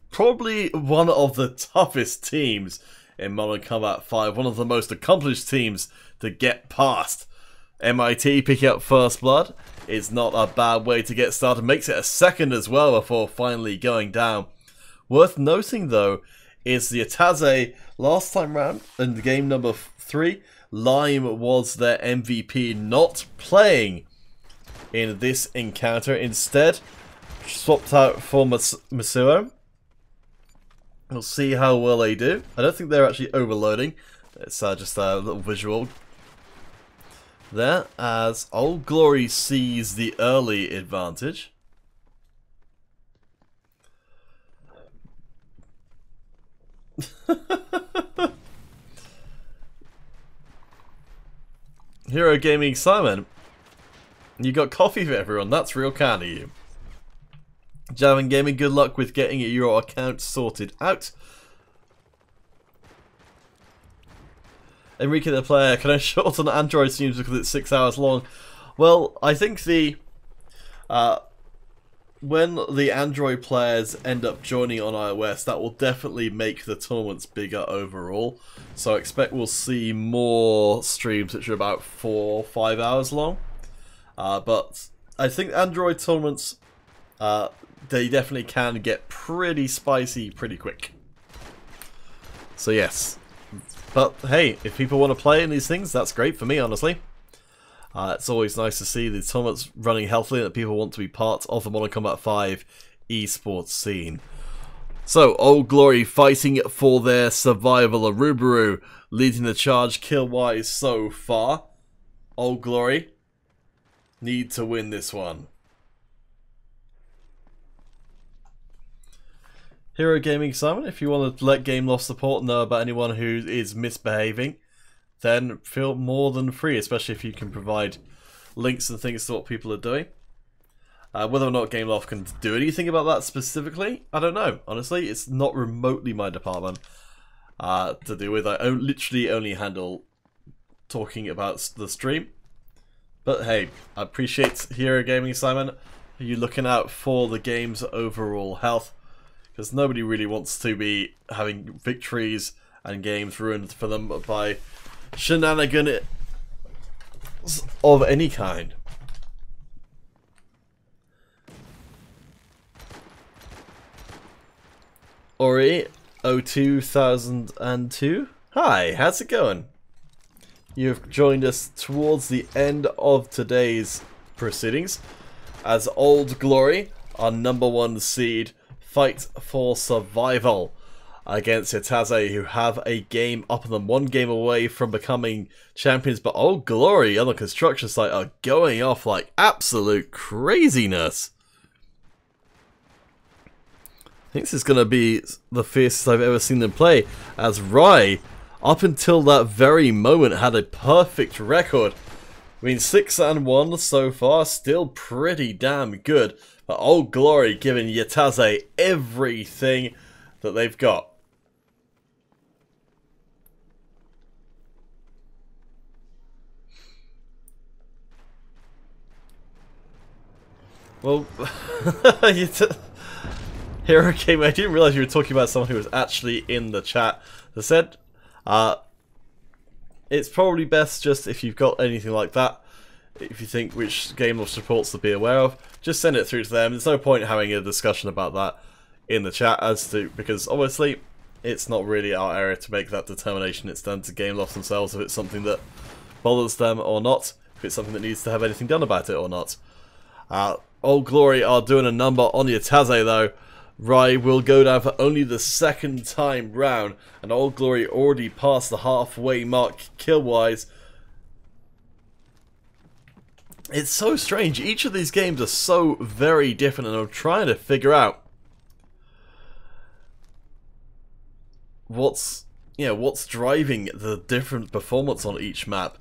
probably one of the toughest teams in Modern Combat 5, one of the most accomplished teams to get past. MIT picking up First Blood is not a bad way to get started, makes it a second as well before finally going down. Worth noting though is the Yataze last time round in the game number 3, Lime was their MVP, not playing in this encounter. Instead, swapped out for Masuo. We'll see how well they do. I don't think they're actually overloading. It's just a little visual there as Old Glory sees the early advantage. Hero Gaming Simon, you got coffee for everyone, that's real kind of you. Javin Gaming, good luck with getting your account sorted out. Enrique the player, can I shorten Android streams because it's 6 hours long? Well, I think the when the Android players end up joining on iOS, that will definitely make the tournaments bigger overall. So I expect we'll see more streams which are about 4 or 5 hours long. But I think Android tournaments, they definitely can get pretty spicy pretty quick. So yes. But hey, if people want to play in these things, that's great for me, honestly. It's always nice to see the tournaments running healthily and that people want to be part of the Modern Combat 5 esports scene. So, Old Glory fighting for their survival. Arubaru leading the charge kill-wise so far. Old Glory need to win this one. Hero Gaming Simon, if you want to let Game Loft support know about anyone who is misbehaving, then feel more than free, especially if you can provide links and things to what people are doing. Whether or not Gameloft can do anything about that specifically, I don't know. Honestly, it's not remotely my department to do with. I literally only handle talking about the stream. But hey, I appreciate Hero Gaming Simon. Are you looking out for the game's overall health? Because nobody really wants to be having victories and games ruined for them by shenanigans of any kind. Ori 02002. Hi, how's it going? You've joined us towards the end of today's proceedings as Old Glory, our #1 seed, fight for survival against Yataze, who have a game up on them, 1 game away from becoming champions. But Old Glory on the construction site are going off like absolute craziness. I think this is going to be the fiercest I've ever seen them play, as Rai, up until that very moment, had a perfect record. I mean, 6-1 so far, still pretty damn good. But Old Glory giving Yataze everything that they've got. Well, Hero Game, I didn't realize you were talking about someone who was actually in the chat. As I said, it's probably best just if you've got anything like that, if you think which game of supports to be aware of, just send it through to them. There's no point having a discussion about that in the chat because obviously it's not really our area to make that determination. It's down to Gameloft themselves if it's something that bothers them or not, if it's something that needs to have anything done about it or not. Old Glory are doing a number on Yataze though. Rai will go down for only the 2nd time round, and Old Glory already passed the halfway mark kill-wise. It's so strange. Each of these games are so very different, and I'm trying to figure out what's driving the different performance on each map.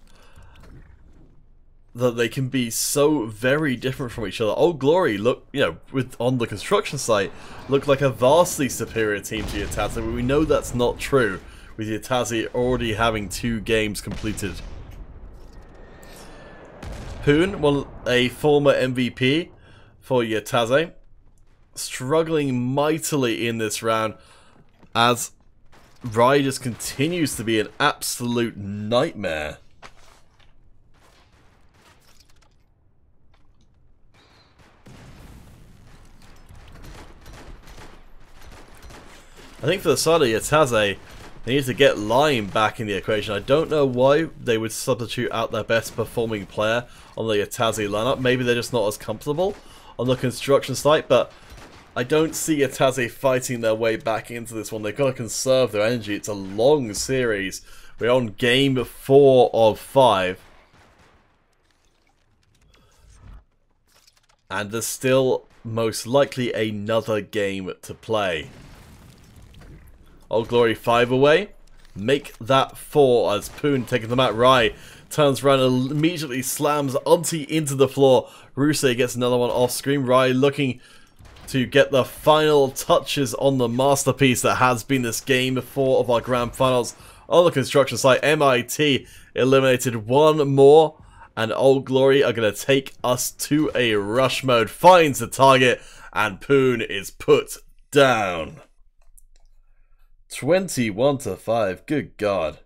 that they can be so very different from each other. Old Glory look, on the construction site, look like a vastly superior team to Yatazi, but we know that's not true, with Yatazi already having 2 games completed. Poon, a former MVP for Yatazi, struggling mightily in this round as Rai just continues to be an absolute nightmare. I think for the side of Yatazi, they need to get Lime back in the equation. I don't know why they would substitute out their best performing player on the Yatazi lineup. Maybe they're just not as comfortable on the construction site, but I don't see Yatazi fighting their way back into this one. They've got to conserve their energy. It's a long series. We're on game 4 of 5. And there's still most likely another game to play. Old Glory 5 away. Make that 4 as Poon taking them out. Rai turns around and immediately slams Auntie into the floor. Rusey gets another one off screen. Rai looking to get the final touches on the masterpiece that has been this game 4 of our grand finals on the construction site. MIT eliminated one more, and Old Glory are going to take us to a rush mode. Finds the target, and Poon is put down. 21-5. Good God.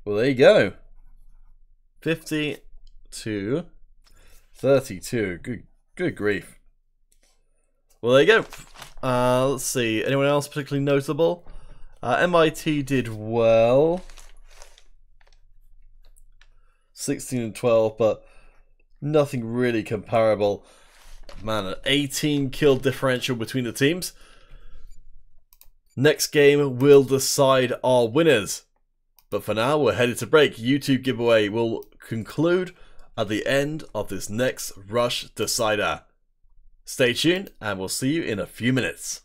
Well, there you go. 50-32. Good grief. Well, there you go. Let's see. Anyone else particularly notable? MIT did well. 16-12, but nothing really comparable. Man, an 18 kill differential between the teams. Next game will decide our winners. But for now, we're headed to break. YouTube giveaway will conclude at the end of this next Rush Decider. Stay tuned, and we'll see you in a few minutes.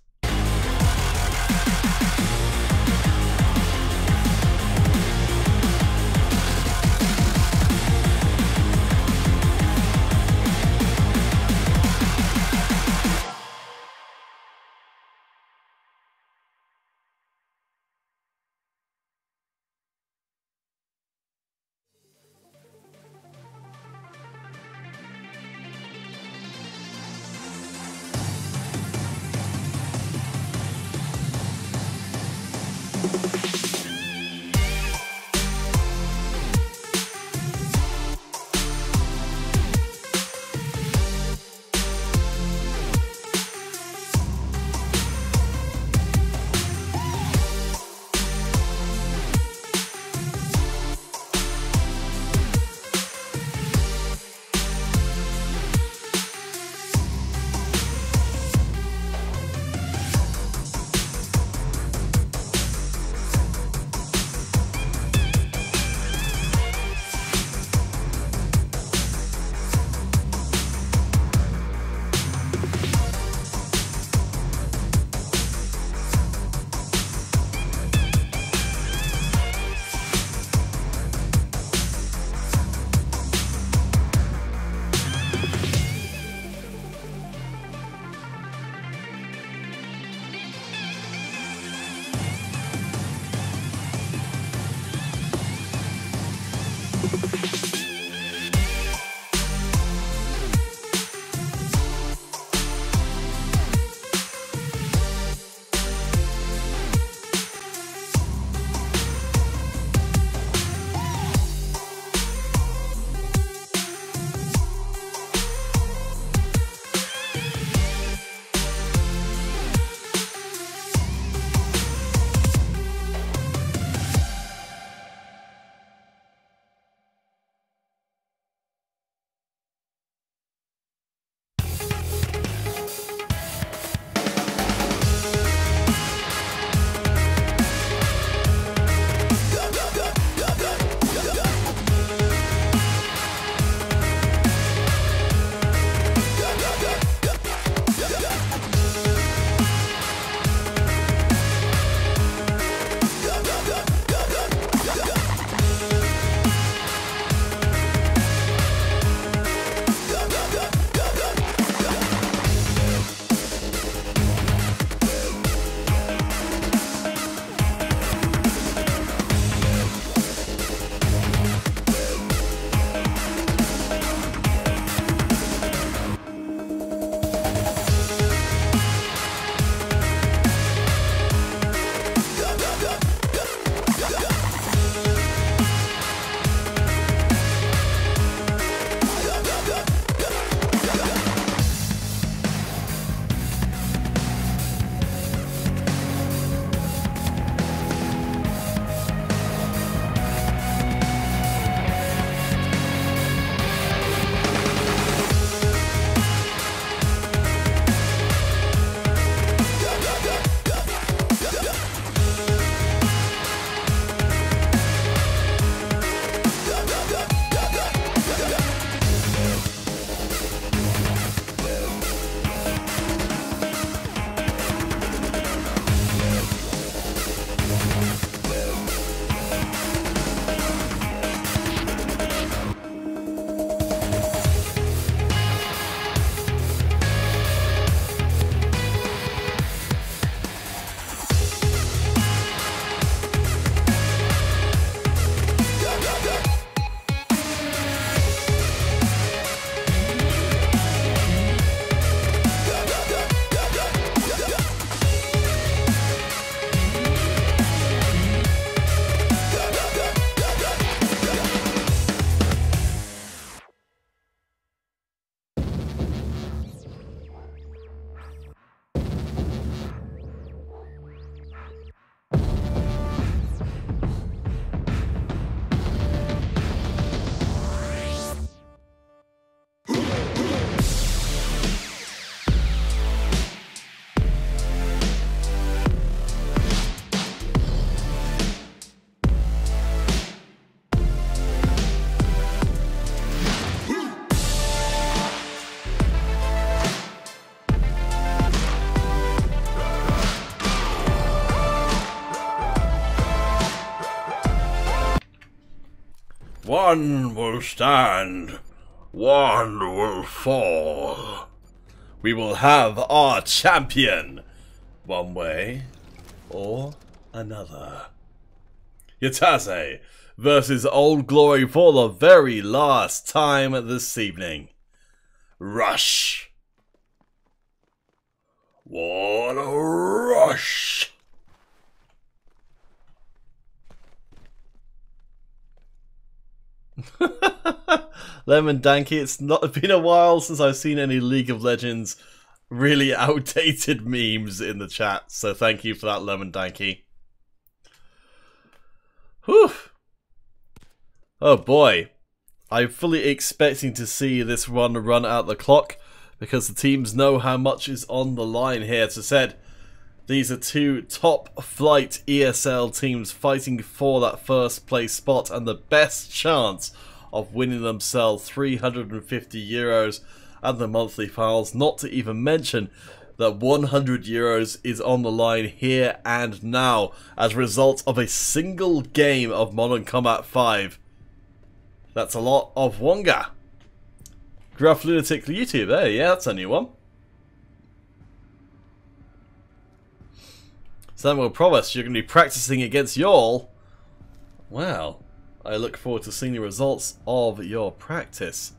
One will stand, one will fall. We will have our champion, one way or another. Yataze versus Old Glory for the very last time this evening. Rush. What a rush! Lemon Danky, it's not been a while since I've seen any League of Legends really outdated memes in the chat, so thank you for that, Lemon Danky. Whew! Oh boy, I'm fully expecting to see this one run out the clock, because the teams know how much is on the line here. As I said, these are two top flight ESL teams fighting for that first place spot and the best chance of winning themselves 350 euros and the monthly finals, not to even mention that 100 euros is on the line here and now as a result of a single game of Modern Combat 5. That's a lot of Wonga. Gruff Lunatic YouTube, hey, yeah, that's a new one. Samuel Provost, you're going to be practicing against y'all. Well, I look forward to seeing the results of your practice.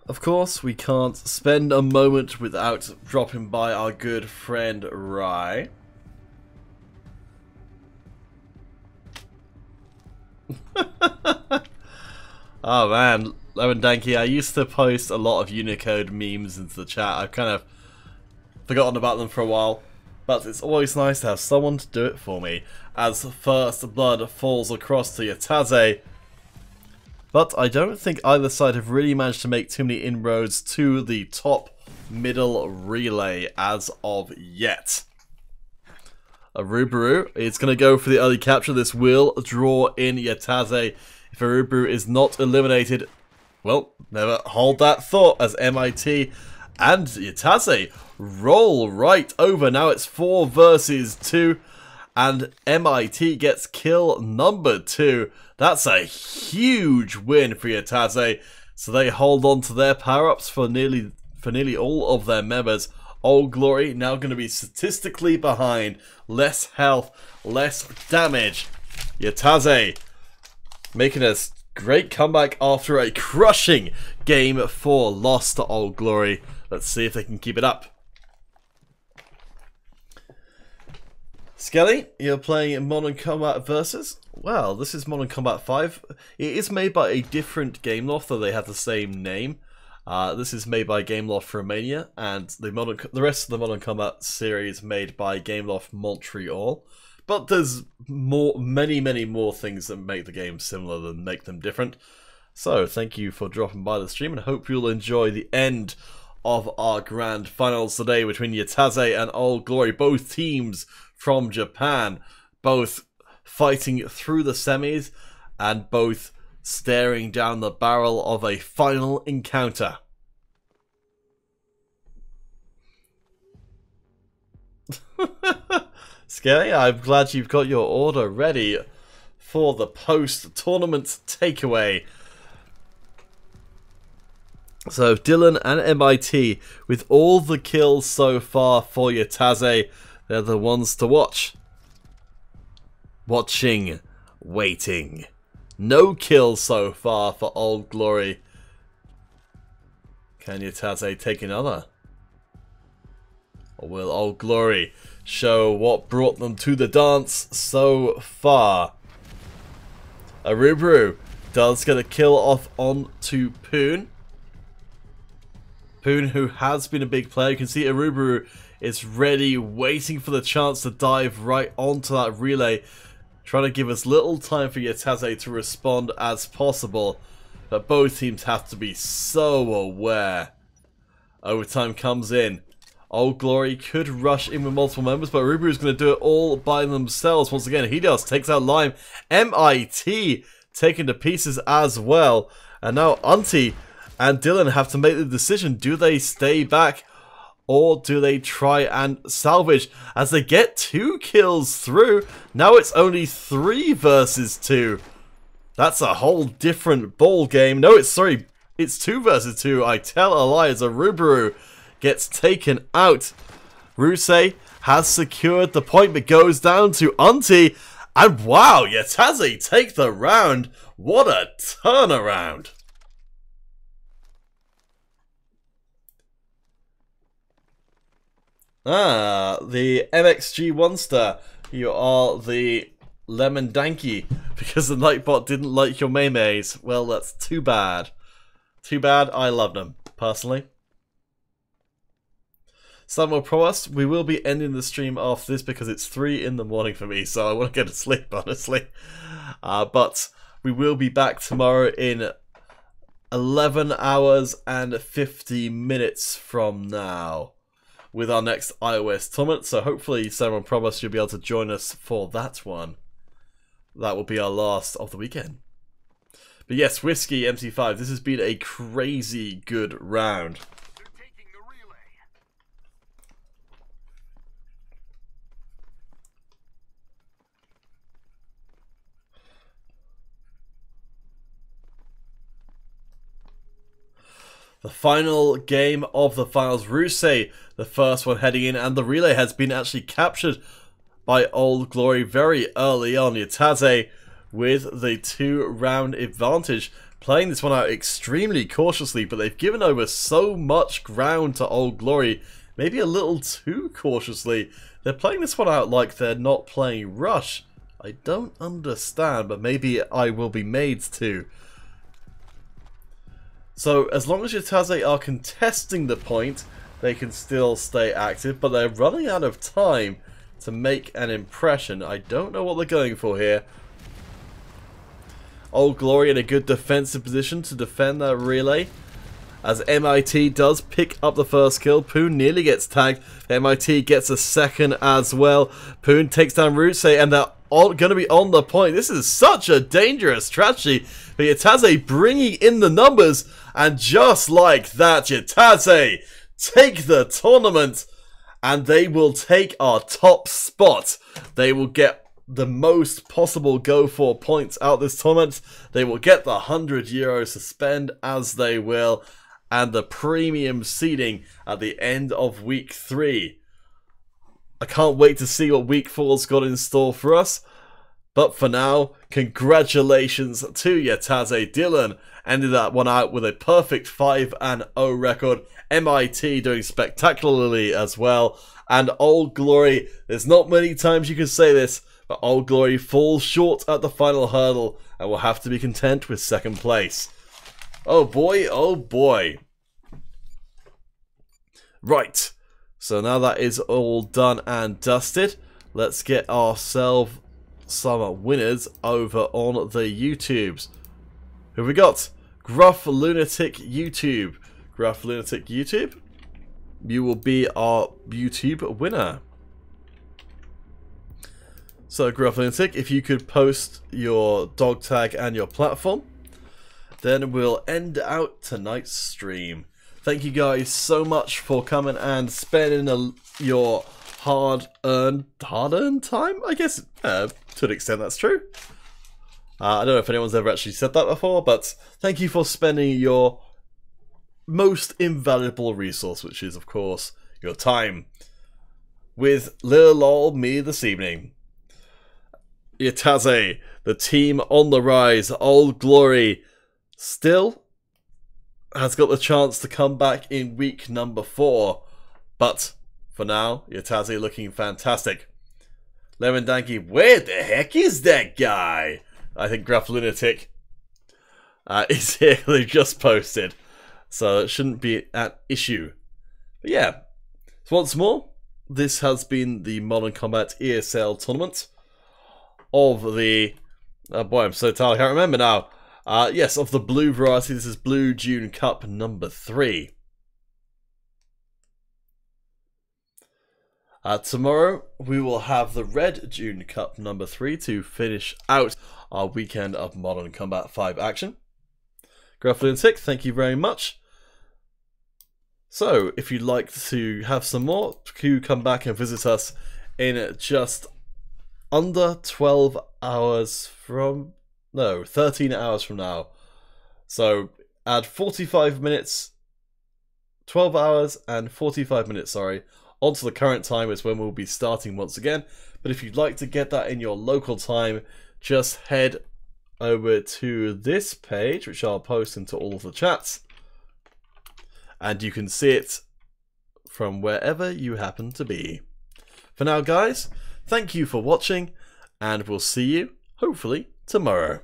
Of course, we can't spend a moment without dropping by our good friend Rai. Oh man, Lemon Danky, I used to post a lot of Unicode memes into the chat. I've kind of forgotten about them for a while, but it's always nice to have someone to do it for me, as first blood falls across to Yataze. But I don't think either side have really managed to make too many inroads to the top middle relay as of yet. Arubaru is going to go for the early capture. This will draw in Yataze. If Arubaru is not eliminated, well, never hold that thought, as MIT and Yataze roll right over. Now it's 4 versus 2, and MIT gets kill number 2. That's a huge win for Yataze, so they hold on to their power-ups for nearly all of their members. Old Glory now going to be statistically behind. Less health, less damage. Yataze making a great comeback after a crushing game 4 loss to Old Glory. Let's see if they can keep it up. Skelly, you're playing Modern Combat Versus? Well, this is Modern Combat 5. It is made by a different Gameloft, though they have the same name. This is made by Gameloft Romania, and the rest of the Modern Combat series made by Gameloft Montreal. But there's many more things that make the game similar than make them different. So, thank you for dropping by the stream, and hope you'll enjoy the end of our grand finals today between Yataze and Old Glory. Both teams from Japan, both fighting through the semis, and both staring down the barrel of a final encounter. Scary, I'm glad you've got your order ready for the post-tournament takeaway. So Dylan and MIT, with all the kills so far for Yataze, they're the ones to watch. Watching, waiting. No kills so far for Old Glory. Can Yataze take another? Or will Old Glory show what brought them to the dance so far? Arubaru does get a kill off onto Poon. Poon, who has been a big player. You can see Arubaru is ready, waiting for the chance to dive right onto that relay, trying to give as little time for Yataze to respond as possible. But both teams have to be so aware. Overtime comes in. Old Glory could rush in with multiple members, but Arubaru is going to do it all by themselves. Once again, he does. Takes out Lime. MIT taken to pieces as well. And now Auntie and Dylan have to make the decision. Do they stay back Or do they try and salvage as they get 2 kills through? Now it's only 3 versus 2. That's a whole different ball game. No, it's 2 versus 2. I tell a lie as Arubaru gets taken out. Rusei has secured the point but goes down to Unti. And wow, Yataze take the round. What a turnaround. Ah, the MXG One-Star. You are the Lemon Danky because the Nightbot didn't like your maymays. Well, that's too bad. Too bad. I love them, personally. Samuel Provost, we will be ending the stream after this because it's 3 in the morning for me, so I want to go to sleep, honestly. But we will be back tomorrow in 11 hours and 50 minutes from now with our next iOS tournament. So hopefully, Samuel Provost, you'll be able to join us for that one. That will be our last of the weekend. But yes, Whiskey MC5, this has been a crazy good round. The final game of the finals, Rusei, the first one heading in, and the relay has been actually captured by Old Glory very early on. Yataze with the 2-round advantage, playing this one out extremely cautiously, but they've given over so much ground to Old Glory, maybe a little too cautiously. They're playing this one out like they're not playing Rush. I don't understand, but maybe I will be made to. So, as long as Yataze are contesting the point, they can still stay active, but they're running out of time to make an impression. I don't know what they're going for here. Old Glory in a good defensive position to defend that relay, as MIT does pick up the first kill. Poon nearly gets tagged. MIT gets a second as well. Poon takes down Rusei, and they're going to be on the point. This is such a dangerous strategy. But Yataze bringing in the numbers, and just like that, Yataze take the tournament, and they will take our top spot. They will get the most possible Go4 points out this tournament. They will get the €100 to spend as they will, and the premium seeding at the end of week 3. I can't wait to see what week 4's got in store for us. But for now, congratulations to Yataze. Dylan ended that one out with a perfect 5-0 record. MIT doing spectacularly as well. And Old Glory, there's not many times you can say this, but Old Glory falls short at the final hurdle and will have to be content with 2nd place. Oh boy, oh boy. Right, so now that is all done and dusted, let's get ourselves some winners over on the YouTubes. Who have we got? Gruff Lunatic YouTube. Gruff Lunatic YouTube, you will be our YouTube winner. So Gruff Lunatic, if you could post your dog tag and your platform, then we'll end out tonight's stream. Thank you guys so much for coming and spending your hard-earned time, I guess, to an extent that's true. I don't know if anyone's ever actually said that before, but thank you for spending your most invaluable resource, which is, of course, your time, with little old me this evening. Yataze, the team on the rise. Old Glory still has got the chance to come back in week number 4, but for now, Yataze looking fantastic. Lemon Danky, where the heck is that guy? I think Gruff Lunatic is here. They just posted, so it shouldn't be an issue. But yeah, so once more, this has been the Modern Combat ESL tournament of the... oh boy, I'm so tired, I can't remember now. Yes, of the blue variety. This is Blue June Cup number 3. Tomorrow we will have the Red June Cup number 3 to finish out our weekend of Modern Combat 5 action. Gruff Lunatic, thank you very much. So, if you'd like to have some more, do come back and visit us in just under 12 hours from... No, 13 hours from now. So, add 45 minutes... 12 hours and 45 minutes, sorry, onto the current time is when we'll be starting once again. But if you'd like to get that in your local time, just head over to this page, which I'll post into all of the chats, and you can see it from wherever you happen to be. For now, guys, thank you for watching, and we'll see you, hopefully, tomorrow.